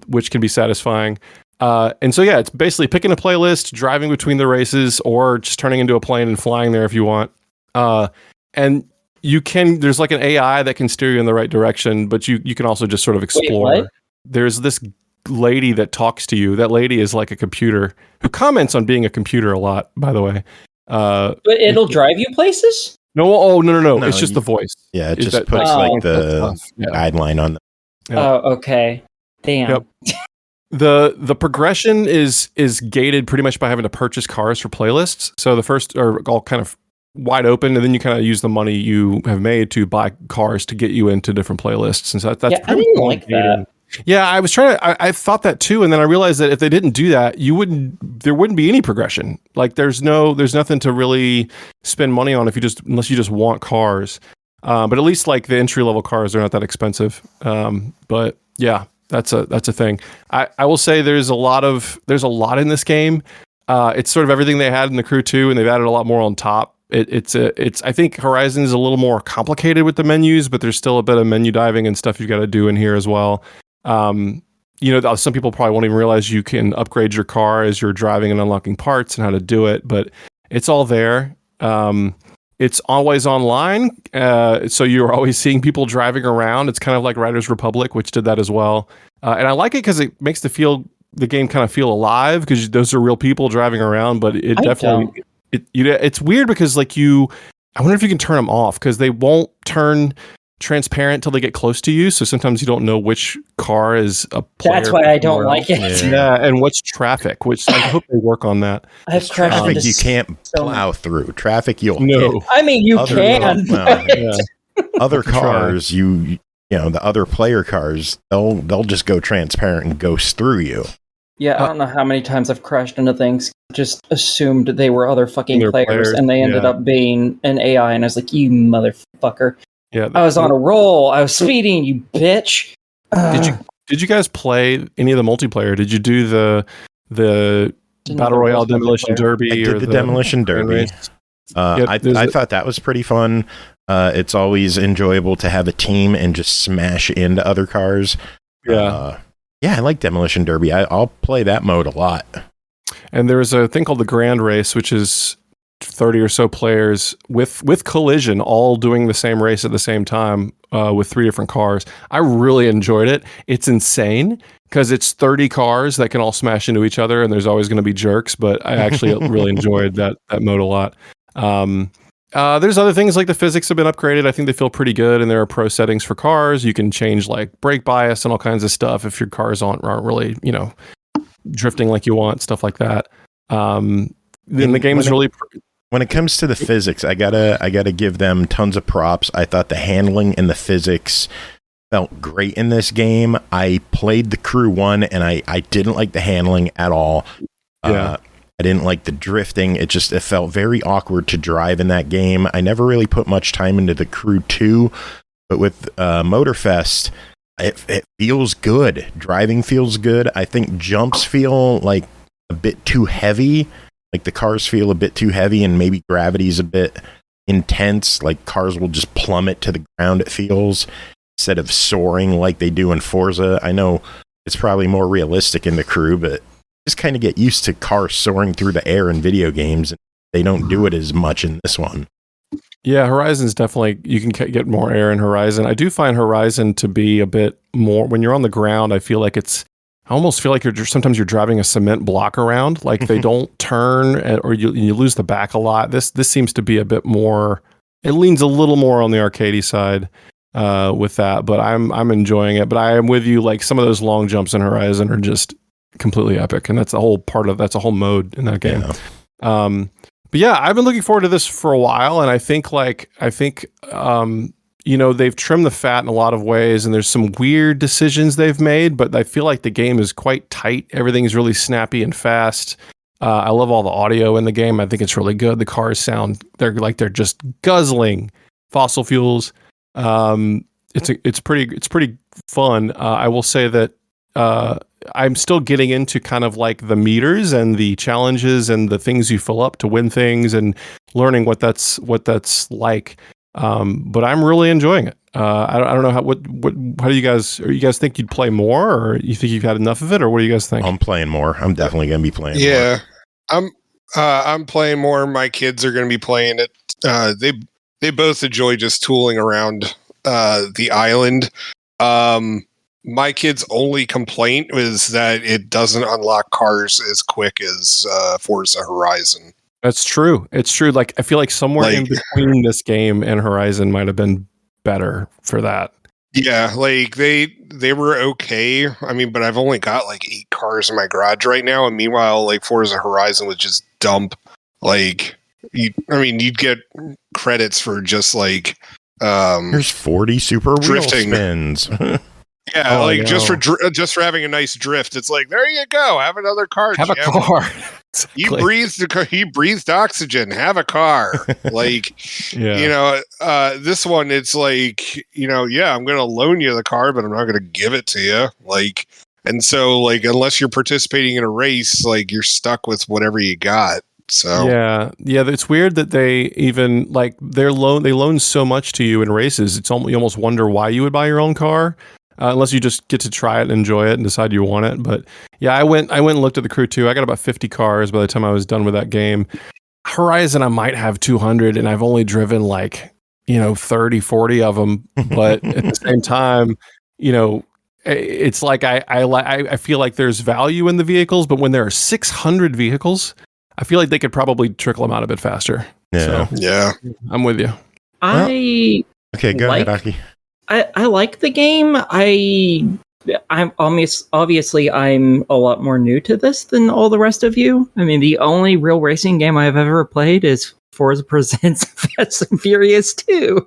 S4: which can be satisfying. And so, yeah, it's basically picking a playlist, driving between the races, or just turning into a plane and flying there if you want. And there's like an AI that can steer you in the right direction, but you can also just sort of explore.
S5: Wait, what?
S4: There's this lady that talks to you. That lady is like a computer who comments on being a computer a lot, by the way.
S5: But it'll drive you places?
S4: No. It's just the voice.
S3: Yeah, it just puts the guideline on.
S5: Oh, okay. Damn.
S4: Yep. The progression is gated pretty much by having to purchase cars for playlists. So the first are all kind of wide open, and then you kind of use the money you have made to buy cars to get you into different playlists. And so that's
S5: I didn't like that.
S4: Yeah, I was trying to. I thought that too, and then I realized that if they didn't do that, there wouldn't be any progression. Like there's nothing to really spend money on unless you just want cars. But at least like the entry level cars are not that expensive. But yeah. That's a thing. I will say there's a lot in this game. It's sort of everything they had in the Crew 2, and they've added a lot more on top. I think Horizon is a little more complicated with the menus, but there's still a bit of menu diving and stuff you've got to do in here as well. Some people probably won't even realize you can upgrade your car as you're driving and unlocking parts and how to do it, but it's all there. It's always online, so you're always seeing people driving around. It's kind of like Riders Republic, which did that as well. And I like it because it makes the game kind of feel alive, because those are real people driving around. But it definitely it's weird because I wonder if you can turn them off, because they won't turn transparent till they get close to you. So sometimes you don't know which car is a player.
S5: That's why I don't like it.
S4: Yeah, and what's traffic, which I hope they work on that.
S5: I've crashed
S3: traffic you can't plow through. Traffic you'll hit.
S5: I mean, you can.
S3: Other cars, you know, the other player cars, they'll just go transparent and ghost through you.
S5: Yeah, I don't know how many times I've crashed into things, just assumed they were other fucking players, and they ended up being an AI, and I was like, you motherfucker. Yeah, I was on a roll. I was speeding, you bitch.
S4: Did you guys play any of the multiplayer? Did you do the Battle Royale Demolition Derby?
S3: I did the Demolition Derby. I thought that was pretty fun. It's always enjoyable to have a team and just smash into other cars.
S4: Yeah.
S3: I like Demolition Derby. I'll play that mode a lot.
S4: And there's a thing called the Grand Race, which is 30 or so players with collision, all doing the same race at the same time with 3 different cars. I really enjoyed it. It's insane because it's 30 cars that can all smash into each other, and there's always going to be jerks, but I actually really enjoyed that mode a lot. There's other things like the physics have been upgraded. I think they feel pretty good, and there are pro settings for cars. You can change like brake bias and all kinds of stuff if your cars aren't really, drifting like you want, stuff like that. Then the game is really...
S3: When it comes to the physics, I gotta give them tons of props. I thought the handling and the physics felt great in this game. I played the Crew 1, and I didn't like the handling at all. I didn't like the drifting. It felt very awkward to drive in that game. I never really put much time into the Crew 2, but with Motorfest, it feels good. Driving feels good. I think jumps feel like a bit too heavy. Like the cars feel a bit too heavy, and maybe gravity's a bit intense. Like cars will just plummet to the ground, it feels, instead of soaring like they do in Forza. I know it's probably more realistic in the Crew, but just kind of get used to cars soaring through the air in video games. They don't do it as much in this one.
S4: Yeah, Horizon's definitely, you can get more air in Horizon. I do find Horizon to be a bit more, when you're on the ground, I almost feel like sometimes you're driving a cement block around, like they don't turn, or you lose the back a lot. This seems to be a bit more, it leans a little more on the arcadey side with that, but I'm enjoying it. But I am with you, like some of those long jumps in Horizon are just completely epic, and that's a whole mode in that game. Yeah. But yeah, I've been looking forward to this for a while, and I think they've trimmed the fat in a lot of ways, and there's some weird decisions they've made, but I feel like the game is quite tight. Everything's really snappy and fast. I love all the audio in the game. I think it's really good. The cars sound, they're just guzzling fossil fuels. It's pretty fun. I will say that I'm still getting into kind of like the meters and the challenges and the things you fill up to win things, and learning what that's like. But I'm really enjoying it. I don't know how do you guys think you'd play more, or you think you've had enough of it, or what do you guys think?
S3: I'm playing more. I'm definitely going to be playing more.
S6: Yeah, I'm playing more. My kids are going to be playing it. They both enjoy just tooling around the island. My kid's only complaint was that it doesn't unlock cars as quick as Forza Horizon.
S4: That's true. It's true. Like, I feel like somewhere in between this game and Horizon might have been better for that.
S6: Yeah, like they were okay. I mean, but I've only got like 8 cars in my garage right now, and meanwhile, like Forza Horizon was just dump. Like, you'd get credits for just like
S3: there's 40 super
S6: drifting
S3: wheel spins.
S6: Yeah, just for having a nice drift. It's like, there you go, have another car.
S4: Have a car.
S6: Exactly. He breathed oxygen. Have a car. Like, this one, it's like, I'm going to loan you the car, but I'm not going to give it to you. Like, and so like, unless you're participating in a race, like you're stuck with whatever you got. So
S4: yeah, it's weird that they even like they loan so much to you in races. It's almost, you almost wonder why you would buy your own car. Unless you just get to try it and enjoy it and decide you want it. But yeah, I went and looked at the Crew 2. I got about 50 cars by the time I was done with that game. Horizon, I might have 200, and I've only driven like 30, 40 of them. But at the same time, it's like I feel like there's value in the vehicles, but when there are 600 vehicles, I feel like they could probably trickle them out a bit faster.
S3: Yeah,
S6: yeah,
S4: I'm with you.
S3: Okay, go ahead, Aki.
S5: I like the game. I'm obviously I'm a lot more new to this than all the rest of you. I mean, the only real racing game I've ever played is Forza Presents Fast and Furious 2.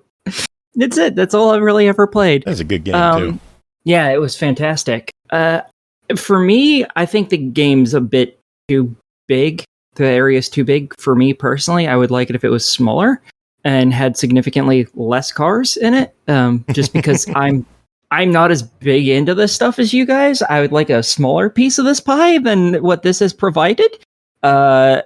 S5: That's it. That's all I've really ever played.
S3: That's a good game too.
S5: Yeah, it was fantastic. For me, I think the game's a bit too big. The area's too big for me personally. I would like it if it was smaller and had significantly less cars in it. Just because I'm not as big into this stuff as you guys. I would like a smaller piece of this pie than what this has provided. I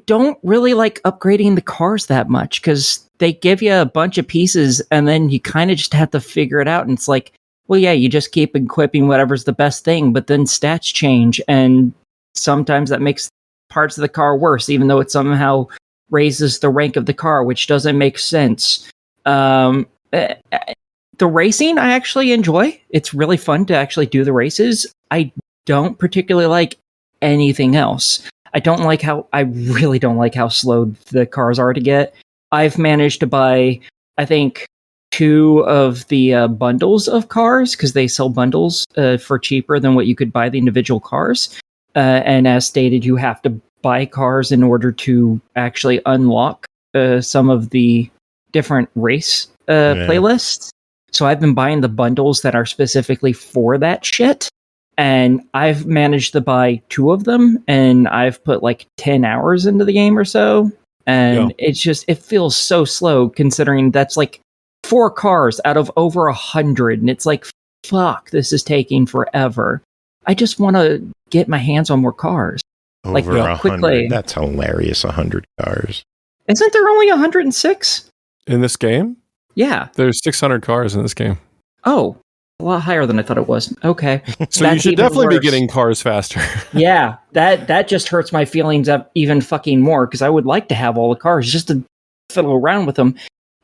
S5: don't really like upgrading the cars that much because they give you a bunch of pieces and then you kind of just have to figure it out. And it's like, well, yeah, you just keep equipping whatever's the best thing, but then stats change. And sometimes that makes parts of the car worse, even though it somehow raises the rank of the car, which doesn't make sense. The racing I actually enjoy. It's really fun to actually do the races. I don't particularly like anything else. I really don't like how slow the cars are to get. I've managed to buy, I think, 2 of the bundles of cars because they sell bundles for cheaper than what you could buy the individual cars. And as stated, you have to buy cars in order to actually unlock some of the different race playlists. So I've been buying the bundles that are specifically for that shit. And I've managed to buy 2 of them. And I've put like 10 hours into the game or so. And it feels so slow considering that's like 4 cars out of over 100. And it's like, fuck, this is taking forever. I just want to get my hands on more cars.
S3: Over 100. Quickly. That's hilarious. 100 cars.
S5: Isn't there only 106
S4: in this game?
S5: Yeah,
S4: there's 600 cars in this game.
S5: Oh, a lot higher than I thought it was. Okay,
S4: so you should definitely be getting cars faster.
S5: Yeah, that just hurts my feelings up even fucking more because I would like to have all the cars just to fiddle around with them.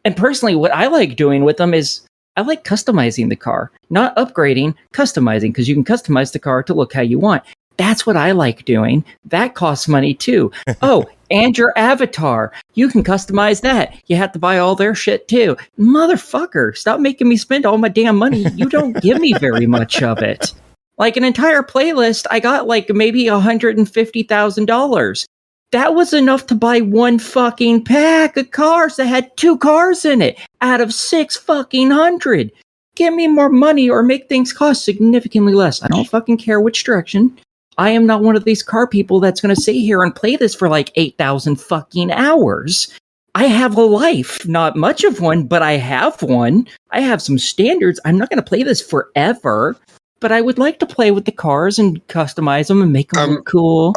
S5: And personally, what I like doing with them is I like customizing the car, not upgrading, customizing, because you can customize the car to look how you want. That's what I like doing. That costs money too. Oh, and your avatar. You can customize that. You have to buy all their shit too. Motherfucker, stop making me spend all my damn money. You don't give me very much of it. Like an entire playlist, I got like maybe $150,000. That was enough to buy 1 fucking pack of cars that had 2 cars in it out of 600. Give me more money or make things cost significantly less. I don't fucking care which direction. I am not one of these car people that's going to sit here and play this for like 8,000 fucking hours. I have a life, not much of one, but I have one. I have some standards. I'm not going to play this forever, but I would like to play with the cars and customize them and make them look cool.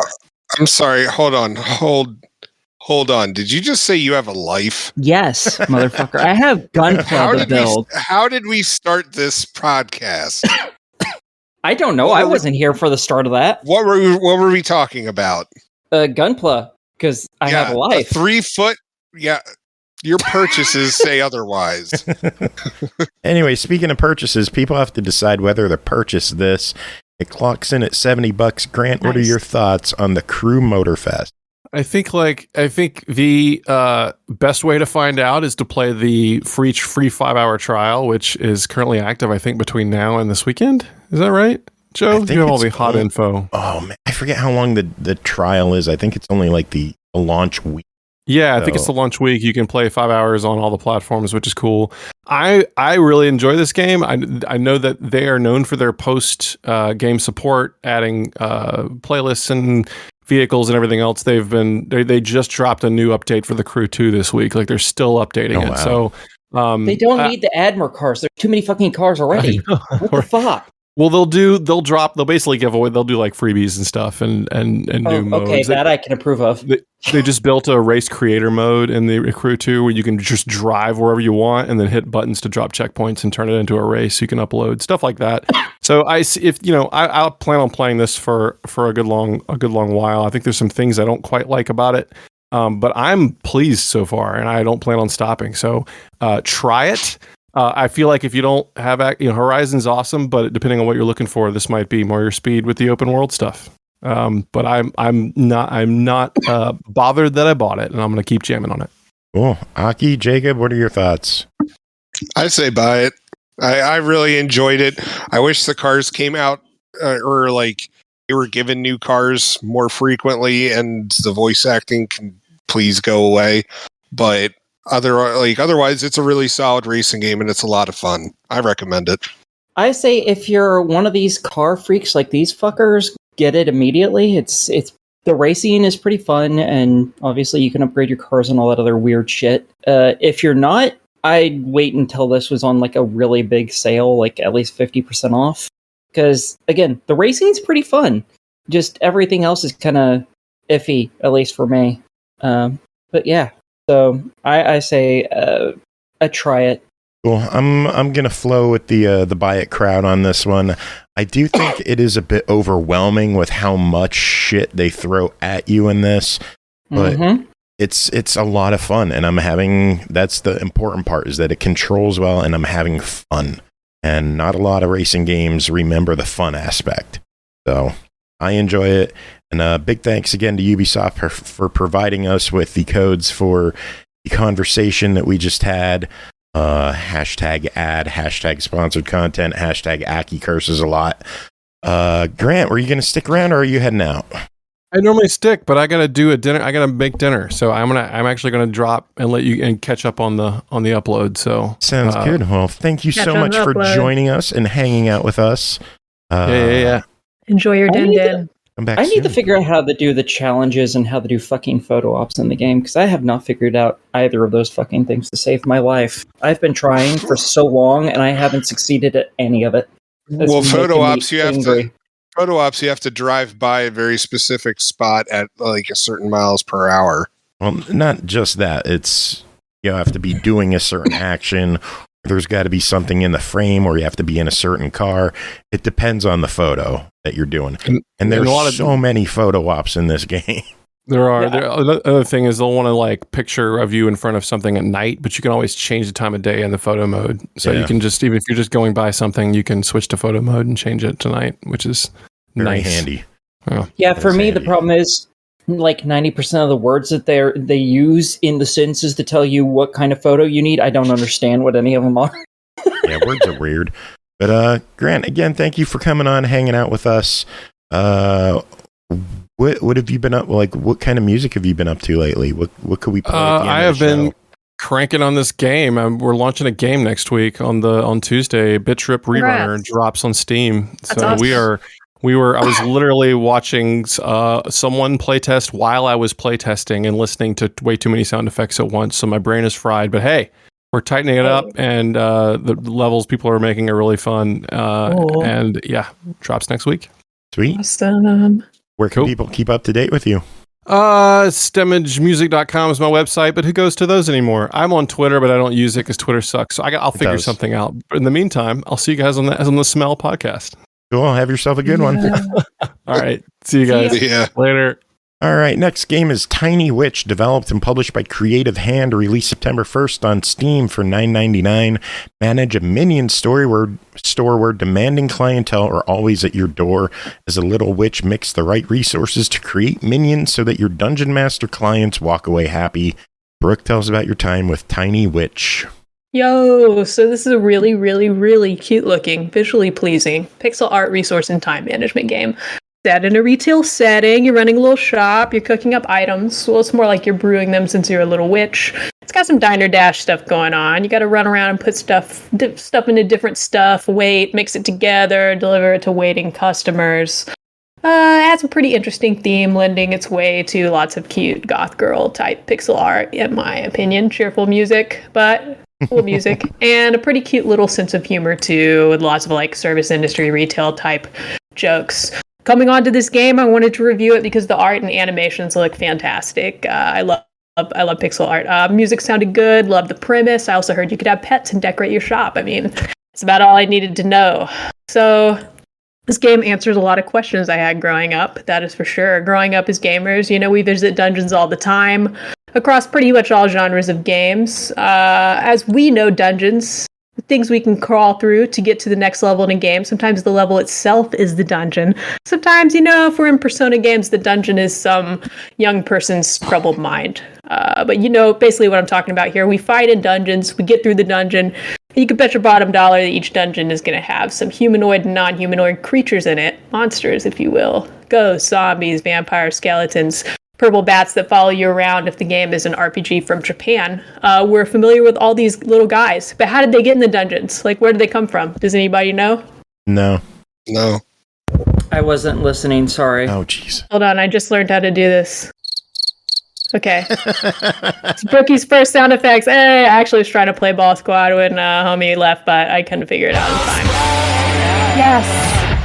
S6: I'm sorry. Hold on. Did you just say you have a life?
S5: Yes, motherfucker. I have Gunpla to build.
S6: How did we start this podcast?
S5: I don't know. I wasn't here for the start of that.
S6: What were we talking about?
S5: Gunpla, because I have a life.
S6: 3 foot. Yeah. Your purchases say otherwise.
S3: Anyway, speaking of purchases, people have to decide whether to purchase this. It clocks in at $70. Grant, nice. What are your thoughts on the Crew Motorfest?
S4: I think the best way to find out is to play the free 5-hour trial, which is currently active, I think, between now and this weekend. Is that right, Joe? You have all the hot info.
S3: Oh, man. I forget how long the trial is. I think it's only like the launch week.
S4: Yeah, I think it's the launch week. You can play 5 hours on all the platforms, which is cool. I really enjoy this game. I know that they are known for their post game support, adding playlists and vehicles and everything else. They just dropped a new update for the Crew 2 this week. Like they're still updating it. Wow. So
S5: they don't need to add more cars. There's too many fucking cars already. What the fuck?
S4: Well, they'll basically give away, they'll do like freebies and stuff and new modes.
S5: Okay, that I can approve of.
S4: They just built a race creator mode in the Crew 2 where you can just drive wherever you want and then hit buttons to drop checkpoints and turn it into a race. You can upload stuff like that. So I'll plan on playing this for a good long while. I think there's some things I don't quite like about it. But I'm pleased so far, and I don't plan on stopping. So try it. I feel like if you don't have, Horizon's awesome, but depending on what you're looking for, this might be more your speed with the open world stuff. But I'm not bothered that I bought it, and I'm going to keep jamming on it.
S3: Cool. Aki, Jacob, what are your thoughts?
S6: I say buy it. I really enjoyed it. I wish the cars came out or like they were given new cars more frequently, and the voice acting can please go away. But otherwise, it's a really solid racing game, and it's a lot of fun. I recommend it.
S5: I say if you're one of these car freaks like these fuckers, get it immediately. It's the racing is pretty fun, and obviously you can upgrade your cars and all that other weird shit. If you're not, I'd wait until this was on like a really big sale, like at least 50% off. Because again, the racing's pretty fun. Just everything else is kind of iffy, at least for me. But yeah, so I say I try it.
S3: Cool. I'm gonna flow with the buy it crowd on this one. I do think it is a bit overwhelming with how much shit they throw at you in this, but it's a lot of fun, and that's the important part, is that it controls well, and I'm having fun. And not a lot of racing games remember the fun aspect, so I enjoy it. And big thanks again to Ubisoft for providing us with the codes for the conversation that we just had. Hashtag ad, hashtag sponsored content, hashtag Aki curses a lot. Grant, were you going to stick around, or are you heading out?
S4: I normally stick, but I got to do a dinner. I got to make dinner, so I'm actually gonna drop and let you and catch up on the upload. So
S3: sounds good. Well, thank you so much for joining us and hanging out with us.
S4: Yeah.
S2: Enjoy your din.
S5: I need to figure out how to do the challenges and how to do fucking photo ops in the game, because I have not figured out either of those fucking things to save my life. I've been trying for so long, and I haven't succeeded at any of it.
S6: Well, photo ops, you have to drive by a very specific spot at like a certain miles per hour.
S3: Well, not just that. It's you have to be doing a certain action. There's got to be something in the frame, or you have to be in a certain car. It depends on the photo that you're doing. And there's so many photo ops in this game.
S4: There are. Yeah. The other thing is they'll want to like picture of you in front of something at night, but you can always change the time of day in the photo mode. So you can just, even if you're just going by something, you can switch to photo mode and change it to night, which is
S3: very
S4: nice.
S3: Handy.
S5: Yeah, for me, the problem is like 90% of the words that they use in the sentences to tell you what kind of photo you need, I don't understand what any of them are.
S3: Yeah, words are weird. But Grant, again, thank you for coming on, hanging out with us. What have you been up? Like, what kind of music have you been up to lately? What could we play? At the end
S4: I
S3: of
S4: have
S3: the
S4: been
S3: show?
S4: cranking on this game. We're launching a game next week on Tuesday. Bit Trip Rerunner drops on Steam.
S2: That's
S4: so
S2: awesome.
S4: I was literally watching someone playtest while I was playtesting and listening to way too many sound effects at once. So my brain is fried. But hey, we're tightening it up, and the levels people are making are really fun. And yeah, drops next week.
S3: Sweet.
S2: Awesome.
S3: Where can people keep up to date with you?
S4: Stemagemusic.com is my website, but who goes to those anymore? I'm on Twitter, but I don't use it because Twitter sucks. So I'll figure something out. But in the meantime, I'll see you guys on the SML podcast.
S3: Cool. Have yourself a good one.
S4: All right. See you guys.
S6: Yeah.
S4: Later.
S3: All right. Next game is Tiny Witch, developed and published by Creative Hand, released September 1st on Steam for $9.99. Manage a minion store where demanding clientele are always at your door. As a little witch, mix the right resources to create minions so that your dungeon master clients walk away happy. Brooke, tell us about your time with Tiny Witch.
S2: Yo, so this is a really, really, really cute looking, visually pleasing pixel art resource and time management game. Set in a retail setting, you're running a little shop, you're cooking up items. Well, it's more like you're brewing them since you're a little witch. It's got some Diner Dash stuff going on. You got to run around and put stuff into different stuff, wait, mix it together, deliver it to waiting customers. It has a pretty interesting theme, lending its way to lots of cute goth girl type pixel art, in my opinion. Cheerful music, but cool music, and a pretty cute little sense of humor too, with lots of like service industry retail type jokes. Coming onto this game, I wanted to review it because the art and animations look fantastic. I love pixel art. Music sounded good. Loved the premise. I also heard you could have pets and decorate your shop. I mean, that's about all I needed to know. So This game answers a lot of questions I had growing up, that is for sure. Growing up as gamers, we visit dungeons all the time, across pretty much all genres of games. As we know dungeons, things we can crawl through to get to the next level in a game. Sometimes the level itself is the dungeon. Sometimes, if we're in Persona games, the dungeon is some young person's troubled mind. But basically what I'm talking about here. We fight in dungeons, we get through the dungeon. You can bet your bottom dollar that each dungeon is going to have some humanoid and non-humanoid creatures in it. Monsters, if you will. Ghosts, zombies, vampires, skeletons, purple bats that follow you around if the game is an RPG from Japan. We're familiar with all these little guys. But how did they get in the dungeons? Like, where did they come from? Does anybody know?
S3: No.
S5: I wasn't listening, sorry.
S3: Oh, jeez.
S2: Hold on, I just learned how to do this. Okay. It's Brookie's first sound effects. Hey, I actually was trying to play Ball Squad when homie left, but I couldn't figure it out in time. Yes.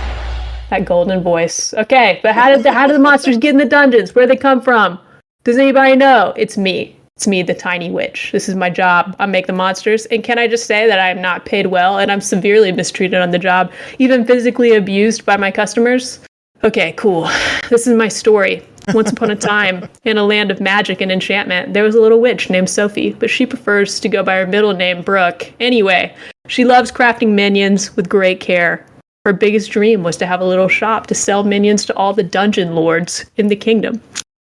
S2: That golden voice. Okay, but how did the monsters get in the dungeons? Where they come from? Does anybody know? It's me. It's me, the tiny witch. This is my job. I make the monsters. And can I just say that I'm not paid well and I'm severely mistreated on the job, even physically abused by my customers? Okay, cool. This is my story. Once upon a time, in a land of magic and enchantment, there was a little witch named Sophie, but she prefers to go by her middle name, Brooke. Anyway, she loves crafting minions with great care. Her biggest dream was to have a little shop to sell minions to all the dungeon lords in the kingdom.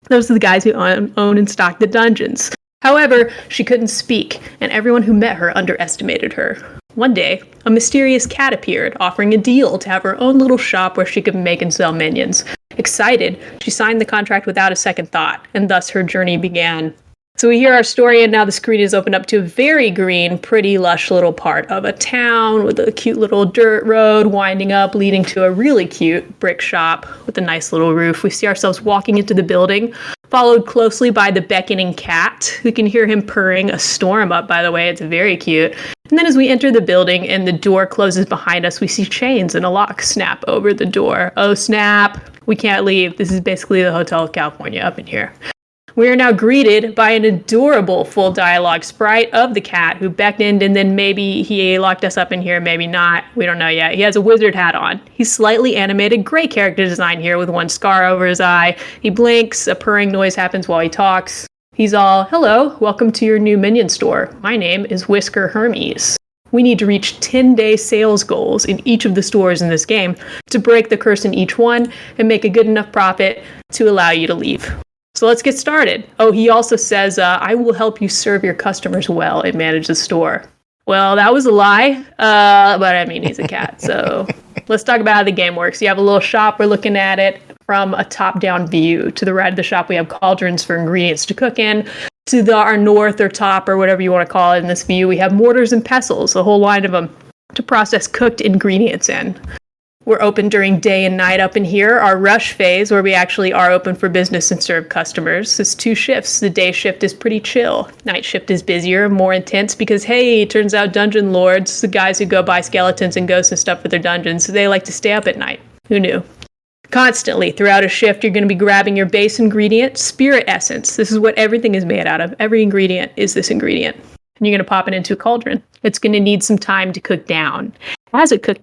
S2: Those are the guys who own and stock the dungeons. However, she couldn't speak, and everyone who met her underestimated her. One day, a mysterious cat appeared, offering a deal to have her own little shop where she could make and sell minions. Excited, she signed the contract without a second thought, and thus her journey began. So we hear our story, and now the screen is opened up to a very green, pretty lush little part of a town with a cute little dirt road winding up, leading to a really cute brick shop with a nice little roof. We see ourselves walking into the building, followed closely by the beckoning cat. We can hear him purring a storm up, by the way. It's very cute. And then as we enter the building and the door closes behind us, we see chains and a lock snap over the door. Oh, snap. We can't leave. This is basically the Hotel California up in here. We are now greeted by an adorable full dialogue sprite of the cat who beckoned, and then maybe he locked us up in here, maybe not. We don't know yet. He has a wizard hat on. He's slightly animated. Great character design here with one scar over his eye. He blinks. A purring noise happens while he talks. He's all, hello, welcome to your new minion store. My name is Whisker Hermes. We need to reach 10-day sales goals in each of the stores in this game to break the curse in each one and make a good enough profit to allow you to leave. So let's get started. Oh, he also says, I will help you serve your customers well and manage the store. Well, that was a lie, but I mean, he's a cat. So let's talk about how the game works. You have a little shop. We're looking at it from a top-down view. To the right of the shop, we have cauldrons for ingredients to cook in. To our north or top or whatever you want to call it in this view, we have mortars and pestles, a whole line of them, to process cooked ingredients in. We're open during day and night up in here. Our rush phase, where we actually are open for business and serve customers, is 2 shifts. The day shift is pretty chill. Night shift is busier, more intense, because, hey, it turns out dungeon lords, the guys who go buy skeletons and ghosts and stuff for their dungeons, they like to stay up at night. Who knew? Constantly, throughout a shift, you're going to be grabbing your base ingredient, spirit essence. This is what everything is made out of. Every ingredient is this ingredient. And you're going to pop it into a cauldron. It's going to need some time to cook down. As it cooks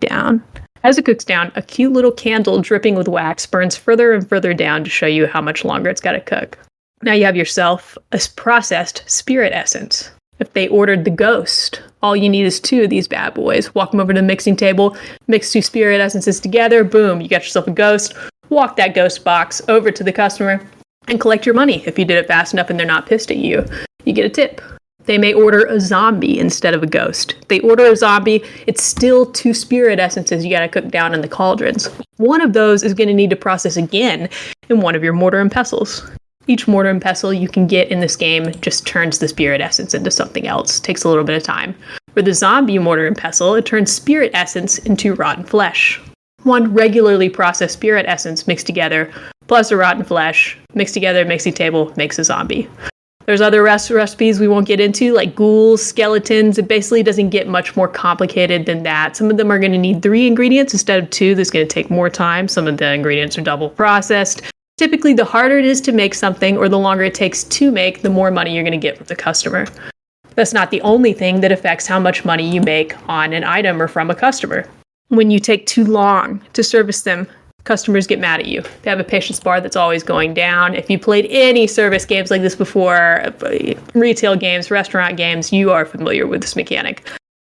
S2: down, a cute little candle dripping with wax burns further and further down to show you how much longer it's got to cook. Now you have yourself a processed spirit essence. If they ordered the ghost, all you need is 2 of these bad boys. Walk them over to the mixing table, mix 2 spirit essences together, boom, you got yourself a ghost. Walk that ghost box over to the customer and collect your money. If you did it fast enough and they're not pissed at you, you get a tip. They may order a zombie instead of a ghost. If they order a zombie, it's still 2 spirit essences you gotta cook down in the cauldrons. One of those is gonna need to process again in one of your mortar and pestles. Each mortar and pestle you can get in this game just turns the spirit essence into something else. Takes a little bit of time. For the zombie mortar and pestle, it turns spirit essence into rotten flesh. One regularly processed spirit essence mixed together, plus a rotten flesh, mixed together, mixing table, makes a zombie. There's other recipes we won't get into, like ghouls, skeletons. It basically doesn't get much more complicated than that. Some of them are going to need 3 ingredients instead of 2. That's going to take more time. Some of the ingredients are double processed. Typically, the harder it is to make something or the longer it takes to make, the more money you're going to get from the customer. That's not the only thing that affects how much money you make on an item or from a customer. When you take too long to service them, customers get mad at you. They have a patience bar that's always going down. If you played any service games like this before, retail games, restaurant games, you are familiar with this mechanic.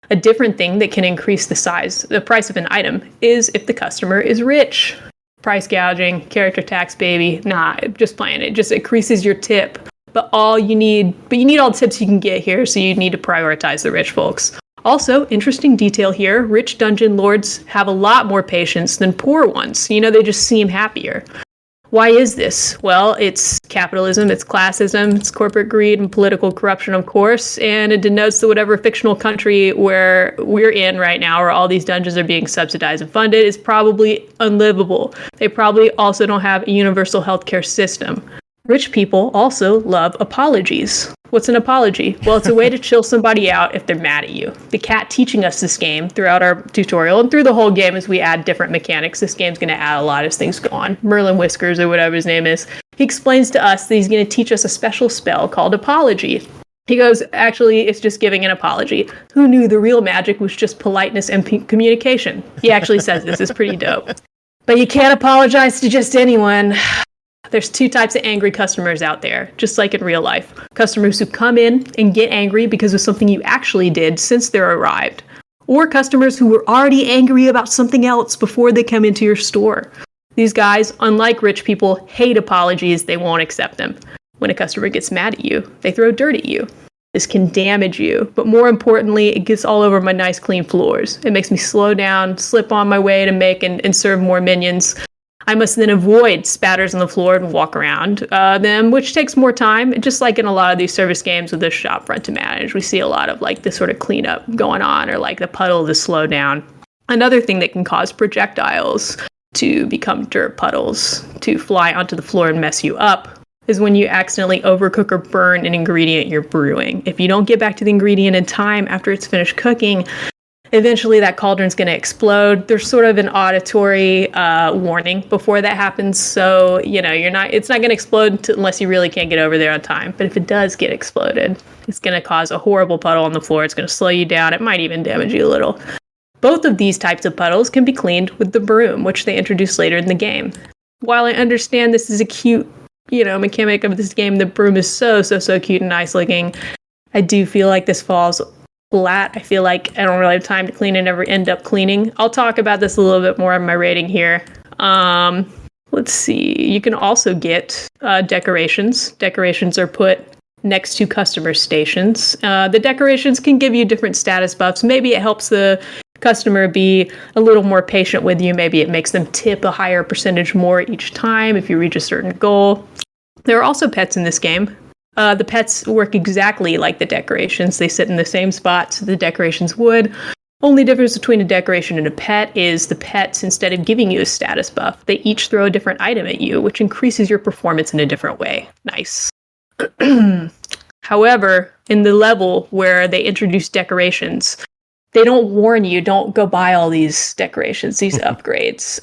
S2: A different thing that can increase the price of an item is if the customer is rich. Price gouging, character tax, baby. Nah, just playing it. Just increases your tip. But you need all the tips you can get here, so you need to prioritize the rich folks. Also, interesting detail here, rich dungeon lords have a lot more patience than poor ones. They just seem happier. Why is this? Well, it's capitalism, it's classism, it's corporate greed and political corruption, of course, and it denotes that whatever fictional country where we're in right now, where all these dungeons are being subsidized and funded, is probably unlivable. They probably also don't have a universal healthcare system. Rich people also love apologies. What's an apology? Well, it's a way to chill somebody out if they're mad at you. The cat teaching us this game throughout our tutorial and through the whole game as we add different mechanics. This game's going to add a lot as things go on. Merlin Whiskers or whatever his name is. He explains to us that he's going to teach us a special spell called apology. He goes, actually, it's just giving an apology. Who knew the real magic was just politeness and communication? He actually says this is pretty dope. But you can't apologize to just anyone. There's two types of angry customers out there, just like in real life. Customers who come in and get angry because of something you actually did since they arrived. Or customers who were already angry about something else before they come into your store. These guys, unlike rich people, hate apologies. They won't accept them. When a customer gets mad at you, they throw dirt at you. This can damage you, but more importantly, it gets all over my nice clean floors. It makes me slow down, slip on my way to make and serve more minions. I must then avoid spatters on the floor and walk around them, which takes more time. Just like in a lot of these service games with the shop front to manage, we see a lot of like this sort of cleanup going on, or like the puddle to slow down. Another thing that can cause projectiles to become dirt puddles to fly onto the floor and mess you up is when you accidentally overcook or burn an ingredient you're brewing. If you don't get back to the ingredient in time after it's finished cooking, eventually that cauldron's going to explode. There's sort of an auditory warning before that happens. So, it's not going to explode unless you really can't get over there on time. But if it does get exploded, it's going to cause a horrible puddle on the floor. It's going to slow you down. It might even damage you a little. Both of these types of puddles can be cleaned with the broom, which they introduce later in the game. While I understand this is a cute, mechanic of this game, the broom is so cute and nice looking. I do feel like this falls flat. I feel like I don't really have time to clean and never end up cleaning. I'll talk about this a little bit more in my rating here. Let's see. You can also get decorations. Decorations are put next to customer stations. The decorations can give you different status buffs. Maybe it helps the customer be a little more patient with you. Maybe it makes them tip a higher percentage more each time if you reach a certain goal. There are also pets in this game. The pets work exactly like the decorations. They sit in the same spots the decorations would. Only difference between a decoration and a pet is the pets, instead of giving you a status buff, they each throw a different item at you, which increases your performance in a different way. Nice. However, in the level where they introduce decorations, they don't warn you, don't go buy all these decorations, these upgrades.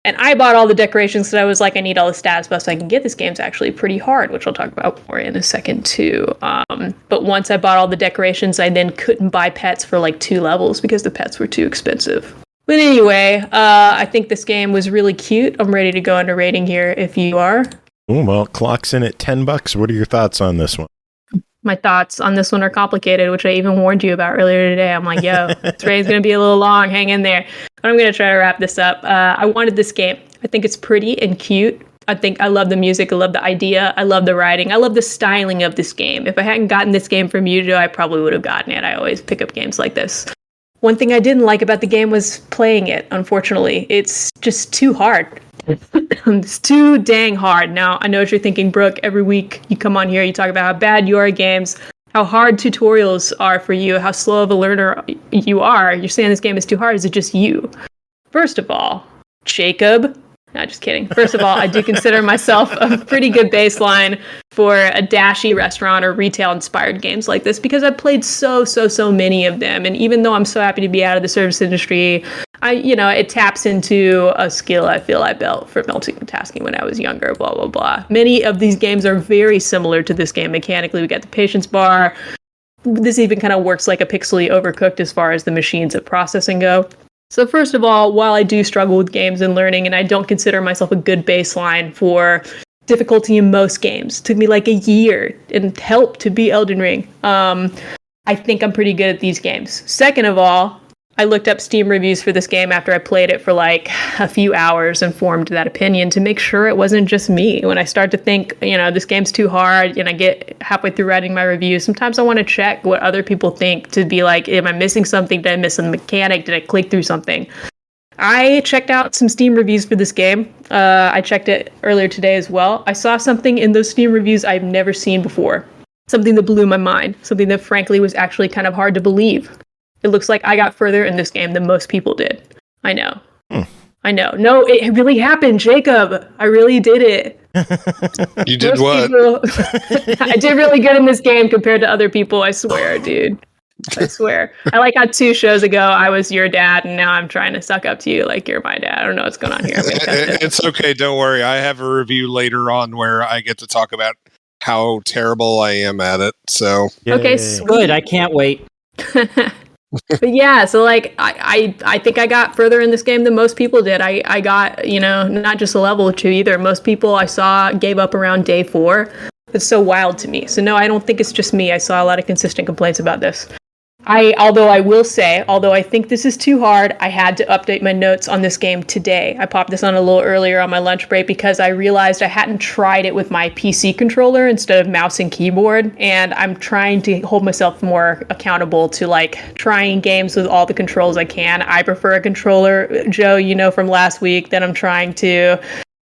S2: And I bought all the decorations because I was like, I need all the status buffs so I can get. This game's actually pretty hard, which I'll talk about more in a second too. But once I bought all the decorations, I then couldn't buy pets for like 2 levels because the pets were too expensive. But anyway, I think this game was really cute. I'm ready to go into rating here if you are.
S3: Oh, well, clock's in at $10. What are your thoughts on this one?
S2: My thoughts on this one are complicated, which I even warned you about earlier today. I'm like, yo, this rating's going to be a little long. Hang in there. But I'm going to try to wrap this up. I wanted this game. I think it's pretty and cute. I love the music. I love the idea. I love the writing. I love the styling of this game. If I hadn't gotten this game from you, Joe, I probably would have gotten it. I always pick up games like this. One thing I didn't like about the game was playing it, unfortunately. It's just too hard. It's too dang hard. Now, I know what you're thinking, Brooke. Every week you come on here, you talk about how bad you are at games, how hard tutorials are for you, how slow of a learner you are. You're saying this game is too hard. Is it just you? First of all, Jacob. No, just kidding. First of all, I do consider myself a pretty good baseline for a dashy restaurant or retail-inspired games like this because I've played so many of them. And even though I'm so happy to be out of the service industry, it taps into a skill I feel I built for multitasking when I was younger, blah, blah, blah. Many of these games are very similar to this game mechanically. We got the patience bar. This even kind of works like a pixely Overcooked as far as the machines of processing go. So first of all, while I do struggle with games and learning, and I don't consider myself a good baseline for difficulty in most games, it took me like a year and help to beat Elden Ring. I think I'm pretty good at these games. Second of all, I looked up Steam reviews for this game after I played it for like a few hours and formed that opinion to make sure it wasn't just me. When I start to think, this game's too hard and I get halfway through writing my review, sometimes I want to check what other people think to be like, am I missing something? Did I miss a mechanic? Did I click through something? I checked out some Steam reviews for this game. I checked it earlier today as well. I saw something in those Steam reviews I've never seen before. Something that blew my mind. Something that frankly was actually kind of hard to believe. It looks like I got further in this game than most people did. I know. I know. No, it really happened, Jacob. I really did it.
S6: You did what?
S2: I did really good in this game compared to other people, I swear, dude. I swear. I like how 2 shows ago I was your dad, and now I'm trying to suck up to you like you're my dad. I don't know what's going on here.
S6: It's okay. Don't worry. I have a review later on where I get to talk about how terrible I am at it. So
S2: okay,
S5: good. I can't wait.
S2: But yeah, so like I think I got further in this game than most people did. I got, not just a level or 2 either. Most people I saw gave up around day 4. It's so wild to me. So no, I don't think it's just me. I saw a lot of consistent complaints about this. Although I think this is too hard, I had to update my notes on this game today. I popped this on a little earlier on my lunch break because I realized I hadn't tried it with my PC controller instead of mouse and keyboard, and I'm trying to hold myself more accountable to like trying games with all the controls I can. I prefer a controller, Joe, from last week, that I'm trying to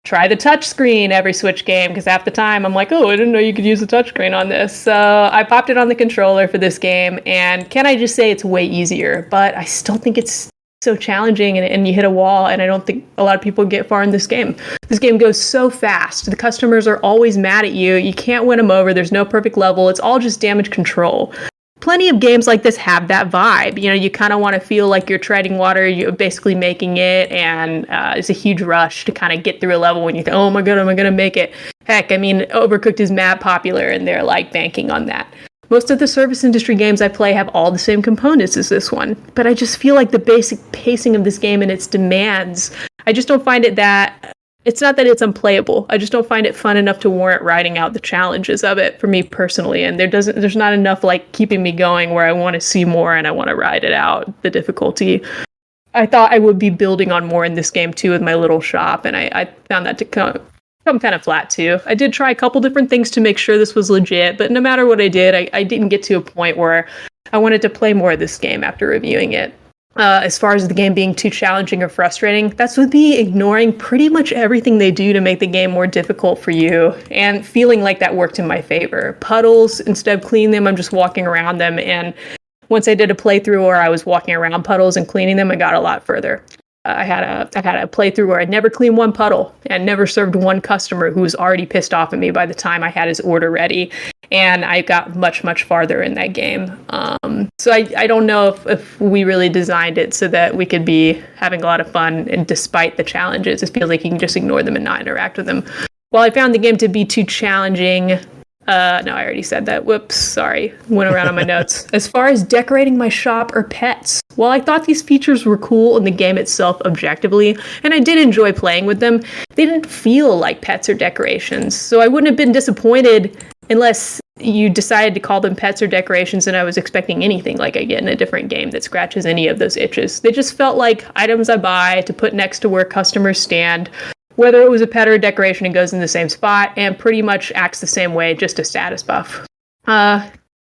S2: try the touchscreen every Switch game, because half the time I'm like, oh, I didn't know you could use the touchscreen on this. So I popped it on the controller for this game, and can I just say it's way easier, but I still think it's so challenging, and you hit a wall, and I don't think a lot of people get far in this game. This game goes so fast. The customers are always mad at you. You can't win them over. There's no perfect level. It's all just damage control. Plenty of games like this have that vibe. You kind of want to feel like you're treading water, you're basically making it, and it's a huge rush to kind of get through a level when you think, oh my god, am I going to make it? Heck, Overcooked is mad popular, and they're like banking on that. Most of the service industry games I play have all the same components as this one, but I just feel like the basic pacing of this game and its demands, I just don't find it that... It's not that it's unplayable. I just don't find it fun enough to warrant writing out the challenges of it for me personally. And there's not enough like keeping me going where I want to see more and I want to ride it out, the difficulty. I thought I would be building on more in this game too with my little shop, and I found that to come kind of flat too. I did try a couple different things to make sure this was legit, but no matter what I did, I didn't get to a point where I wanted to play more of this game after reviewing it. As far as the game being too challenging or frustrating, that's with me ignoring pretty much everything they do to make the game more difficult for you, and feeling like that worked in my favor. Puddles, instead of cleaning them, I'm just walking around them, and once I did a playthrough where I was walking around puddles and cleaning them, I got a lot further. I had a playthrough where I never cleaned one puddle and never served one customer who was already pissed off at me by the time I had his order ready. And I got much, much farther in that game. So I don't know if we really designed it so that we could be having a lot of fun, and despite the challenges, it feels like you can just ignore them and not interact with them. While I found the game to be too challenging... no, I already said that. Whoops, sorry. Went around on my notes. As far as decorating my shop or pets, while I thought these features were cool in the game itself objectively, and I did enjoy playing with them, they didn't feel like pets or decorations. So I wouldn't have been disappointed unless you decided to call them pets or decorations and I was expecting anything like I get in a different game that scratches any of those itches. They just felt like items I buy to put next to where customers stand. Whether it was a pet or a decoration, it goes in the same spot and pretty much acts the same way, just a status buff.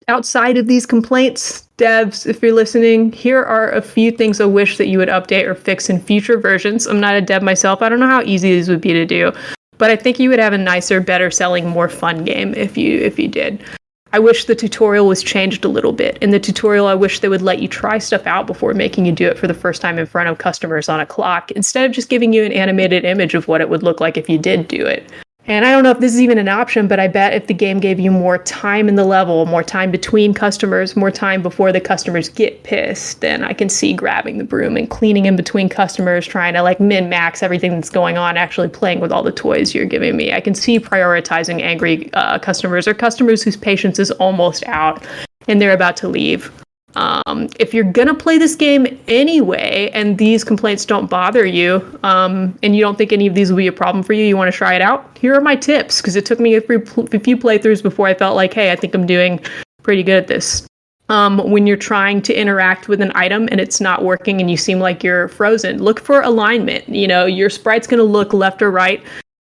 S2: Outside of these complaints, devs, if you're listening, here are a few things I wish that you would update or fix in future versions. I'm not a dev myself. I don't know how easy these would be to do, but I think you would have a nicer, better selling, more fun game if you did. I wish the tutorial was changed a little bit. In the tutorial, I wish they would let you try stuff out before making you do it for the first time in front of customers on a clock, instead of just giving you an animated image of what it would look like if you did do it. And I don't know if this is even an option, but I bet if the game gave you more time in the level, more time between customers, more time before the customers get pissed, then I can see grabbing the broom and cleaning in between customers, trying to like min-max everything that's going on, actually playing with all the toys you're giving me. I can see prioritizing angry customers or customers whose patience is almost out and they're about to leave. If you're gonna play this game anyway, and these complaints don't bother you, and you don't think any of these will be a problem for you, you want to try it out, here are my tips, because it took me a few playthroughs before I felt like, hey, I think I'm doing pretty good at this. When you're trying to interact with an item and it's not working and you seem like you're frozen, look for alignment. Your sprite's going to look left or right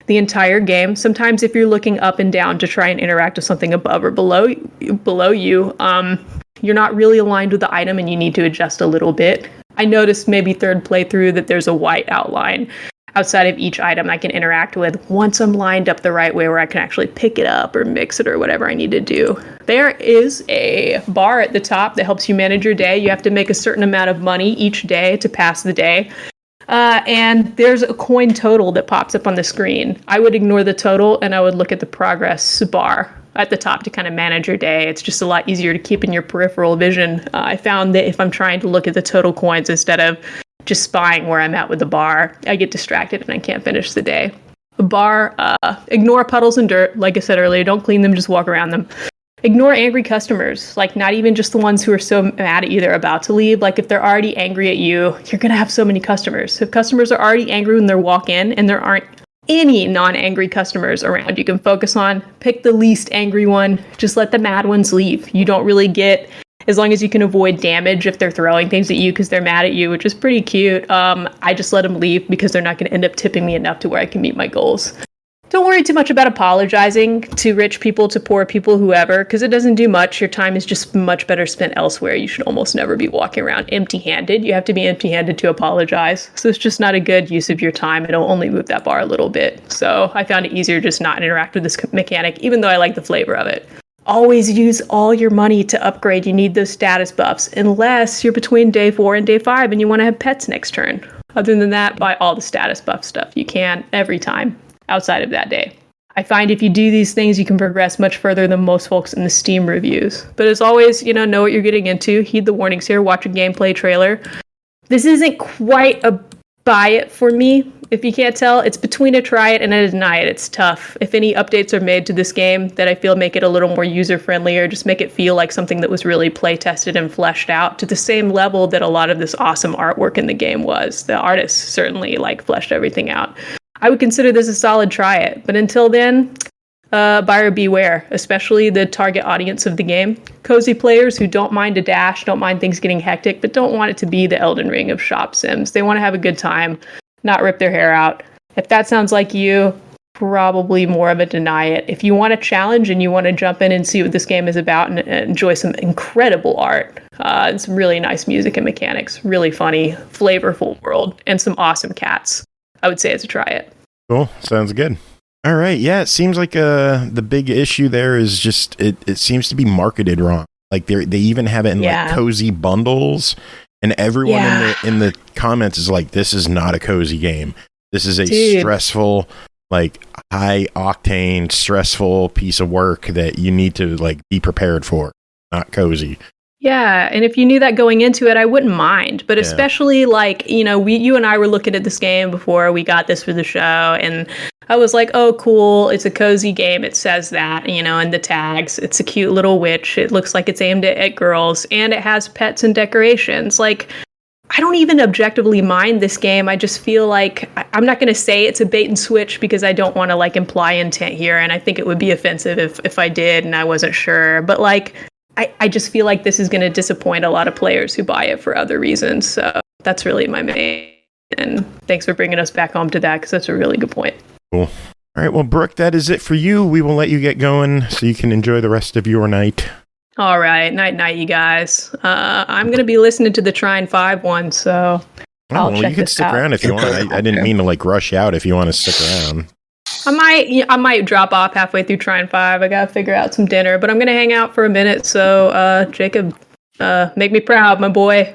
S2: the entire game. Sometimes if you're looking up and down to try and interact with something above or below you, you're not really aligned with the item and you need to adjust a little bit. I noticed maybe third playthrough that there's a white outline outside of each item I can interact with once I'm lined up the right way where I can actually pick it up or mix it or whatever I need to do. There is a bar at the top that helps you manage your day. You have to make a certain amount of money each day to pass the day. And there's a coin total that pops up on the screen. I would ignore the total and I would look at the progress bar at the top to kind of manage your day. It's just a lot easier to keep in your peripheral vision. I found that if I'm trying to look at the total coins instead of just spying where I'm at with the bar, I get distracted and I can't finish the day. The bar, ignore puddles and dirt. Like I said earlier, don't clean them, just walk around them. Ignore angry customers, like not even just the ones who are so mad at you they're about to leave. Like if they're already angry at you, you're going to have so many customers. If customers are already angry when they walk in and there aren't any non-angry customers around you can focus on, pick the least angry one. Just let the mad ones leave. You don't really get, as long as you can avoid damage if they're throwing things at you because they're mad at you, which is pretty cute. I just let them leave because they're not going to end up tipping me enough to where I can meet my goals. Don't worry too much about apologizing to rich people, to poor people, whoever, because it doesn't do much. Your time is just much better spent elsewhere. You should almost never be walking around empty-handed. You have to be empty-handed to apologize. So it's just not a good use of your time. It'll only move that bar a little bit. So I found it easier just not interact with this mechanic, even though I like the flavor of it. Always use all your money to upgrade. You need those status buffs, unless you're between day 4 and day 5 and you want to have pets next turn. Other than that, buy all the status buff stuff you can every time outside of that day. I find if you do these things, you can progress much further than most folks in the Steam reviews. But as always, know what you're getting into. Heed the warnings here. Watch a gameplay trailer. This isn't quite a buy it for me. If you can't tell, it's between a try it and a deny it. It's tough. If any updates are made to this game that I feel make it a little more user-friendly or just make it feel like something that was really play-tested and fleshed out to the same level that a lot of this awesome artwork in the game was. The artists certainly fleshed everything out. I would consider this a solid try it. But until then, buyer beware, especially the target audience of the game. Cozy players who don't mind a dash, don't mind things getting hectic, but don't want it to be the Elden Ring of shop sims. They want to have a good time, not rip their hair out. If that sounds like you, probably more of a deny it. If you want a challenge and you want to jump in and see what this game is about and enjoy some incredible art, and some really nice music and mechanics, really funny, flavorful world, and some awesome cats, I would say it's a try it.
S3: Cool. Sounds good. All right. Yeah, it seems like the big issue there is just it seems to be marketed wrong. Like they even have it in cozy bundles, and everyone in the comments is like, this is not a cozy game. This is a stressful, high octane, stressful piece of work that you need to be prepared for. Not cozy.
S2: Yeah, and if you knew that going into it, I wouldn't mind. But especially you and I were looking at this game before we got this for the show, and I was like, oh, cool, it's a cozy game. It says that, in the tags. It's a cute little witch. It looks like it's aimed at girls, and it has pets and decorations. I don't even objectively mind this game. I just feel like I'm not going to say it's a bait and switch because I don't want to imply intent here, and I think it would be offensive if I did and I wasn't sure. But I just feel like this is going to disappoint a lot of players who buy it for other reasons. So that's really my main. And thanks for bringing us back home to that, because that's a really good point.
S3: Cool. All right. Well, Brooke, that is it for you. We will let you get going so you can enjoy the rest of your night.
S2: All right. Night, you guys. I'm going to be listening to the TRINE 5 one, so I'll check
S3: you can stick around if you want. I didn't mean to rush out if you want to stick around.
S2: I might drop off halfway through TRINE 5. I gotta figure out some dinner, but I'm gonna hang out for a minute. So, Jacob, make me proud, my boy.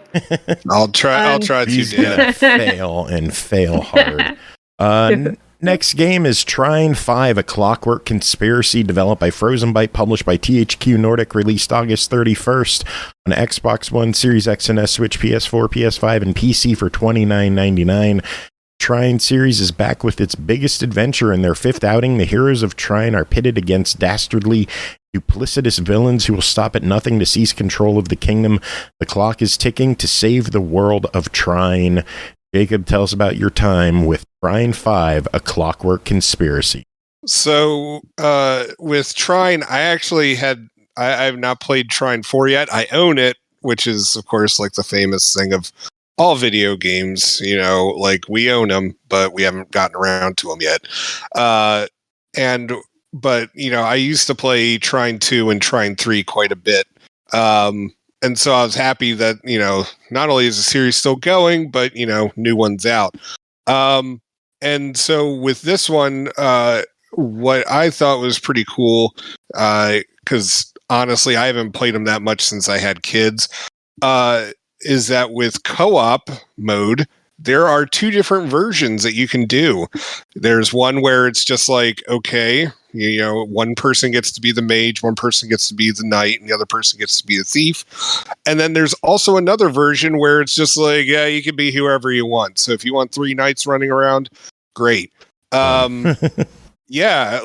S6: I'll try to.
S3: He's gonna fail hard. Next game is TRINE 5, a Clockwork conspiracy developed by Frozenbyte, published by THQ Nordic, released August 31st on Xbox One, Series X and S, Switch, PS4, PS5, and PC for $29.99. TRINE series is back with its biggest adventure in their 5th outing. The heroes of TRINE are pitted against dastardly duplicitous villains who will stop at nothing to seize control of the kingdom. The clock is ticking to save the world of Trine. Jacob, tell us about your time with Trine 5, A Clockwork Conspiracy.
S6: So, with Trine, I've not played Trine 4 yet. I own it, which is, of course, like the famous thing of all video games, like we own them, but we haven't gotten around to them yet. But I used to play Trine 2 and Trine 3 quite a bit. And so I was happy that, not only is the series still going, but, new one's out. And so with this one, what I thought was pretty cool, because honestly, I haven't played them that much since I had kids, is that with co-op mode, there are 2 different versions that you can do. There's one where it's just like, okay, one person gets to be the mage, one person gets to be the knight, and the other person gets to be the thief. And then there's also another version where it's just like, yeah, you can be whoever you want. So if you want 3 knights running around, great. Yeah,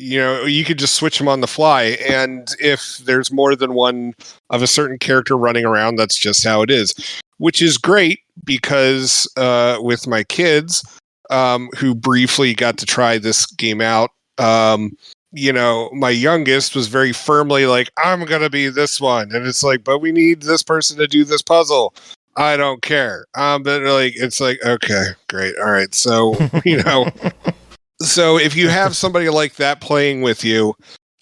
S6: you could just switch them on the fly. And if there's more than one of a certain character running around, that's just how it is. Which is great because with my kids, who briefly got to try this game out, my youngest was very firmly like, I'm going to be this one. And it's like, but we need this person to do this puzzle. I don't care. But it's like, okay, great. All right. So, so if you have somebody like that playing with you,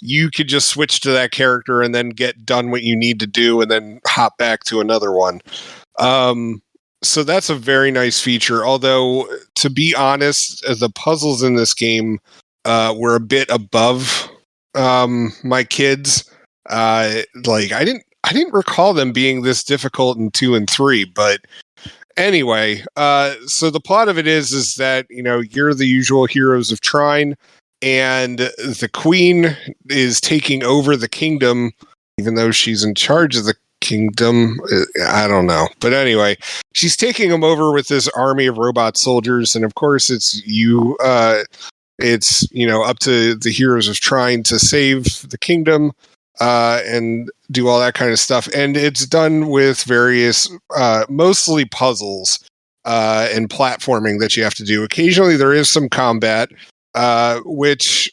S6: you could just switch to that character and then get done what you need to do and then hop back to another one. So that's a very nice feature. Although, to be honest, the puzzles in this game were a bit above my kids. I didn't recall them being this difficult in 2 and 3, but anyway, so the plot of it is that, you're the usual heroes of Trine, and the queen is taking over the kingdom, even though she's in charge of the kingdom. I don't know. But anyway, she's taking them over with this army of robot soldiers, and of course it's up to the heroes of Trine to save the kingdom and do all that kind of stuff. And it's done with various, mostly puzzles and platforming that you have to do. Occasionally there is some combat, which,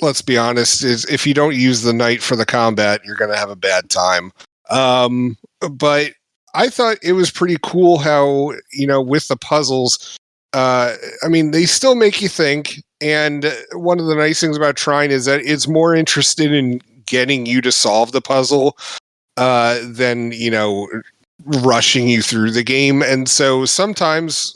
S6: let's be honest, is if you don't use the knight for the combat, you're going to have a bad time. But I thought it was pretty cool how, with the puzzles, they still make you think. And one of the nice things about Trine is that it's more interested in getting you to solve the puzzle than, rushing you through the game. And so sometimes,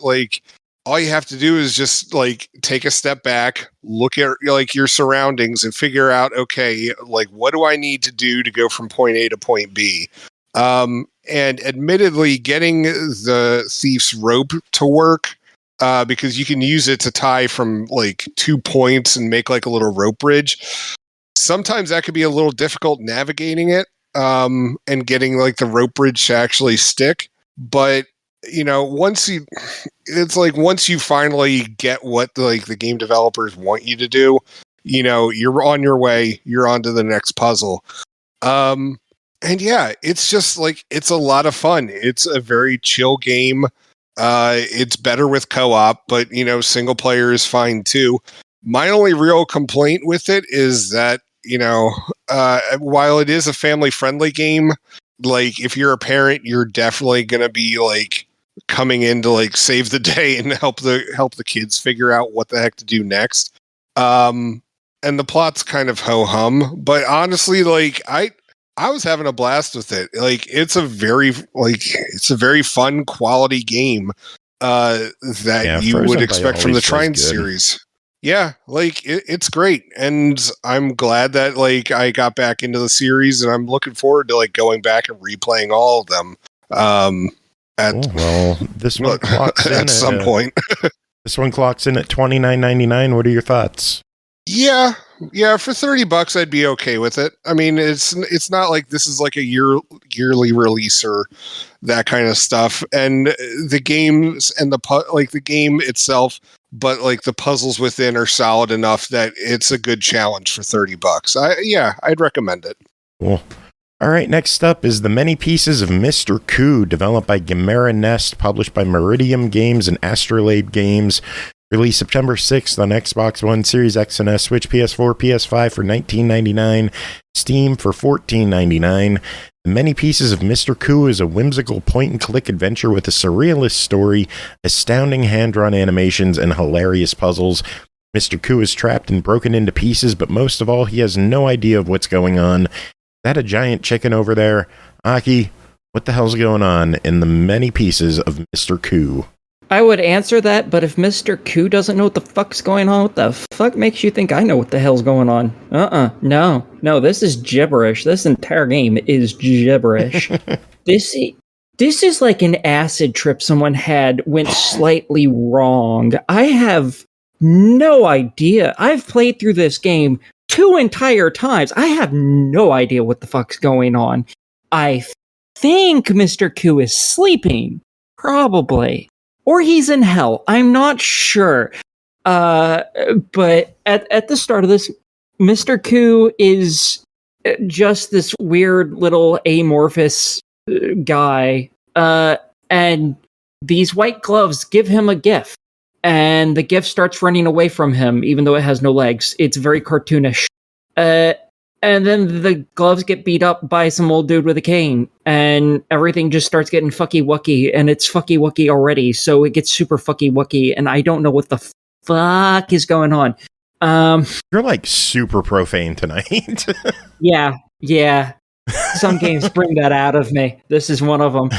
S6: all you have to do is just take a step back, look at your surroundings and figure out, okay, what do I need to do to go from point A to point B? And admittedly, getting the thief's rope to work, because you can use it to tie from 2 points and make a little rope bridge. Sometimes that could be a little difficult navigating it, and getting the rope bridge to actually stick. But once you finally get what the game developers want you to do, you're on your way, you're on to the next puzzle. And yeah, it's just it's a lot of fun. It's a very chill game. It's better with co-op, but single player is fine too. My only real complaint with it is that, while it is a family friendly game, if you're a parent, you're definitely going to be coming in to save the day and help the kids figure out what the heck to do next. And the plot's kind of ho-hum, but honestly, I was having a blast with it. It's a very fun quality game that you would expect from the Trine series. Yeah, it's great, and I'm glad that I got back into the series, and I'm looking forward to going back and replaying all of them.
S3: This one clocks in
S6: at some point.
S3: This one clocks in at $29.99. What are your thoughts?
S6: Yeah, for $30, I'd be okay with it. It's not like this is a yearly release or that kind of stuff. And the games and the game itself but like the puzzles within are solid enough that it's a good challenge for $30. I'd recommend it.
S3: Cool. All right, next up is The Many Pieces of Mr. Coup, developed by Gammera Nest, published by Meridiem Games and Astrolabe Games. Released September 6th on Xbox One, Series X and S, Switch, PS4, PS5 for $19.99, Steam for $14.99. The Many Pieces of Mr. Coup is a whimsical point-and-click adventure with a surrealist story, astounding hand-drawn animations, and hilarious puzzles. Mr. Coup is trapped and broken into pieces, but most of all, he has no idea of what's going on. Is that a giant chicken over there? Aki, what the hell's going on in The Many Pieces of Mr. Coup?
S5: I would answer that, but if Mr. Coup doesn't know what the fuck's going on, what the fuck makes you think I know what the hell's going on? No, this is gibberish. This entire game is gibberish. This is like an acid trip someone had went slightly wrong. I have no idea. I've played through this game 2 entire times. I have no idea what the fuck's going on. I think Mr. Coup is sleeping. Probably. Or he's in hell. I'm not sure. But at the start of this, Mr. Coup is just this weird little amorphous guy. And these white gloves give him a gift. And the gift starts running away from him, even though it has no legs. It's very cartoonish. And then the gloves get beat up by some old dude with a cane, and everything just starts getting fucky-wucky, and it's fucky-wucky already, so it gets super fucky-wucky, and I don't know what the fuck is going on.
S3: You're like super profane tonight.
S5: Yeah. Some games bring that out of me. This is one of them.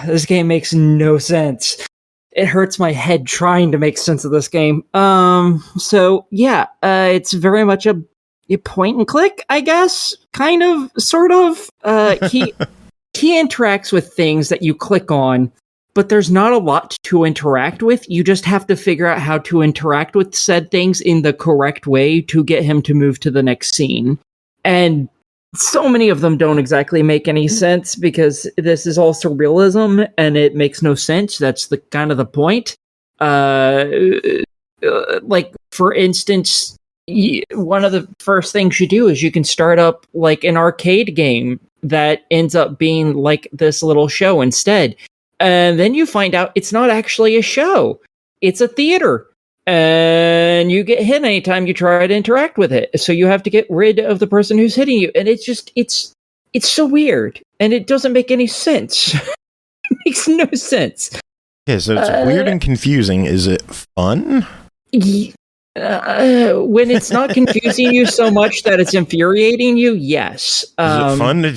S5: This game makes no sense. It hurts my head trying to make sense of this game. It's very much a point and click, I guess, kind of, sort of. He interacts with things that you click on, but there's not a lot to interact with. You just have to figure out how to interact with said things in the correct way to get him to move to the next scene. And so many of them don't exactly make any sense because this is all surrealism and it makes no sense. That's the kind of the point. Like, for instance, one of the first things you do is you can start up like an arcade game that ends up being like this little show instead. And then you find out it's not actually a show. It's a theater. And you get hit anytime you try to interact with it. So you have to get rid of the person who's hitting you. And it's so weird. And it doesn't make any sense. It makes no sense.
S3: Yeah, so it's weird and confusing. Is it fun?
S5: When it's not confusing you so much that it's infuriating you, yes.
S3: Is it fun to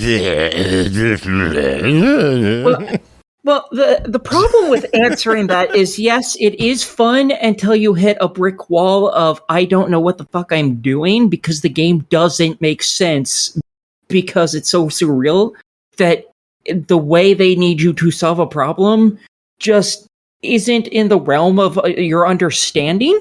S5: Well, the problem with answering that is, yes, it is fun until you hit a brick wall of, I don't know what the fuck I'm doing, because the game doesn't make sense because it's so surreal that the way they need you to solve a problem just isn't in the realm of your understanding.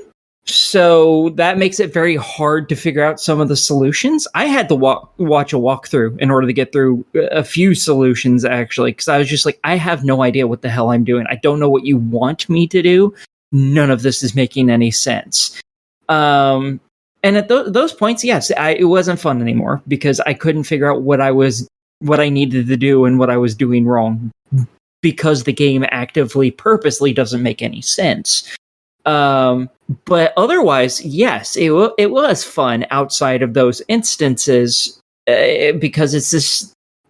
S5: So that makes it very hard to figure out some of the solutions. I had to watch a walkthrough in order to get through a few solutions, actually, because I was just like, I have no idea what the hell I'm doing. I don't know what you want me to do. None of this is making any sense. And at those points, yes, it wasn't fun anymore because I couldn't figure out what I needed to do and what I was doing wrong because the game actively, purposely doesn't make any sense. But otherwise, yes, it was fun outside of those instances because it's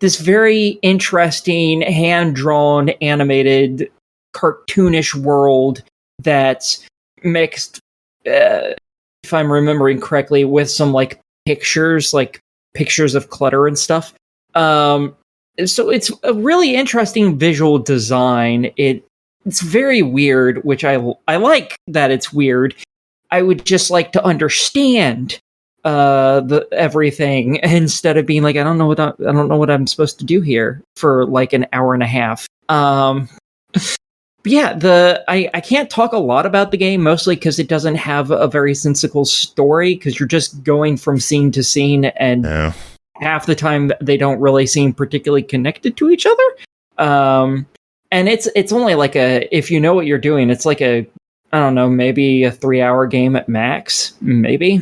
S5: this very interesting, hand-drawn, animated, cartoonish world that's mixed, if I'm remembering correctly, with some like pictures of clutter and stuff. So it's a really interesting visual design. It's very weird, which I like that it's weird. I would just like to understand the everything instead of being like, I don't know what I'm supposed to do here for like an hour and a half. I can't talk a lot about the game, mostly because it doesn't have a very sensical story, because you're just going from scene to scene, and half the time they don't really seem particularly connected to each other. And it's only like if you know what you're doing, it's like a I don't know, maybe a 3-hour game at max, maybe.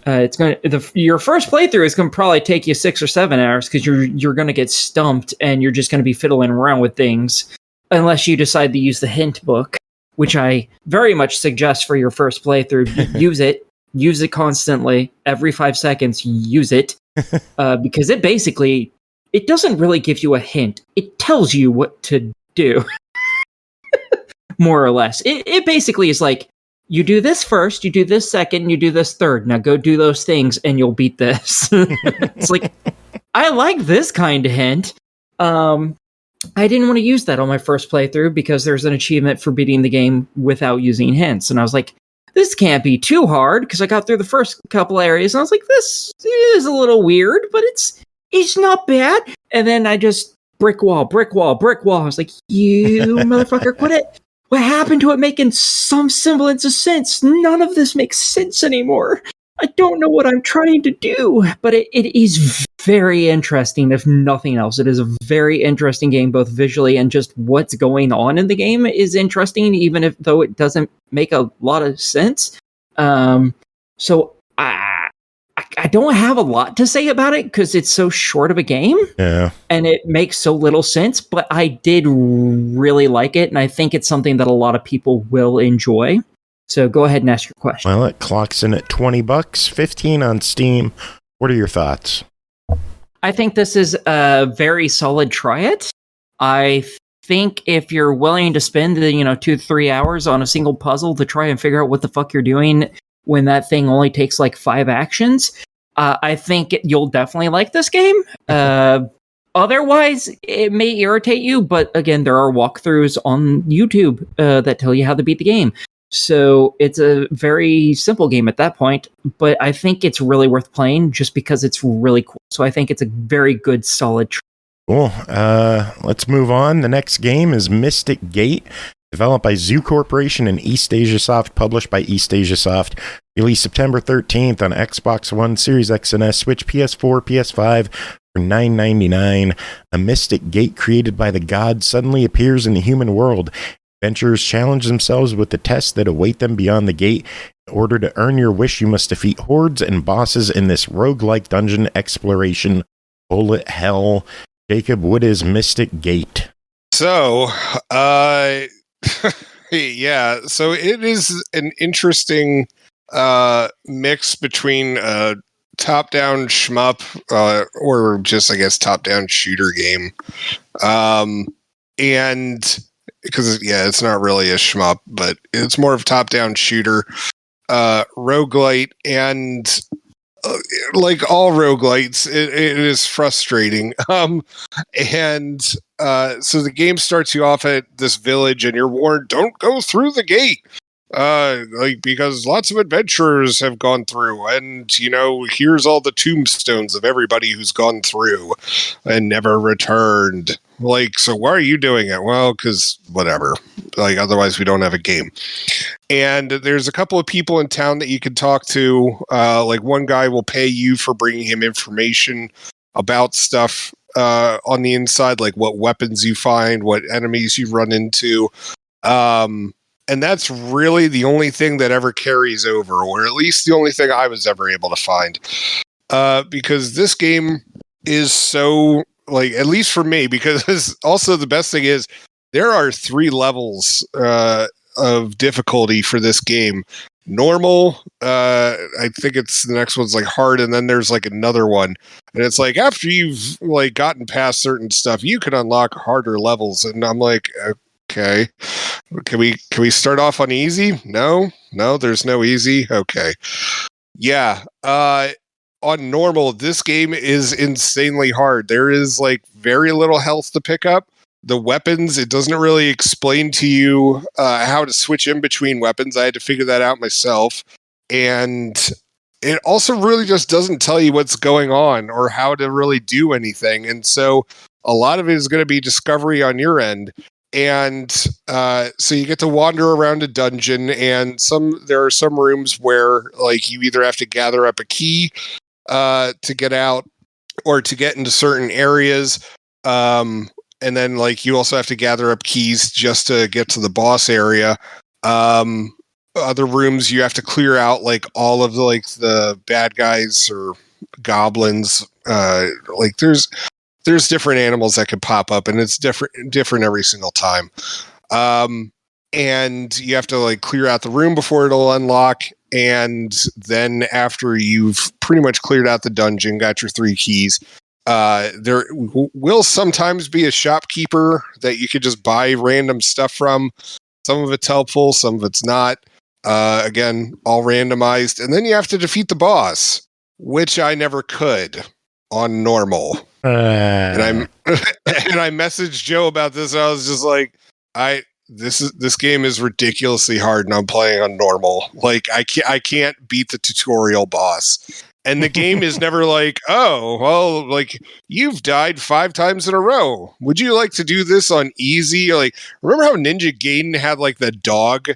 S5: It's going your first playthrough is going to probably take you 6 or 7 hours because you're going to get stumped and you're just going to be fiddling around with things unless you decide to use the hint book, which I very much suggest for your first playthrough. Use it constantly, every 5 seconds. Use it because it doesn't really give you a hint. It tells you what to do, more or less. It basically is like, you do this first, you do this second, you do this third. Now go do those things and you'll beat this. It's like, I like this kind of hint. I didn't want to use that on my first playthrough because there's an achievement for beating the game without using hints. And I was like, this can't be too hard because I got through the first couple areas and I was like, this is a little weird, but it's not bad. And then I just brick wall. I was like, you motherfucker, quit it. What happened to it making some semblance of sense? None of this makes sense anymore. I don't know what I'm trying to do, but it is very interesting, if nothing else. It is a very interesting game, both visually and just what's going on in the game is interesting, even though it doesn't make a lot of sense. So I don't have a lot to say about it because it's so short of a game.
S3: Yeah. And
S5: it makes so little sense, but I did really like it, and I think it's something that a lot of people will enjoy. So go ahead and ask your question.
S3: Well, it clocks in at $20, $15 on Steam. What are your thoughts?
S5: I think this is a very solid try it. I think if you're willing to spend 2 to 3 hours on a single puzzle to try and figure out what the fuck you're doing when that thing only takes like 5 actions, I think you'll definitely like this game. Otherwise, it may irritate you, but again, there are walkthroughs on YouTube that tell you how to beat the game. So it's a very simple game at that point, but I think it's really worth playing just because it's really cool. So I think it's a very good, solid try.
S3: Cool. Let's move on. The next game is Mystic Gate, developed by Zoo Corporation and eastasiasoft, published by eastasiasoft. Released September 13th on Xbox One, Series X and S, Switch, PS4, PS5 for $9.99. A mystic gate created by the gods suddenly appears in the human world. Adventurers challenge themselves with the tests that await them beyond the gate. In order to earn your wish, you must defeat hordes and bosses in this roguelike dungeon exploration bullet hell. Jacob, what is Mystic Gate?
S6: So, yeah, so it is an interesting mix between top-down shmup or just, I guess, top-down shooter game. And because, yeah, it's not really a shmup, but it's more of top-down shooter, roguelite, and like all roguelites, it is frustrating. And so the game starts you off at this village, and you're warned, don't go through the gate. Because lots of adventurers have gone through, and here's all the tombstones of everybody who's gone through and never returned. So why are you doing it? Well, because whatever. Otherwise we don't have a game. And there's a couple of people in town that you can talk to. One guy will pay you for bringing him information about stuff on the inside, like what weapons you find, what enemies you run into. And that's really the only thing that ever carries over, or at least the only thing I was ever able to find. Because this game is so, at least for me, because also the best thing is there are 3 levels of difficulty for this game. Normal, I think it's the next one's hard, and then there's another one. And it's after you've gotten past certain stuff, you can unlock harder levels. And I'm okay. Can we start off on easy? No, there's no easy. Okay. Yeah. On normal, this game is insanely hard. There is very little health to pick up. The weapons, it doesn't really explain to you how to switch in between weapons. I had to figure that out myself. And it also really just doesn't tell you what's going on or how to really do anything. And so a lot of it is going to be discovery on your end. And so you get to wander around a dungeon, and there are some rooms where you either have to gather up a key to get out or to get into certain areas. And then you also have to gather up keys just to get to the boss area. Other rooms you have to clear out like all of the bad guys or goblins. Like there's different animals that can pop up, and it's different every single time. And you have to like clear out the room before it'll unlock. And then after you've pretty much cleared out the dungeon, got your 3 keys, there will sometimes be a shopkeeper that you could just buy random stuff from. Some of it's helpful, some of it's not. Again, all randomized. And then you have to defeat the boss, which I never could on normal. And I messaged Joe about this. I was just like, this game is ridiculously hard, and I'm playing on normal. Like I can't beat the tutorial boss. And the game is never like, oh, well, like you've died 5 times in a row. Would you like to do this on easy? Or like, remember how Ninja Gaiden had like the dog,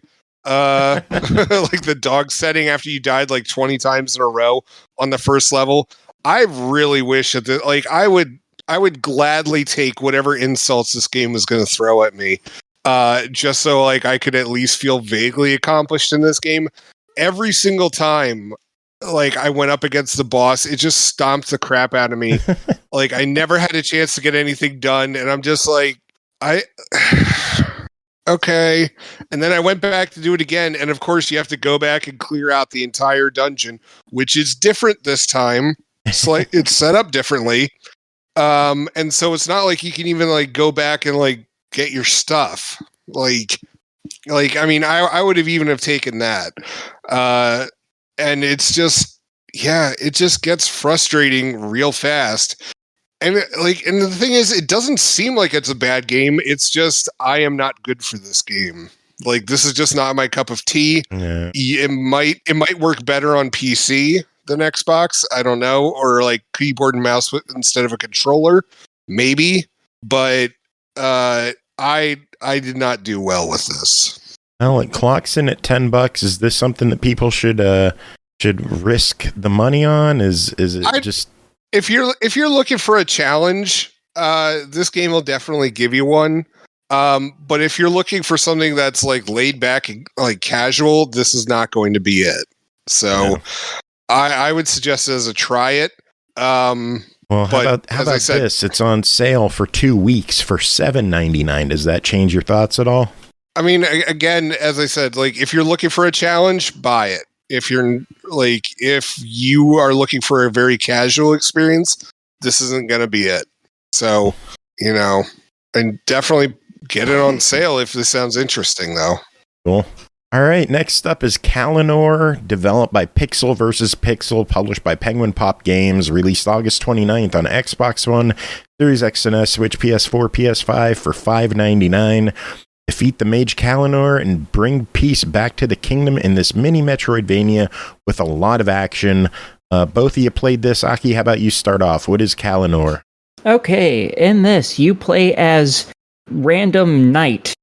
S6: like the dog setting after you died like 20 times in a row on the first level? I really wish that like I would gladly take whatever insults this game was going to throw at me, just so like I could at least feel vaguely accomplished in this game. Every single time, like I went up against the boss, it just stomped the crap out of me. Like I never had a chance to get anything done, and I'm just like, okay. And then I went back to do it again, and of course you have to go back and clear out the entire dungeon, which is different this time. It's set up differently. And so it's not like you can even like go back and like get your stuff. Like I mean, I would have even have taken that. And it's just, yeah, it just gets frustrating real fast. And the thing is, it doesn't seem like it's a bad game. It's just, I am not good for this game. Like, this is just not my cup of tea. Yeah. It might work better on PC than Xbox. I don't know. Or like keyboard and mouse instead of a controller. Maybe. But I did not do well with this.
S3: Well, it clocks in at $10. Is this something that people should risk the money on? Is it just...
S6: If you're looking for a challenge, this game will definitely give you one. But if you're looking for something that's like laid back and like casual, this is not going to be it. So yeah. I would suggest it as a try it.
S3: Well, how about this? It's on sale for 2 weeks for $7.99. Does that change your thoughts at all?
S6: I mean, again, as I said, like if you're looking for a challenge, buy it. If you are looking for a very casual experience, this isn't going to be it. So, and definitely get it on sale if this sounds interesting, though.
S3: Cool. All right, next up is Kalinur, developed by Pixel vs. Pixel, published by Penguin Pop Games, released August 29th on Xbox One, Series X and S, Switch, PS4, PS5 for $5.99. Defeat the mage Kalinur and bring peace back to the kingdom in this mini Metroidvania with a lot of action. Both of you played this. Aki, how about you start off? What is Kalinur?
S5: Okay, in this, you play as Random Knight,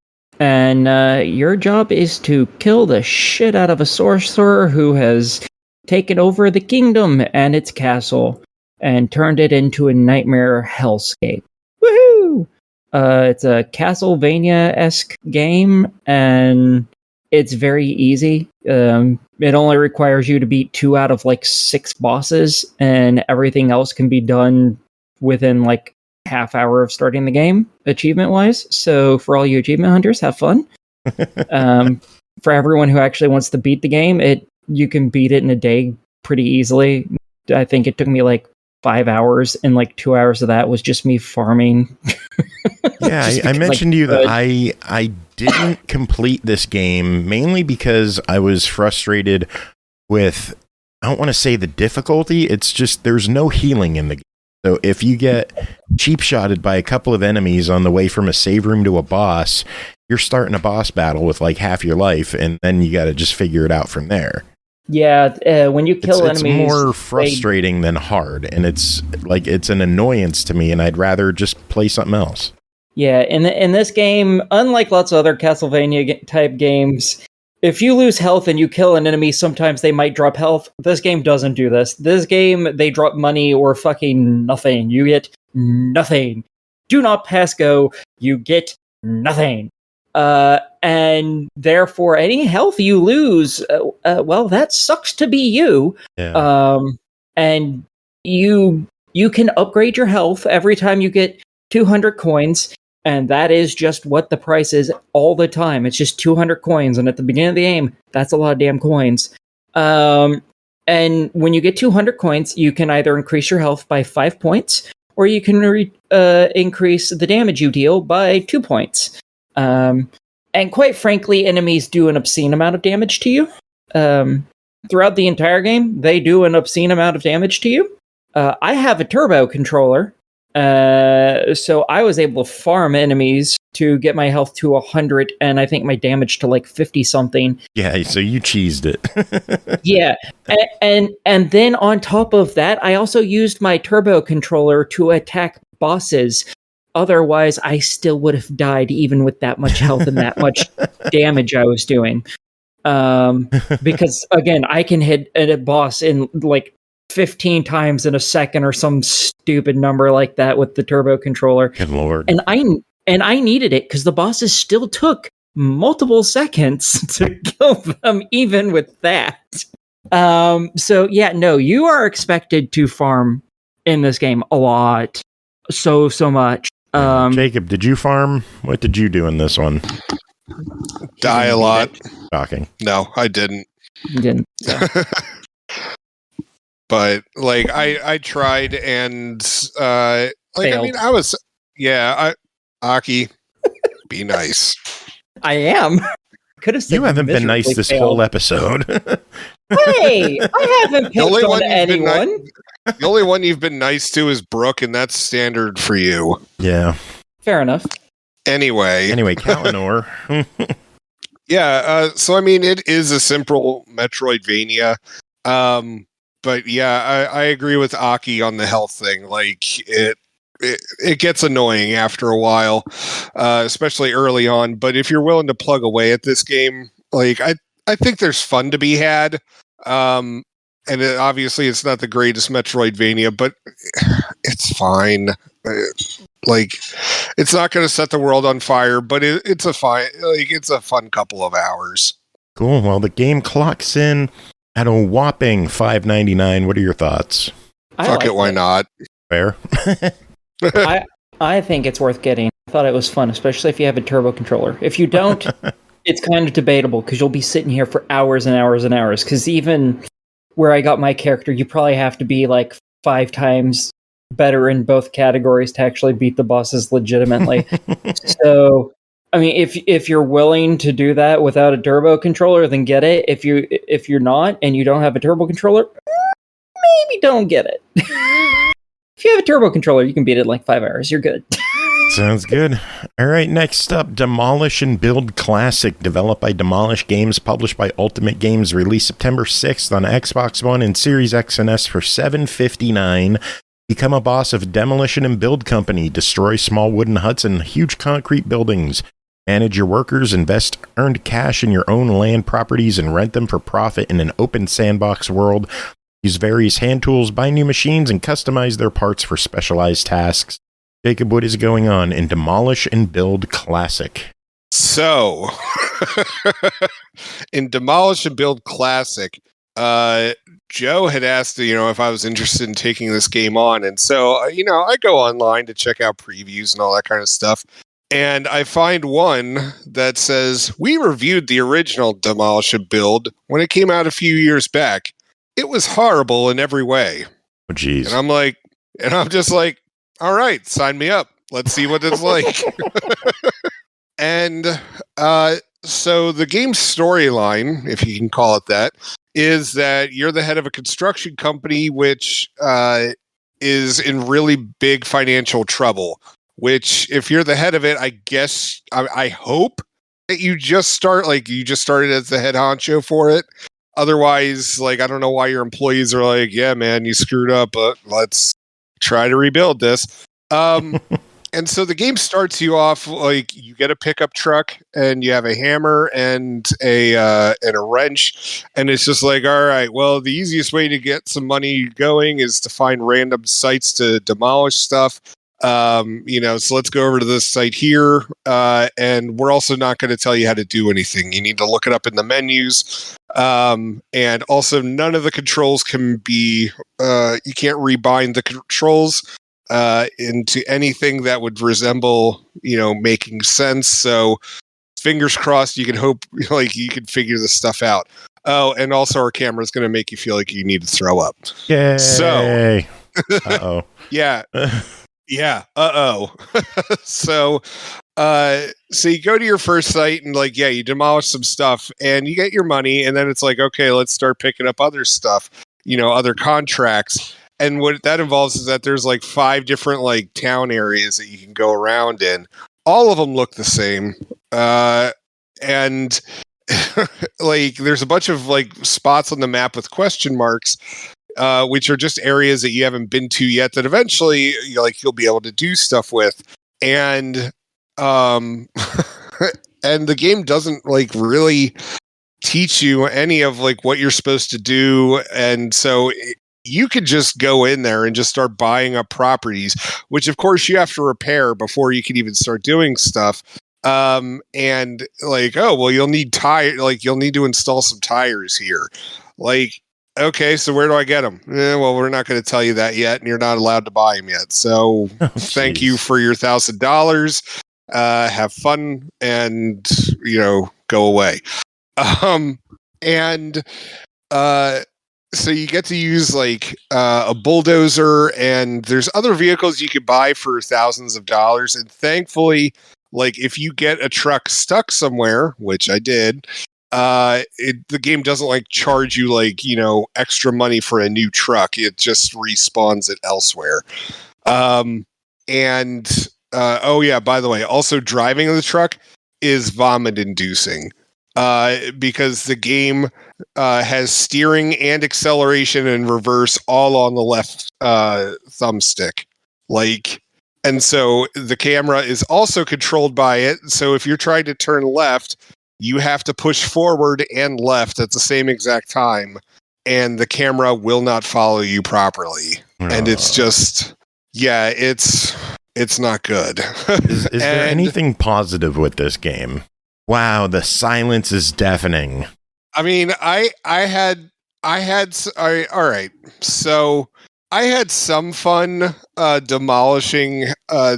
S5: and your job is to kill the shit out of a sorcerer who has taken over the kingdom and its castle and turned it into a nightmare hellscape. Woohoo! It's a Castlevania-esque game, and it's very easy. It only requires you to beat 2 out of like 6 bosses, and everything else can be done within like half hour of starting the game, achievement-wise. So for all you achievement hunters, have fun. For everyone who actually wants to beat the game, you can beat it in a day pretty easily. I think it took me like 5 hours, and like 2 hours of that was just me farming.
S3: Yeah, I mentioned to you that I didn't complete this game mainly because I was frustrated with, I don't want to say the difficulty, it's just there's no healing in the game. So if you get cheap-shotted by a couple of enemies on the way from a save room to a boss, you're starting a boss battle with like half your life, and then you got to just figure it out from there.
S5: Yeah, when you kill enemies...
S3: It's more frustrating than hard, and it's an annoyance to me, and I'd rather just play something else.
S5: Yeah, in this game, unlike lots of other Castlevania-type games, if you lose health and you kill an enemy, sometimes they might drop health. This game doesn't do this. This game, they drop money or fucking nothing. You get nothing. Do not pass go. You get nothing. and therefore any health you lose, well, that sucks to be you.
S3: Yeah.
S5: And you can upgrade your health every time you get 200 coins, and that is just what the price is all the time. It's just 200 coins, and at the beginning of the game, that's a lot of damn coins. And when you get 200 coins, you can either increase your health by 5 points, or you can increase the damage you deal by 2 points. And quite frankly, enemies do an obscene amount of damage to you. Throughout the entire game, they do an obscene amount of damage to you. I have a turbo controller, so I was able to farm enemies to get my health to 100, and I think my damage to like 50-something.
S3: Yeah, so you cheesed it.
S5: Yeah, and then on top of that, I also used my turbo controller to attack bosses. Otherwise, I still would have died even with that much health and that much damage I was doing. Because again, I can hit a boss in like 15 times in a second or some stupid number like that with the turbo controller.
S3: Good Lord.
S5: And I needed it because the bosses still took multiple seconds to kill them even with that. So yeah, no, you are expected to farm in this game a lot. So much.
S3: Jacob, did you farm? What did you do in this one?
S6: Die a lot.
S3: Shocking.
S6: No, I didn't.
S5: You didn't. So.
S6: But like I tried, and like failed. I mean, I was Aki, be nice.
S5: I am. Could have said
S3: you haven't been nice this whole episode.
S5: Hey, I haven't picked on anyone.
S6: The only one you've been nice to is Brooke, and that's standard for you.
S3: Yeah.
S5: Fair enough.
S6: Anyway,
S3: Kalinur.
S6: Yeah, so I mean, it is a simple Metroidvania. But yeah, I agree with Aki on the health thing. Like, it gets annoying after a while, especially early on. But if you're willing to plug away at this game, like, I think there's fun to be had. And obviously, it's not the greatest Metroidvania, but it's fine. Like, it's not going to set the world on fire, but it's a fun couple of hours.
S3: Cool. Well, the game clocks in at a whopping $5.99. What are your thoughts?
S6: Fuck it, why not?
S3: Fair.
S5: I think it's worth getting. I thought it was fun, especially if you have a turbo controller. If you don't, it's kind of debatable because you'll be sitting here for hours and hours and hours. Because even where I got my character, you probably have to be like 5 times better in both categories to actually beat the bosses legitimately. So, I mean, if you're willing to do that without a turbo controller, then get it. If you're not and you don't have a turbo controller, maybe don't get it. If you have a turbo controller, you can beat it in like 5 hours. You're good.
S3: Sounds good. All right, next up, Demolish and Build Classic, developed by Demolish Games, published by Ultimate Games, released September 6th on Xbox One and Series X and S for $7.59. Become a boss of Demolition and Build Company. Destroy small wooden huts and huge concrete buildings. Manage your workers, invest earned cash in your own land properties, and rent them for profit in an open sandbox world. Use various hand tools, buy new machines, and customize their parts for specialized tasks. Jacob, what is going on in Demolish and Build Classic?
S6: So, in Demolish and Build Classic, Joe had asked, if I was interested in taking this game on. And so, I go online to check out previews and all that kind of stuff. And I find one that says, we reviewed the original Demolish and Build when it came out a few years back. It was horrible in every way.
S3: Oh, geez.
S6: And I'm just like, all right, sign me up. Let's see what it's like. And so the game's storyline, if you can call it that, is that you're the head of a construction company which is in really big financial trouble. Which, if you're the head of it, I guess, I hope that you just started as the head honcho for it. Otherwise, I don't know why your employees are like, yeah, man, you screwed up, but let's try to rebuild this. And so the game starts you off you get a pickup truck and you have a hammer and a wrench, and it's just like, all right, well, the easiest way to get some money going is to find random sites to demolish stuff. So let's go over to this site here. And we're also not going to tell you how to do anything. You need to look it up in the menus. And also none of the controls can be, you can't rebind the controls into anything that would resemble, making sense. So fingers crossed, you can hope like you can figure this stuff out. Oh, and also our camera is going to make you feel like you need to throw up.
S3: Yay.
S6: So,
S3: uh-oh.
S6: Yeah. Yeah. So you go to your first site and you demolish some stuff and you get your money, and then it's like, okay, let's start picking up other stuff, other contracts. And what that involves is that there's 5 different town areas that you can go around in. All of them look the same. And there's a bunch of spots on the map with question marks, which are just areas that you haven't been to yet that eventually you'll be able to do stuff with. And and the game doesn't really teach you any of what you're supposed to do. And so you could just go in there and just start buying up properties, which of course you have to repair before you can even start doing stuff. You'll need you'll need to install some tires here. Okay, so where do I get them? Well, we're not going to tell you that yet, and you're not allowed to buy them yet. So thank you for your $1,000. Have fun and, go away. So you get to use a bulldozer, and there's other vehicles you could buy for thousands of dollars. And thankfully, if you get a truck stuck somewhere, which I did, the game doesn't charge you extra money for a new truck. It just respawns it elsewhere. Oh yeah, by the way, also driving the truck is vomit inducing, because the game has steering and acceleration and reverse all on the left thumbstick. And so the camera is also controlled by it. So if you're trying to turn left, you have to push forward and left at the same exact time, and the camera will not follow you properly. And it's just, it's not good.
S3: Is there anything positive with this game? Wow, the silence is deafening.
S6: I mean, all right. So I had some fun demolishing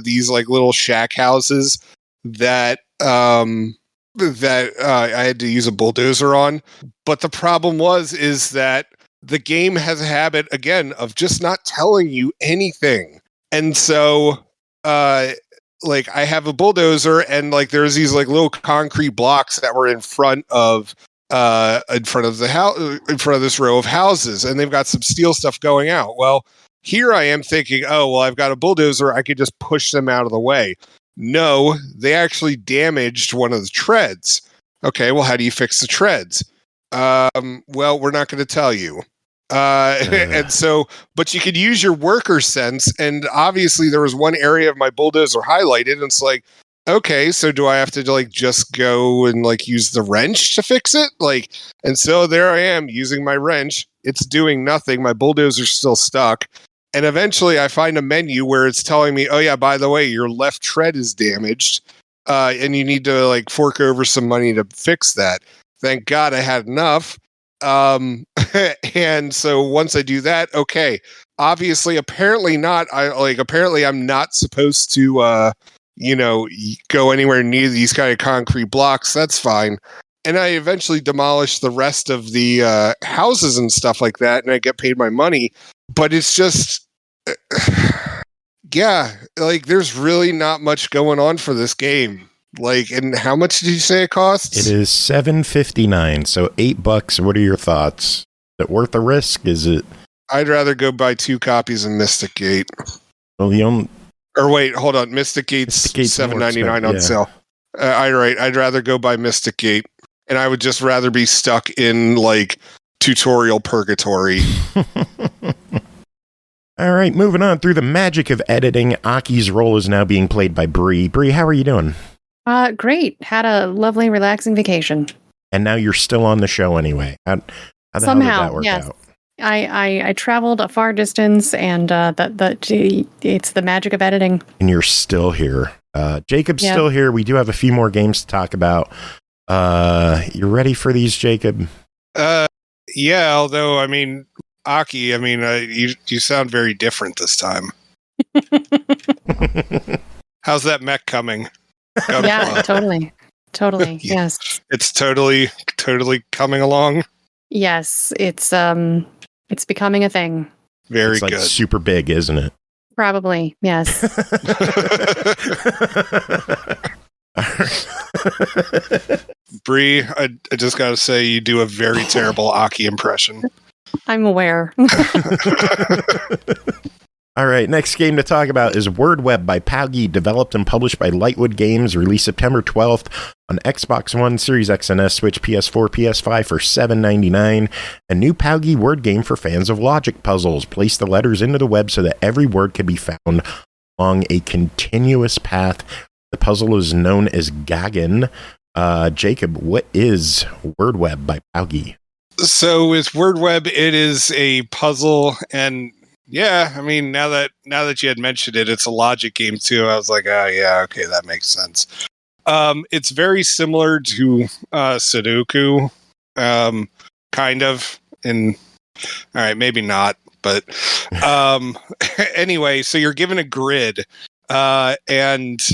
S6: these little shack houses that I had to use a bulldozer on. But the problem is that the game has a habit, again, of just not telling you anything. And so, I have a bulldozer, and there's these little concrete blocks that were in front of the house, in front of this row of houses, and they've got some steel stuff going out. Well, here I am thinking, oh, well, I've got a bulldozer, I could just push them out of the way. No, they actually damaged one of the treads. Okay, well, how do you fix the treads? Well, we're not going to tell you. And so, but you could use your worker sense, and obviously there was one area of my bulldozer highlighted, and it's okay, so do I have to just go and use the wrench to fix it? And so there I am using my wrench. It's doing nothing. My bulldozer's still stuck. And eventually I find a menu where it's telling me, oh yeah, by the way, your left tread is damaged. And you need to fork over some money to fix that. Thank God I had enough. And so once I do that, okay, obviously, apparently I'm not supposed to, go anywhere near these kind of concrete blocks. That's fine. And I eventually demolish the rest of the houses and stuff like that, and I get paid my money. But it's just, there's really not much going on for this game. And how much did you say it costs?
S3: It is $7.59, so $8. What are your thoughts? Is it worth the risk? Is it?
S6: I'd rather go buy 2 copies of Mystic Gate.
S3: Well,
S6: or wait, hold on. Mystic Gate's $7.99 on sale. I'd rather go buy Mystic Gate, and I would just rather be stuck in tutorial purgatory.
S3: All right, moving on through the magic of editing. Aki's role is now being played by Bree. Bree, how are you doing?
S7: Great. Had a lovely, relaxing vacation.
S3: And now you're still on the show anyway. How the hell did that work out?
S7: I traveled a far distance, and it's the magic of editing.
S3: And you're still here. Jacob's still here. We do have a few more games to talk about. You ready for these, Jacob?
S6: Yeah, although, I mean, Aki, I mean, you sound very different this time. How's that mech coming?
S7: Yeah, totally. Yes.
S6: It's totally coming along.
S7: Yes, it's becoming a thing.
S3: It's
S6: good.
S3: Super big, isn't it?
S7: Probably, yes.
S6: Bree, I just got to say, you do a very terrible Aki impression.
S7: I'm aware.
S3: All right, next game to talk about is Word Web by POWGI, developed and published by Lightwood Games, released September 12th on Xbox One, Series X and S, Switch, PS4, PS5 for $7.99. A new POWGI word game for fans of logic puzzles. Place the letters into the web so that every word can be found along a continuous path. The puzzle is known as Gaggin. Jacob, what is Word Web by POWGI?
S6: So with Word Web, it is a puzzle, and yeah, I mean, now that you had mentioned it, it's a logic game too. I was like, oh yeah, okay, that makes sense. It's very similar to Sudoku, kind of. All right, maybe not, but anyway, so you're given a grid, and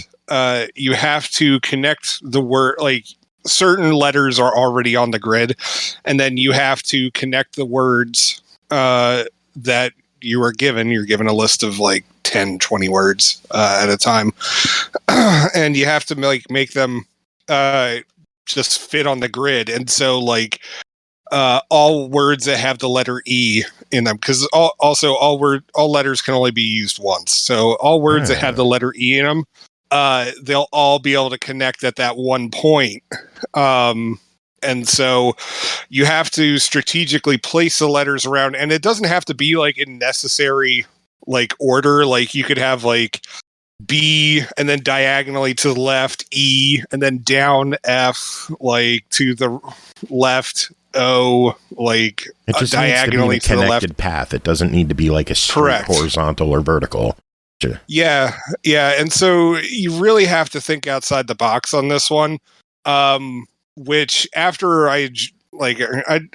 S6: you have to connect the word, like certain letters are already on the grid, and then you have to connect the words that you are given. You're given a list of like 10, 20 words at a time. And you have to make them just fit on the grid. And so like all words that have the letter E in them, because all letters can only be used once. So all words that have the letter E in them, they'll all be able to connect at that one point. And so you have to strategically place the letters around, and it doesn't have to be like in necessary like order. Like you could have like B and then diagonally to the left E and then down F, like to the left O, like
S3: it just
S6: diagonally
S3: needs to be a
S6: to the
S3: connected
S6: left
S3: path. It doesn't need to be like a straight horizontal or vertical.
S6: Yeah. And so you really have to think outside the box on this one. Which after I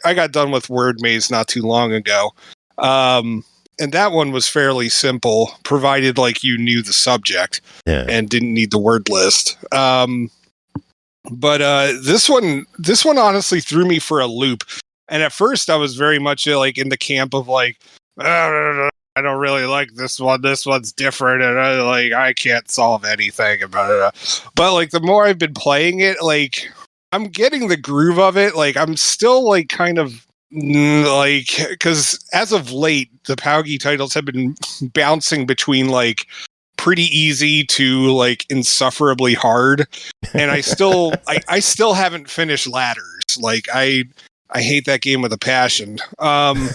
S6: got done with Word Maze not too long ago. And that one was fairly simple, provided like you knew the subject and didn't need the word list. But this one honestly threw me for a loop. And at first I was very much like in the camp of like, I don't really like this one. This one's different, and I can't solve anything about it. But like the more I've been playing it, like I'm getting the groove of it. Like I'm still like kind of like, because as of late, the POWGI titles have been bouncing between like pretty easy to like insufferably hard, and I still haven't finished Ladders. Like I hate that game with a passion. And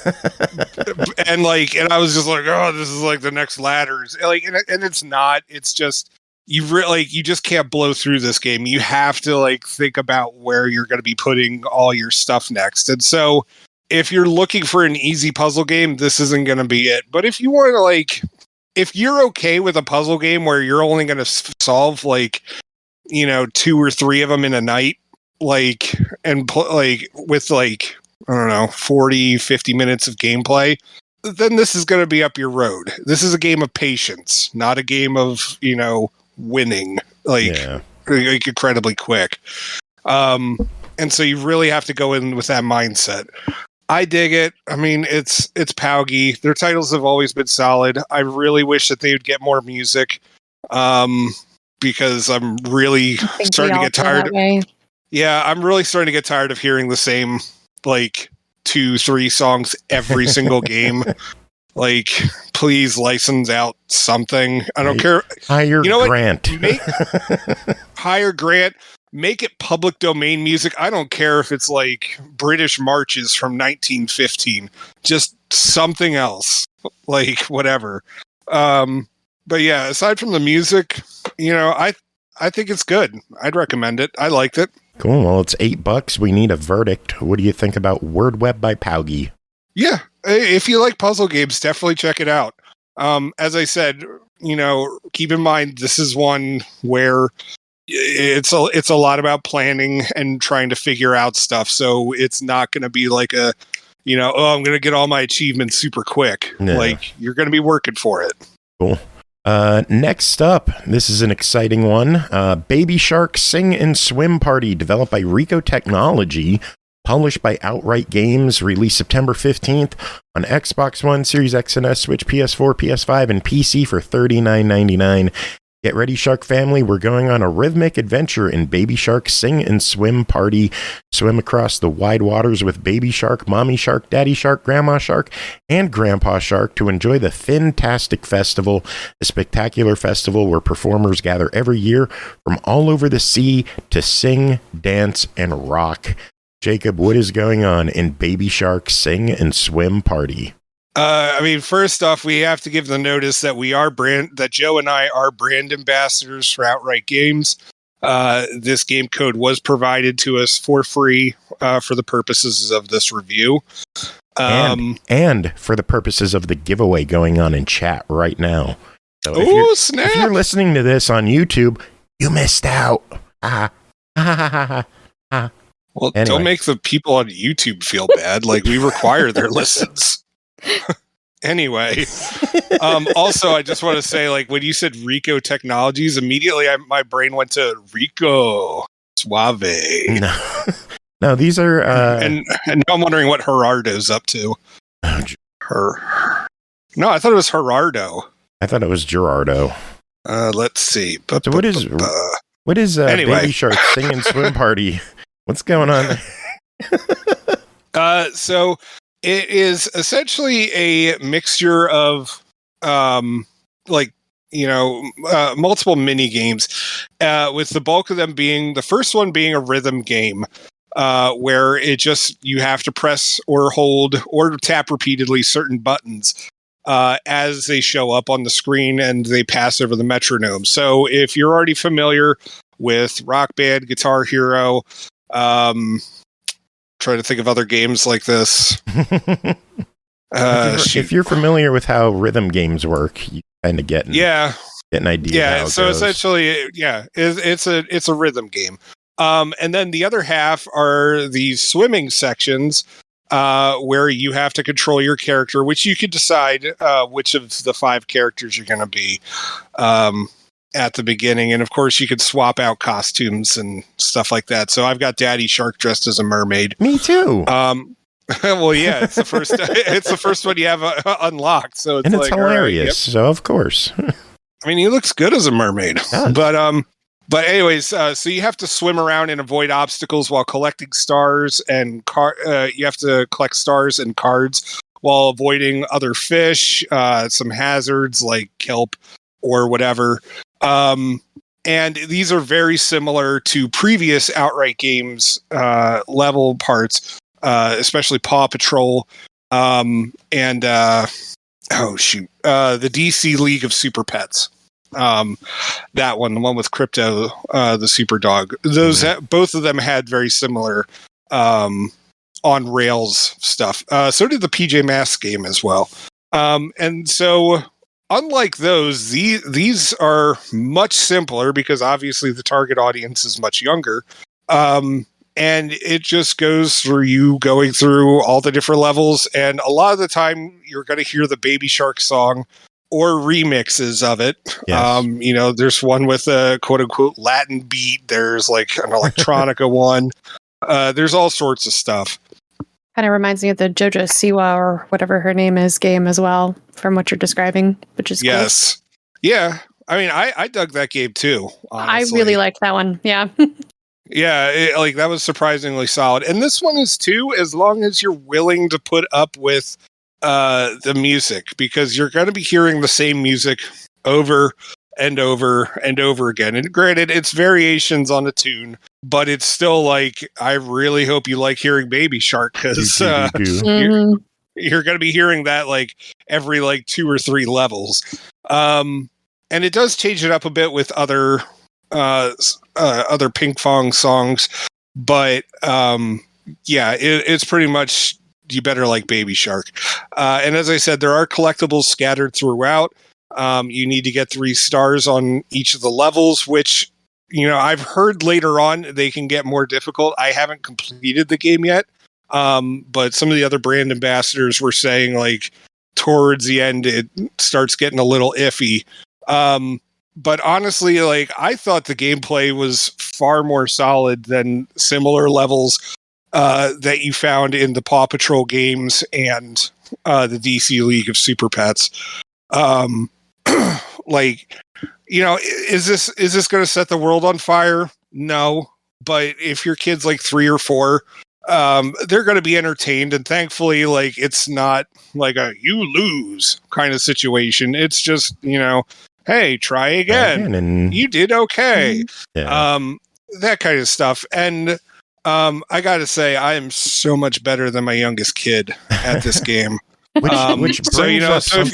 S6: I was just like, oh, this is like the next Ladders. Like, and it's not. It's just you just can't blow through this game. You have to like think about where you're going to be putting all your stuff next. And so if you're looking for an easy puzzle game, this isn't going to be it. But if you want to like, if you're okay with a puzzle game where you're only going to solve like, 2 or 3 of them in a night, like, and like with like, I don't know, 40, 50 minutes of gameplay, then this is going to be up your road. This is a game of patience, not a game of, winning like incredibly quick. And so you really have to go in with that mindset. I dig it. I mean, it's POWGI. Their titles have always been solid. I really wish that they would get more music, because I'm really starting to get tired. Yeah, I'm really starting to get tired of hearing the same like 2-3 songs every single game. Like, please license out something. I don't care.
S3: Hire Grant.
S6: Hire Grant. Make it public domain music. I don't care if it's like British marches from 1915. Just something else. Like, whatever. But yeah, aside from the music, I think it's good. I'd recommend it. I liked it.
S3: Cool. Well, it's $8. We need a verdict. What do you think about Word Web by POWGI?
S6: Yeah, if you like puzzle games, definitely check it out. As I said, keep in mind this is one where it's a lot about planning and trying to figure out stuff. So it's not going to be like I'm going to get all my achievements super quick. No. Like, you're going to be working for it.
S3: Cool. Next up, this is an exciting one. Baby Shark Sing and Swim Party, developed by RecoTechnology, published by Outright Games, released September 15th on Xbox One, Series X and S, Switch, PS4, PS5, and PC for $39.99. Get ready, Shark family. We're going on a rhythmic adventure in Baby Shark Sing and Swim Party. Swim across the wide waters with Baby Shark, Mommy Shark, Daddy Shark, Grandma Shark, and Grandpa Shark to enjoy the Fantastic Festival, a spectacular festival where performers gather every year from all over the sea to sing, dance, and rock. Jacob, what is going on in Baby Shark Sing and Swim Party?
S6: First off, we have to give the notice that that Joe and I are brand ambassadors for Outright Games. This game code was provided to us for free for the purposes of this review.
S3: And for the purposes of the giveaway going on in chat right now.
S6: So snap!
S3: If you're listening to this on YouTube, you missed out.
S6: Well, anyway. Don't make the people on YouTube feel bad. Like, we require their listens. Anyway, also, I just want to say, like, when you said RecoTechnologies, immediately my brain went to Rico Suave.
S3: No, these are...
S6: and now I'm wondering what Gerardo's up to. No, I thought it was Gerardo.
S3: I thought it was Gerardo.
S6: Let's see.
S3: So what is anyway. Baby Shark Sing and Swim Party? What's going on
S6: there? So it is essentially a mixture of multiple mini games, with the bulk of them being the first one being a rhythm game, where you have to press or hold or tap repeatedly certain buttons as they show up on the screen and they pass over the metronome. So if you're already familiar with Rock Band, Guitar Hero, trying to think of other games like this.
S3: If you're familiar with how rhythm games work, you kind of get an idea.
S6: Yeah, so essentially, it's a rhythm game. And then the other half are these swimming sections, where you have to control your character, which you can decide which of the 5 characters you're going to be at the beginning. And of course, you could swap out costumes and stuff like that. So I've got Daddy Shark dressed as a mermaid.
S3: Me too.
S6: Well, yeah, it's the first. It's the first one you have unlocked. So it's
S3: hilarious. Right, so of course.
S6: I mean, he looks good as a mermaid. But anyways, so you have to swim around and avoid obstacles while collecting stars and you have to collect stars and cards while avoiding other fish, some hazards like kelp or whatever. And these are very similar to previous Outright Games level parts, especially Paw Patrol and the DC League of Super Pets. That one, the one with Crypto, the super dog. Those both of them had very similar on rails stuff. So did the PJ Masks game as well. And so, unlike those, these are much simpler because obviously the target audience is much younger. And it just goes through you going through all the different levels, and a lot of the time you're going to hear the Baby Shark song or remixes of it. Yes. There's one with a quote unquote Latin beat. There's like an electronica one. There's all sorts of stuff.
S7: Kind of reminds me of the JoJo Siwa or whatever her name is game as well, from what you're describing, which is
S6: yes. Cool. Yeah. I mean, I dug that game too, honestly.
S7: I really liked that one. Yeah.
S6: Yeah. That was surprisingly solid. And this one is too, as long as you're willing to put up with the music, because you're going to be hearing the same music over and over and over again. And granted, it's variations on a tune, but it's still like, I really hope you like hearing Baby Shark, because you're going to be hearing that like every like 2 or 3 levels. And it does change it up a bit with other Pink Fong songs, but it's pretty much you better like Baby Shark. And as I said, there are collectibles scattered throughout. You need to get 3 stars on each of the levels, which, I've heard later on they can get more difficult. I haven't completed the game yet. But some of the other brand ambassadors were saying, like, towards the end, it starts getting a little iffy. But honestly, like, I thought the gameplay was far more solid than similar levels that you found in the Paw Patrol games and the DC League of Super Pets. Like, is this going to set the world on fire? No. But if your kid's like 3 or 4, they're going to be entertained. And thankfully, like, it's not like a you lose kind of situation. It's just, hey, try again. And you did okay. Yeah. That kind of stuff. And I got to say, I am so much better than my youngest kid at this game.
S3: Which brings up something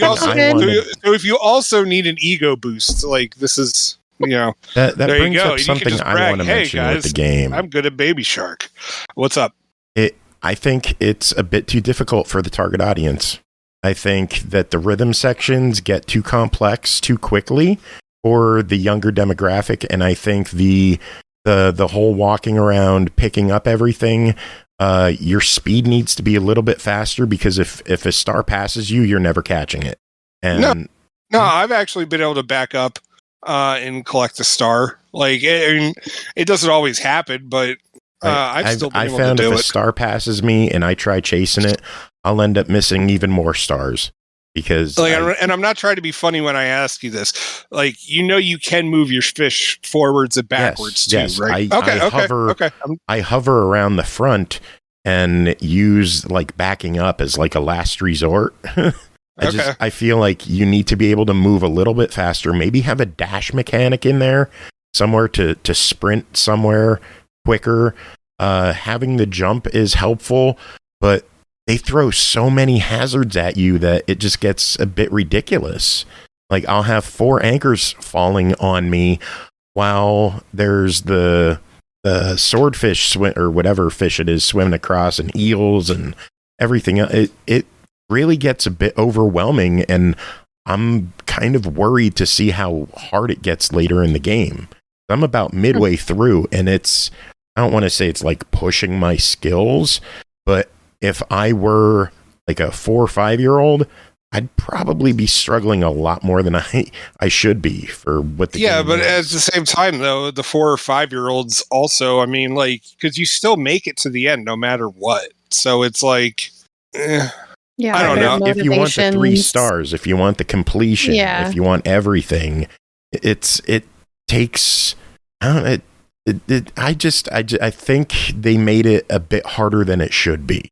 S6: if you also need an ego boost, like, this is,
S3: that brings up something I want to mention with the game.
S6: I'm good at Baby Shark. What's up?
S3: I think it's a bit too difficult for the target audience. I think that the rhythm sections get too complex too quickly for the younger demographic, and I think the whole walking around, picking up everything, your speed needs to be a little bit faster, because if a star passes you, you're never catching it. And
S6: no, I've actually been able to back up and collect a star. Like, it doesn't always happen, but I've still been able to do it.
S3: If a star passes me and I try chasing it, I'll end up missing even more stars. Because
S6: and I'm not trying to be funny when I ask you this. Like, you can move your fish forwards and backwards too, right?
S3: I hover around the front and use, like, backing up as like a last resort. I feel like you need to be able to move a little bit faster. Maybe have a dash mechanic in there somewhere to sprint somewhere quicker. Having the jump is helpful, but they throw so many hazards at you that it just gets a bit ridiculous. Like, I'll have 4 anchors falling on me while there's the swordfish or whatever fish it is swimming across, and eels and everything. It really gets a bit overwhelming, and I'm kind of worried to see how hard it gets later in the game. I'm about midway through, and I don't want to say it's like pushing my skills, but if I were like a 4 or 5 year old, I'd probably be struggling a lot more than I should be for what the game
S6: but
S3: is.
S6: at the same time, though, the 4 or 5 year olds also, I mean, like, because you still make it to the end no matter what. So it's like, I don't know.
S3: If you want the 3 stars, if you want the completion, if you want everything, it takes. I don't know. I think they made it a bit harder than it should be.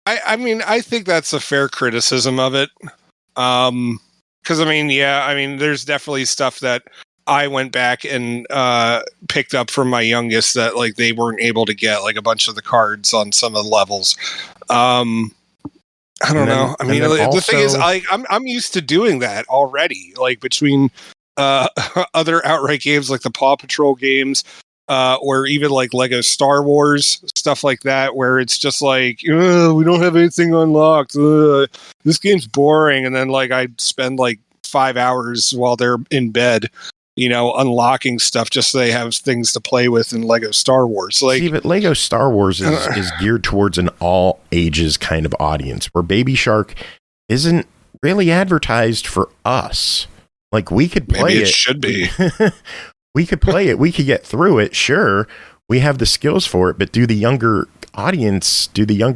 S6: I mean, I think that's a fair criticism of it. Because, there's definitely stuff that I went back and picked up from my youngest that, like, they weren't able to get, like, a bunch of the cards on some of the levels. I don't know. I mean, the thing is, I'm used to doing that already. Like, between other outright games like the Paw Patrol games, or even like Lego Star Wars, stuff like that, where it's just like, we don't have anything unlocked. This game's boring. And then, like, I'd spend like 5 hours while they're in bed, unlocking stuff just so they have things to play with in Lego Star Wars. Like,
S3: see, but Lego Star Wars is geared towards an all ages kind of audience, where Baby Shark isn't really advertised for us. Like, we could play
S6: Maybe it should be.
S3: We could play it. We could get through it. Sure, we have the skills for it, but do the younger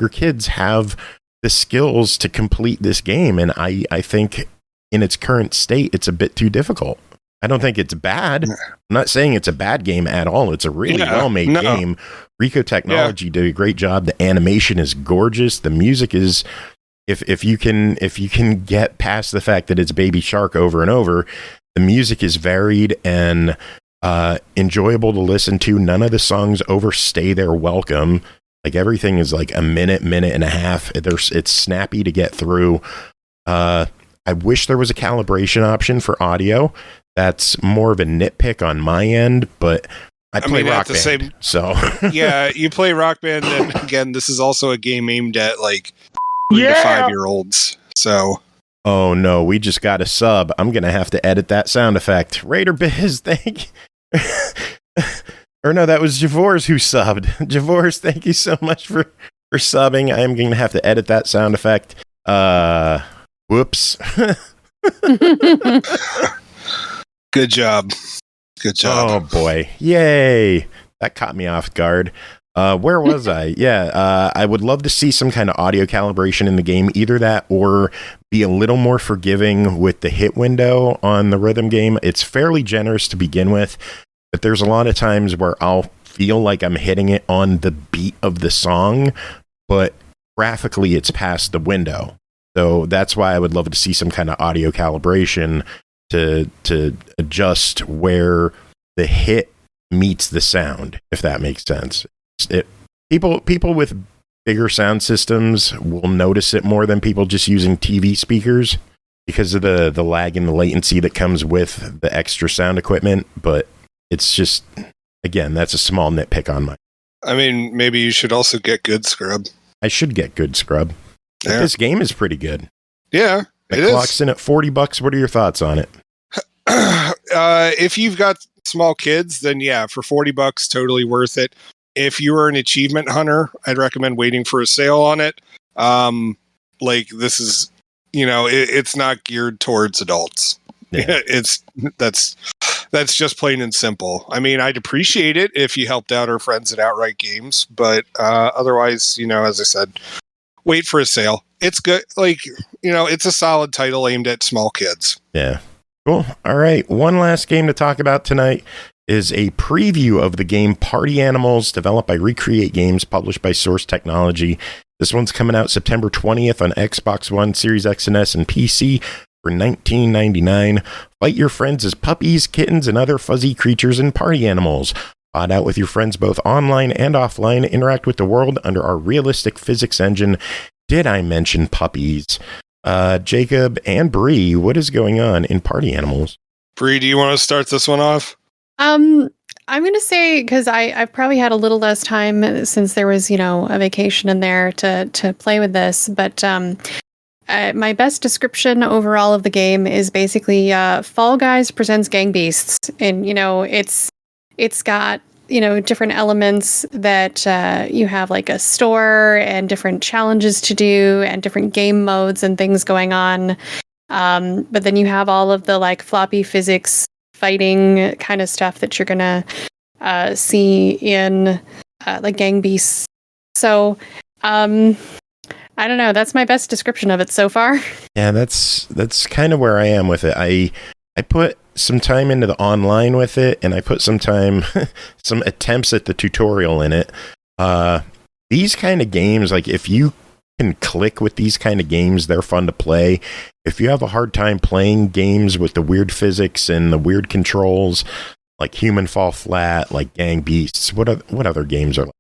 S3: kids have the skills to complete this game? And I think in its current state, it's a bit too difficult. I don't think it's bad. I'm not saying it's a bad game at all. It's a really well-made game. RecoTechnology did a great job. The animation is gorgeous. The music is, if you can get past the fact that it's Baby Shark over and over, the music is varied and enjoyable to listen to. None of the songs overstay their welcome. Like, everything is like a minute and a half. It's snappy to get through. I wish there was a calibration option for audio. That's more of a nitpick on my end, but I play Rock Band, so
S6: yeah, you play Rock Band, and again, this is also a game aimed at like 3 to 5-year-olds. So,
S3: oh no, we just got a sub. I'm gonna have to edit that sound effect. Raider Biz, thank you. Or no, that was Javors who subbed. Javors, thank you so much for subbing. I am going to have to edit that sound effect. Whoops.
S6: Good job. Good job.
S3: Oh boy. Yay. That caught me off guard. Where was I? Yeah, I would love to see some kind of audio calibration in the game. Either that or be a little more forgiving with the hit window on the rhythm game. It's fairly generous to begin with, but there's a lot of times where I'll feel like I'm hitting it on the beat of the song, but graphically it's past the window. So that's why I would love to see some kind of audio calibration to adjust where the hit meets the sound, if that makes sense. People with bigger sound systems will notice it more than people just using TV speakers because of the lag and the latency that comes with the extra sound equipment, but it's just, again, that's a small nitpick on my.
S6: I mean, maybe you should also get good scrub.
S3: I should get good scrub. Yeah. This game is pretty good.
S6: Yeah,
S3: it clocks in at $40. What are your thoughts on it?
S6: If you've got small kids, then yeah, for $40, totally worth it. If you are an achievement hunter, I'd recommend waiting for a sale on it. Like this is, it's not geared towards adults. Yeah. That's just plain and simple. I mean, I'd appreciate it if you helped out our friends at Outright Games, but otherwise, as I said, wait for a sale. It's good. Like, it's a solid title aimed at small kids.
S3: Yeah. Cool. All right. One last game to talk about tonight is a preview of the game Party Animals, developed by Recreate Games, published by Source Technology. This one's coming out September 20th on Xbox One, Series X and S, and PC. For $19.99, fight your friends as puppies, kittens, and other fuzzy creatures and party animals. Plot out with your friends both online and offline. Interact with the world under our realistic physics engine. Did I mention puppies? Jacob and Bree, what is going on in Party Animals?
S6: Bree, do you want to start this one off?
S7: I'm going to say, because I've probably had a little less time since there was, a vacation in there to play with this, but my best description overall of the game is basically Fall Guys presents Gang Beasts, and it's got different elements that you have, like a store and different challenges to do and different game modes and things going on. But then you have all of the like floppy physics fighting kind of stuff that you're gonna see in like Gang Beasts. So I don't know. That's my best description of it so far.
S3: Yeah, that's kind of where I am with it. I put some time into the online with it, and I put some time, some attempts at the tutorial in it. These kind of games, like if you can click with these kind of games, they're fun to play. If you have a hard time playing games with the weird physics and the weird controls, like Human Fall Flat, like Gang Beasts, what other games are like?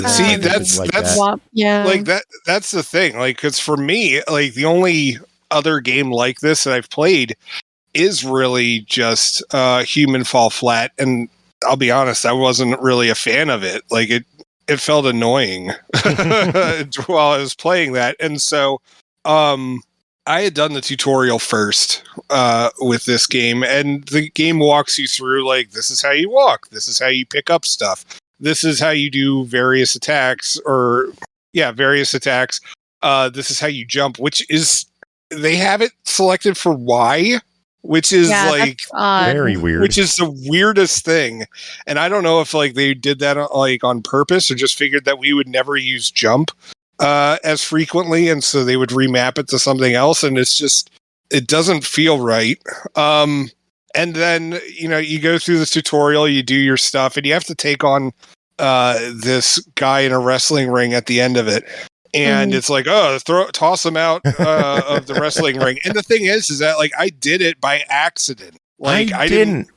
S6: See, that's the thing. Like, because for me, like the only other game like this that I've played is really just Human Fall Flat, and I'll be honest, I wasn't really a fan of it. Like it felt annoying while I was playing that, and so I had done the tutorial first with this game, and the game walks you through like this is how you walk, this is how you pick up stuff. This is how you do various attacks, various attacks. This is how you jump, which is, they have it selected for Y, which is like
S3: very weird,
S6: which is the weirdest thing. And I don't know if like they did that like on purpose or just figured that we would never use jump as frequently. And so they would remap it to something else. And it's just, it doesn't feel right. And then, you go through this tutorial, you do your stuff, and you have to take on this guy in a wrestling ring at the end of it. And it's like, toss him out of the wrestling ring. And the thing is that like I did it by accident. Like I couldn't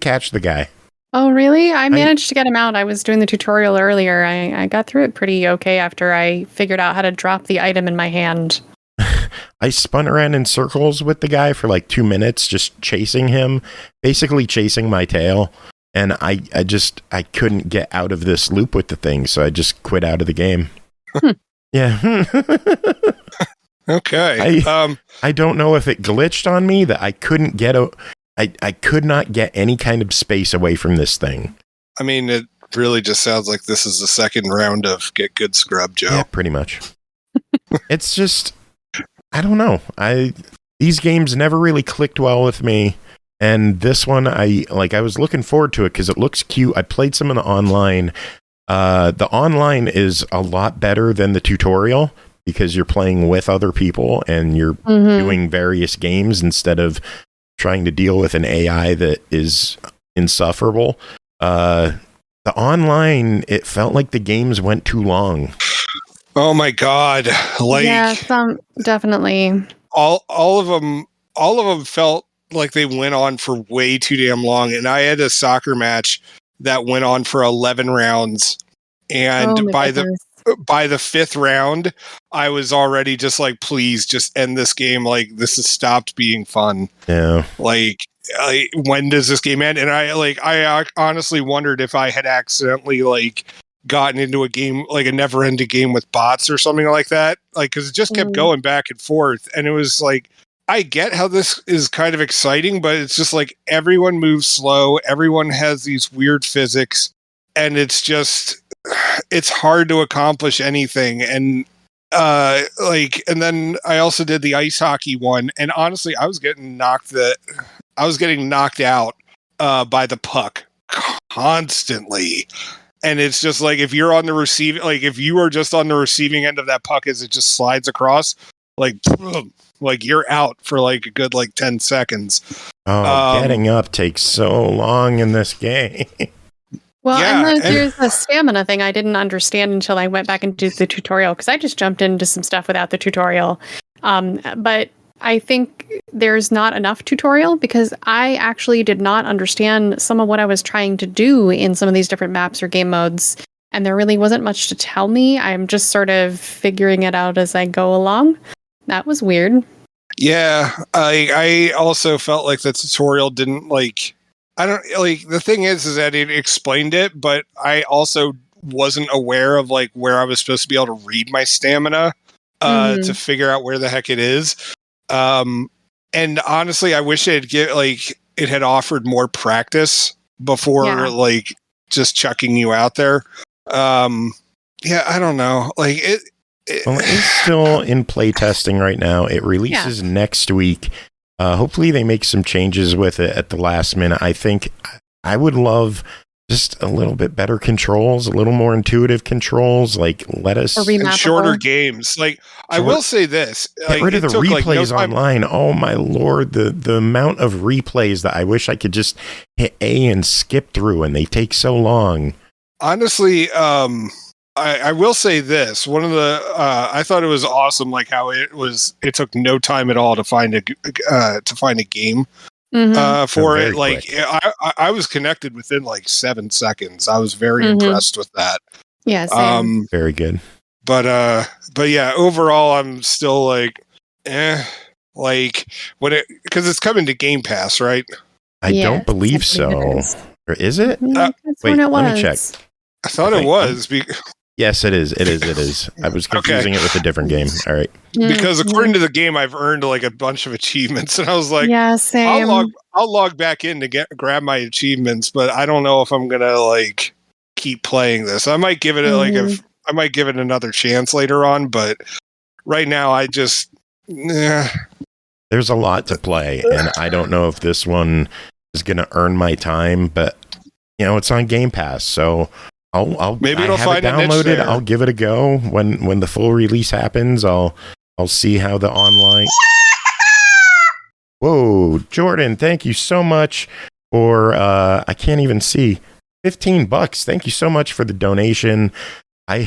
S6: catch the guy.
S7: Oh, really? I managed to get him out. I was doing the tutorial earlier. I got through it pretty okay after I figured out how to drop the item in my hand.
S3: I spun around in circles with the guy for like 2 minutes, just chasing him, basically chasing my tail. And I couldn't get out of this loop with the thing, so I just quit out of the game. Yeah.
S6: Okay.
S3: I don't know if it glitched on me that I couldn't get I could not get any kind of space away from this thing.
S6: I mean, it really just sounds like this is the second round of Get Good Scrub, Joe.
S3: Yeah, pretty much. It's just, I don't know. These games never really clicked well with me. And this one, I was looking forward to it because it looks cute. I played some of the online. The online is a lot better than the tutorial because you're playing with other people and you're doing various games instead of trying to deal with an AI that is insufferable. The online, it felt like the games went too long.
S6: Oh my God. Like,
S7: yeah, definitely.
S6: All of them felt like they went on for way too damn long. And I had a soccer match that went on for 11 rounds. And by the fifth round, I was already just like, please just end this game. Like, this has stopped being fun.
S3: Yeah.
S6: Like, when does this game end? And I honestly wondered if I had accidentally like gotten into a game, like a never ending game with bots or something like that. Like, cause it just kept going back and forth. And it was like, I get how this is kind of exciting, but it's just like everyone moves slow. Everyone has these weird physics and it's hard to accomplish anything. And, and then I also did the ice hockey one. And honestly, I was getting knocked out, by the puck constantly. And it's just like, if you're on the if you are just on the receiving end of that puck as it just slides across, like you're out for like a good, 10 seconds.
S3: Oh, getting up takes so long in this game.
S7: Well, yeah, and then there's a stamina thing I didn't understand until I went back and did the tutorial, because I just jumped into some stuff without the tutorial. But I think there's not enough tutorial because I actually did not understand some of what I was trying to do in some of these different maps or game modes. And there really wasn't much to tell me. I'm just sort of figuring it out as I go along. That was weird.
S6: Yeah, I also felt like the tutorial didn't the thing is that it explained it, but I also wasn't aware of where I was supposed to be able to read my stamina to figure out where the heck it is. And honestly, I wish it had offered more practice before just chucking you out there. I don't know.
S3: Well, it's still in playtesting right now. It releases next week. Hopefully they make some changes with it at the last minute. I think I would love just a little bit better controls, a little more intuitive controls. Let us
S6: and shorter games. I will say this:
S3: get rid of the replays online. Oh my lord, the amount of replays that I wish I could just hit A and skip through, and they take so long.
S6: Honestly, I will say this: one of the I thought it was awesome, how it took no time at all to find a game for it. I was connected within 7 secones. I was very impressed with that.
S7: Yeah, same.
S3: Very good.
S6: But yeah, overall, I'm still when it, because it's coming to Game Pass, right?
S3: I don't believe so. Or is it? Wait, let me check.
S6: I thought it was.
S3: Yes, it is. It is. I was confusing it with a different game. All right.
S6: Because according to the game, I've earned a bunch of achievements, and I was like,
S7: yeah, same.
S6: I'll log back in to grab my achievements, but I don't know if I'm gonna keep playing this. I might give it I might give it another chance later on, but right now I just
S3: There's a lot to play, and I don't know if this one is gonna earn my time, but it's on Game Pass, so I'll
S6: maybe it'll find
S3: it downloaded. I'll give it a go when the full release happens. I'll see how the online. Whoa, Jordan! Thank you so much for I can't even see $15. Thank you so much for the donation. I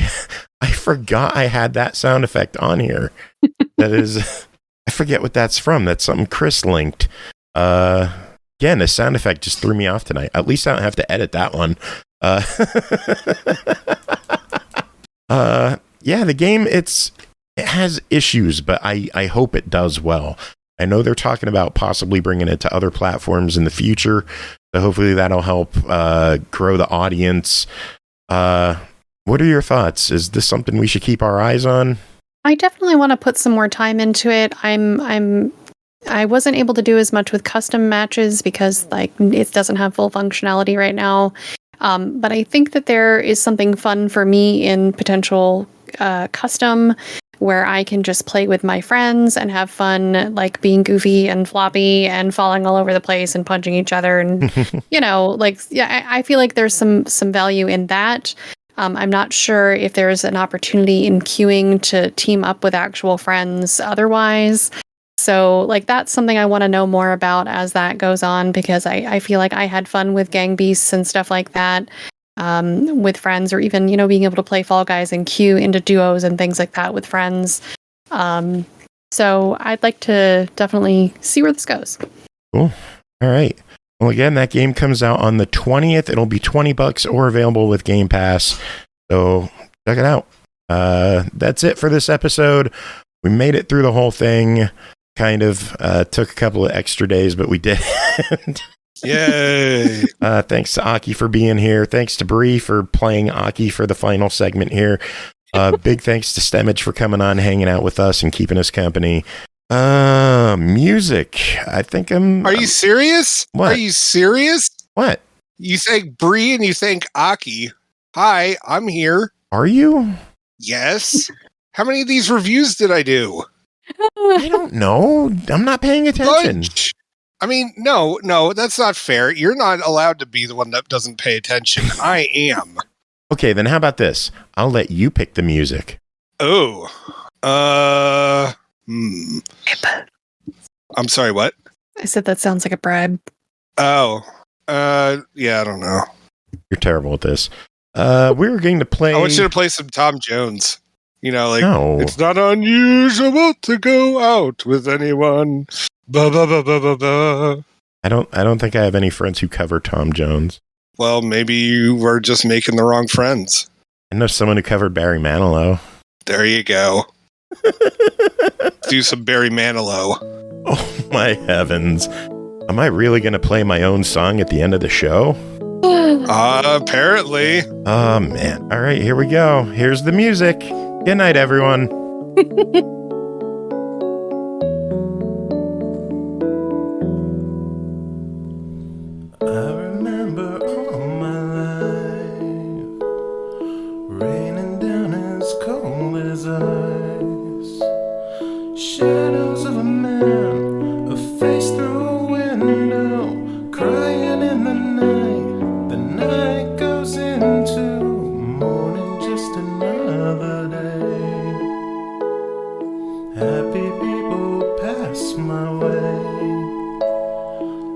S3: forgot I had that sound effect on here. That is, I forget what that's from. That's something Chris linked. Again, the sound effect just threw me off tonight. At least I don't have to edit that one. Yeah, the game, it's it has issues, but I hope it does well. I know they're talking about possibly bringing it to other platforms in the future, so hopefully that'll help grow the audience. What are your thoughts? Is this something we should keep our eyes on?
S7: I definitely want to put some more time into it. I wasn't able to do as much with custom matches because it doesn't have full functionality right now. But I think that there is something fun for me in potential custom where I can just play with my friends and have fun, like being goofy and floppy and falling all over the place and punching each other. And, I feel like there's some value in that. I'm not sure if there's an opportunity in queuing to team up with actual friends otherwise. So, that's something I want to know more about as that goes on, because I feel like I had fun with gang beasts and stuff like that with friends, or even, being able to play Fall Guys and queue into duos and things like that with friends. So I'd like to definitely see where this goes.
S3: Cool. All right. Well, again, that game comes out on the 20th. It'll be $20 or available with Game Pass. So check it out. That's it for this episode. We made it through the whole thing. Kind of took a couple of extra days, but we did.
S6: Yay!
S3: Thanks to Aki for being here. Thanks to Bree for playing Aki for the final segment here. Big thanks to Stemage for coming on, hanging out with us, and keeping us company. Music. I think
S6: Are you serious?
S3: What?
S6: Are you serious?
S3: What?
S6: You thank Bree and you thank Aki. Hi, I'm here.
S3: Are you?
S6: Yes. How many of these reviews did I do?
S3: I don't know. I'm not paying attention.
S6: Bunch. I mean, no, that's not fair. You're not allowed to be the one that doesn't pay attention. I am.
S3: Okay, then how about this? I'll let you pick the music.
S6: Oh. I'm sorry, what?
S7: I said that sounds like a bribe.
S6: Oh. Yeah, I don't know.
S3: You're terrible at this. We were going to play...
S6: I want you to play some Tom Jones.
S3: No.
S6: It's not unusual to go out with anyone. Ba ba ba ba ba ba.
S3: I don't think I have any friends who cover Tom Jones.
S6: Well, maybe you were just making the wrong friends.
S3: I know someone who covered Barry Manilow.
S6: There you go. Do some Barry Manilow.
S3: Oh my heavens. Am I really going to play my own song at the end of the show?
S6: Apparently.
S3: Oh man. All right, here we go. Here's the music. Good night, everyone. I remember all my life raining down as cold as ice. Shadows of a man, a face through a window, crying in the night. The night goes into morning, just another day. Happy people pass my way.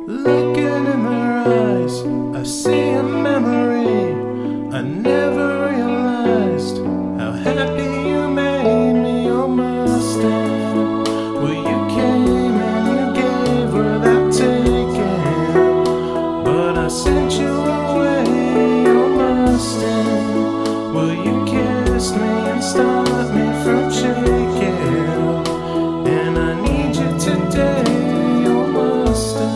S3: Looking in their eyes, I see a memory. I never realized how happy you made me, your Mustang. Well, you came and you gave without taking, but I sent you away, your Mustang. Well, you kissed me and stopped me from shaking, and I need you today, your Mustang.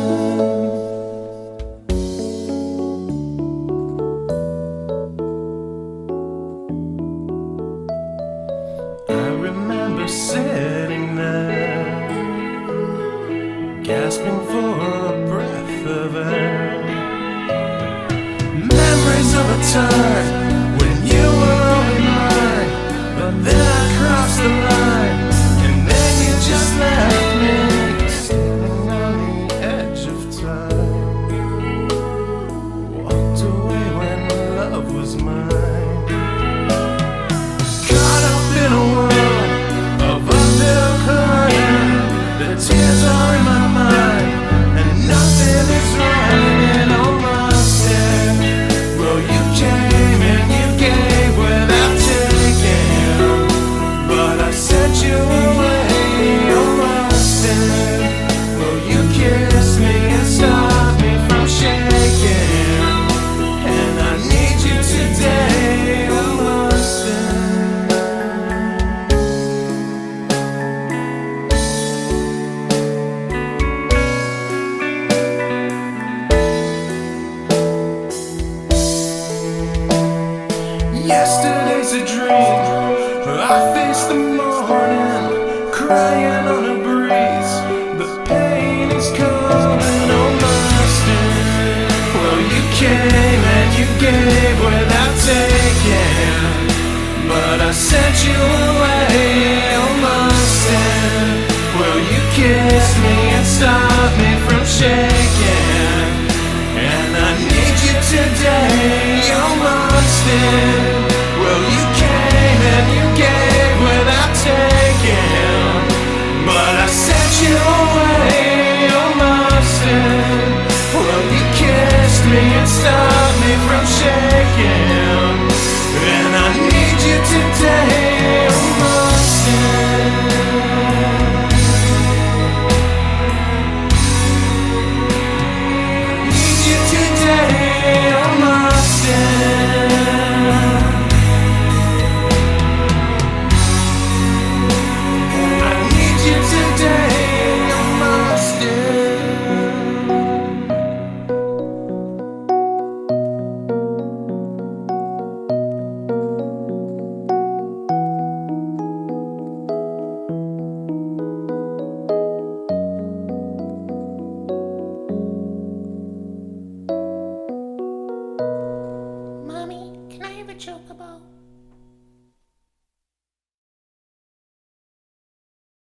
S8: crying on a breeze. The pain is calling, oh master. Well, you came and you gave without taking, but I sent you away, oh master. Well, you kissed me and stopped me from shaking, and I need you today, oh master. Well, you came and you gave without taking, but I sent you away, oh master. Well, you kissed me and stopped me from shaking, and I need you today, oh master. Need you today, oh master.
S9: Mommy, can I have a chocobo?